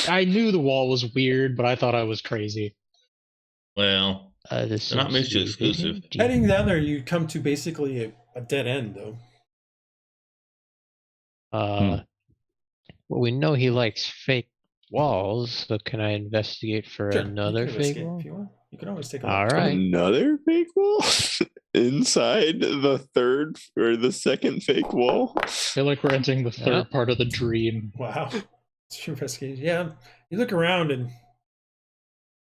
Speaker 8: I knew the wall was weird, but I thought I was crazy.
Speaker 4: Well,
Speaker 3: This
Speaker 4: They're not
Speaker 3: seems to be
Speaker 4: mutually exclusive.
Speaker 3: hidden. Do you-
Speaker 1: Heading down there, you come to basically a dead end, though.
Speaker 3: Well, we know he likes fake walls, so can I investigate for
Speaker 1: Sure,
Speaker 3: another
Speaker 1: you can
Speaker 3: fake
Speaker 1: investigate
Speaker 3: wall?
Speaker 1: if you want. You can always take a look.
Speaker 3: All right.
Speaker 2: another fake wall inside the third or the second fake wall.
Speaker 8: I feel like we're entering the third
Speaker 3: Yeah.
Speaker 8: part of the dream.
Speaker 1: Wow. It's your investigation. Yeah. You look around and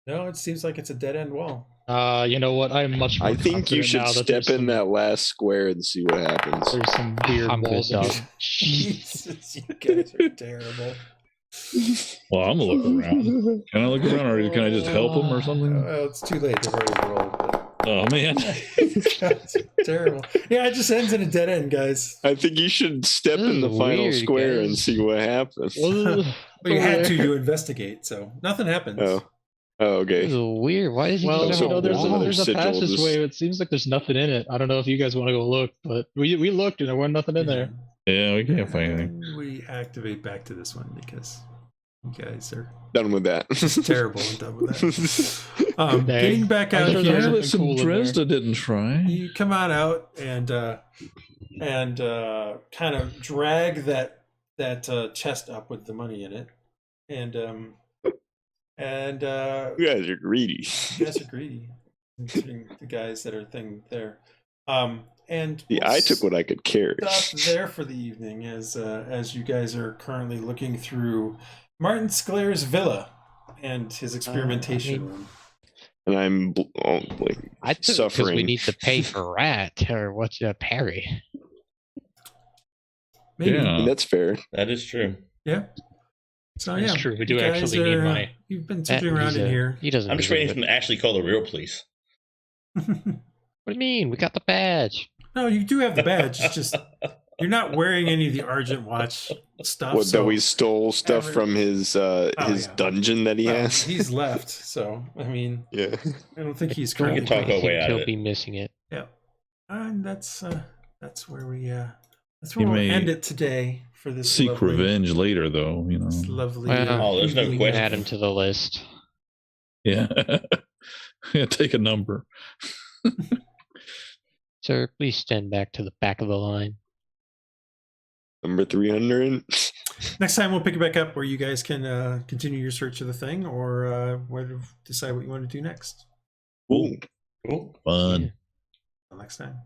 Speaker 1: no, it seems like it's a dead end wall.
Speaker 8: You know what? I'm much more
Speaker 2: I think you
Speaker 8: confident
Speaker 2: should
Speaker 8: now that
Speaker 2: step
Speaker 8: there's
Speaker 2: in
Speaker 8: some-
Speaker 2: that last square and see what happens.
Speaker 8: There's some weird
Speaker 3: I'm good,
Speaker 8: walls. in
Speaker 3: dog.
Speaker 8: here.
Speaker 1: Jesus, you guys are terrible.
Speaker 5: Well, I'm gonna look around. Can I look around, or can I just help him or something?
Speaker 1: Well, it's too late. They've already rolled. But...
Speaker 5: Oh man.
Speaker 1: That's terrible. Yeah, it just ends in a dead end, guys.
Speaker 2: I think you should step
Speaker 3: This
Speaker 2: in the
Speaker 3: is
Speaker 2: final
Speaker 3: weird,
Speaker 2: square and
Speaker 3: guys.
Speaker 2: see what happens.
Speaker 8: Ugh.
Speaker 1: Well, you had to investigate, so nothing happens.
Speaker 2: Oh,
Speaker 3: This
Speaker 2: okay.
Speaker 3: is weird. Why does he
Speaker 8: Well,
Speaker 3: just
Speaker 2: so
Speaker 8: you know,
Speaker 3: have a
Speaker 8: there's a,
Speaker 3: wall?
Speaker 8: there's a
Speaker 2: Sigil
Speaker 8: passageway.
Speaker 2: just-
Speaker 8: It seems like there's nothing in it. I don't know if you guys want to go look, but we looked and there wasn't nothing in there.
Speaker 5: Yeah, we can't find anything.
Speaker 1: We activate back to this one because you guys are
Speaker 2: Done with that.
Speaker 1: just terrible and done with that.
Speaker 8: Dang.
Speaker 1: Getting back
Speaker 8: I'm
Speaker 1: out
Speaker 8: sure there's
Speaker 1: here,
Speaker 8: a- something cool in there.
Speaker 5: Dresd'a didn't try.
Speaker 1: you come out and kind of drag that chest up with the money in it, and
Speaker 2: You guys are greedy.
Speaker 1: you guys are greedy, considering the guys that are thing there. And
Speaker 2: Yeah, I took what I could carry.
Speaker 1: stop there for the evening as you guys are currently looking through Martain Sklaer's villa and his experimentation room.
Speaker 2: And I'm like,
Speaker 3: I took because we
Speaker 2: suffering.
Speaker 3: need to pay for rat or what's parry.
Speaker 1: Maybe.
Speaker 5: Yeah.
Speaker 2: that's fair.
Speaker 4: that is true.
Speaker 1: Yeah. So
Speaker 8: That's
Speaker 1: yeah,
Speaker 8: true. We do
Speaker 1: you guys
Speaker 8: actually need money.
Speaker 1: You've been sitting around
Speaker 3: He's
Speaker 1: in here.
Speaker 3: He doesn't.
Speaker 4: I'm just
Speaker 3: deserve
Speaker 4: waiting for
Speaker 3: it.
Speaker 4: him to actually call the real police.
Speaker 3: What do you mean? We got the badge.
Speaker 1: No, you do have the badge. It's just you're not wearing any of the Argent Watch stuff.
Speaker 2: What,
Speaker 1: so
Speaker 2: that we stole stuff
Speaker 1: Every-
Speaker 2: from his
Speaker 1: yeah.
Speaker 2: dungeon that he
Speaker 1: well,
Speaker 2: has.
Speaker 1: he's left. So I mean,
Speaker 2: Yeah.
Speaker 1: I don't think he's
Speaker 4: We can
Speaker 1: currently.
Speaker 4: talk
Speaker 3: I
Speaker 4: our
Speaker 3: think
Speaker 4: way out of
Speaker 3: he'll
Speaker 4: it.
Speaker 3: be missing it.
Speaker 1: Yeah, and that's where we that's
Speaker 5: He
Speaker 1: where we'll
Speaker 5: may
Speaker 1: end it today for this.
Speaker 5: Seek
Speaker 1: lovely,
Speaker 5: revenge later, though. You know.
Speaker 1: This lovely.
Speaker 3: Well,
Speaker 4: Oh, there's no
Speaker 1: evening.
Speaker 4: question.
Speaker 3: Add him to the list.
Speaker 5: Yeah. Yeah. Take a number.
Speaker 3: Sir, please stand back to the back of the line.
Speaker 2: Number 300.
Speaker 1: Next time we'll pick it back up where you guys can continue your search of the thing, or decide what you want to do next.
Speaker 2: Ooh.
Speaker 4: Cool.
Speaker 5: Fun.
Speaker 1: Until next time.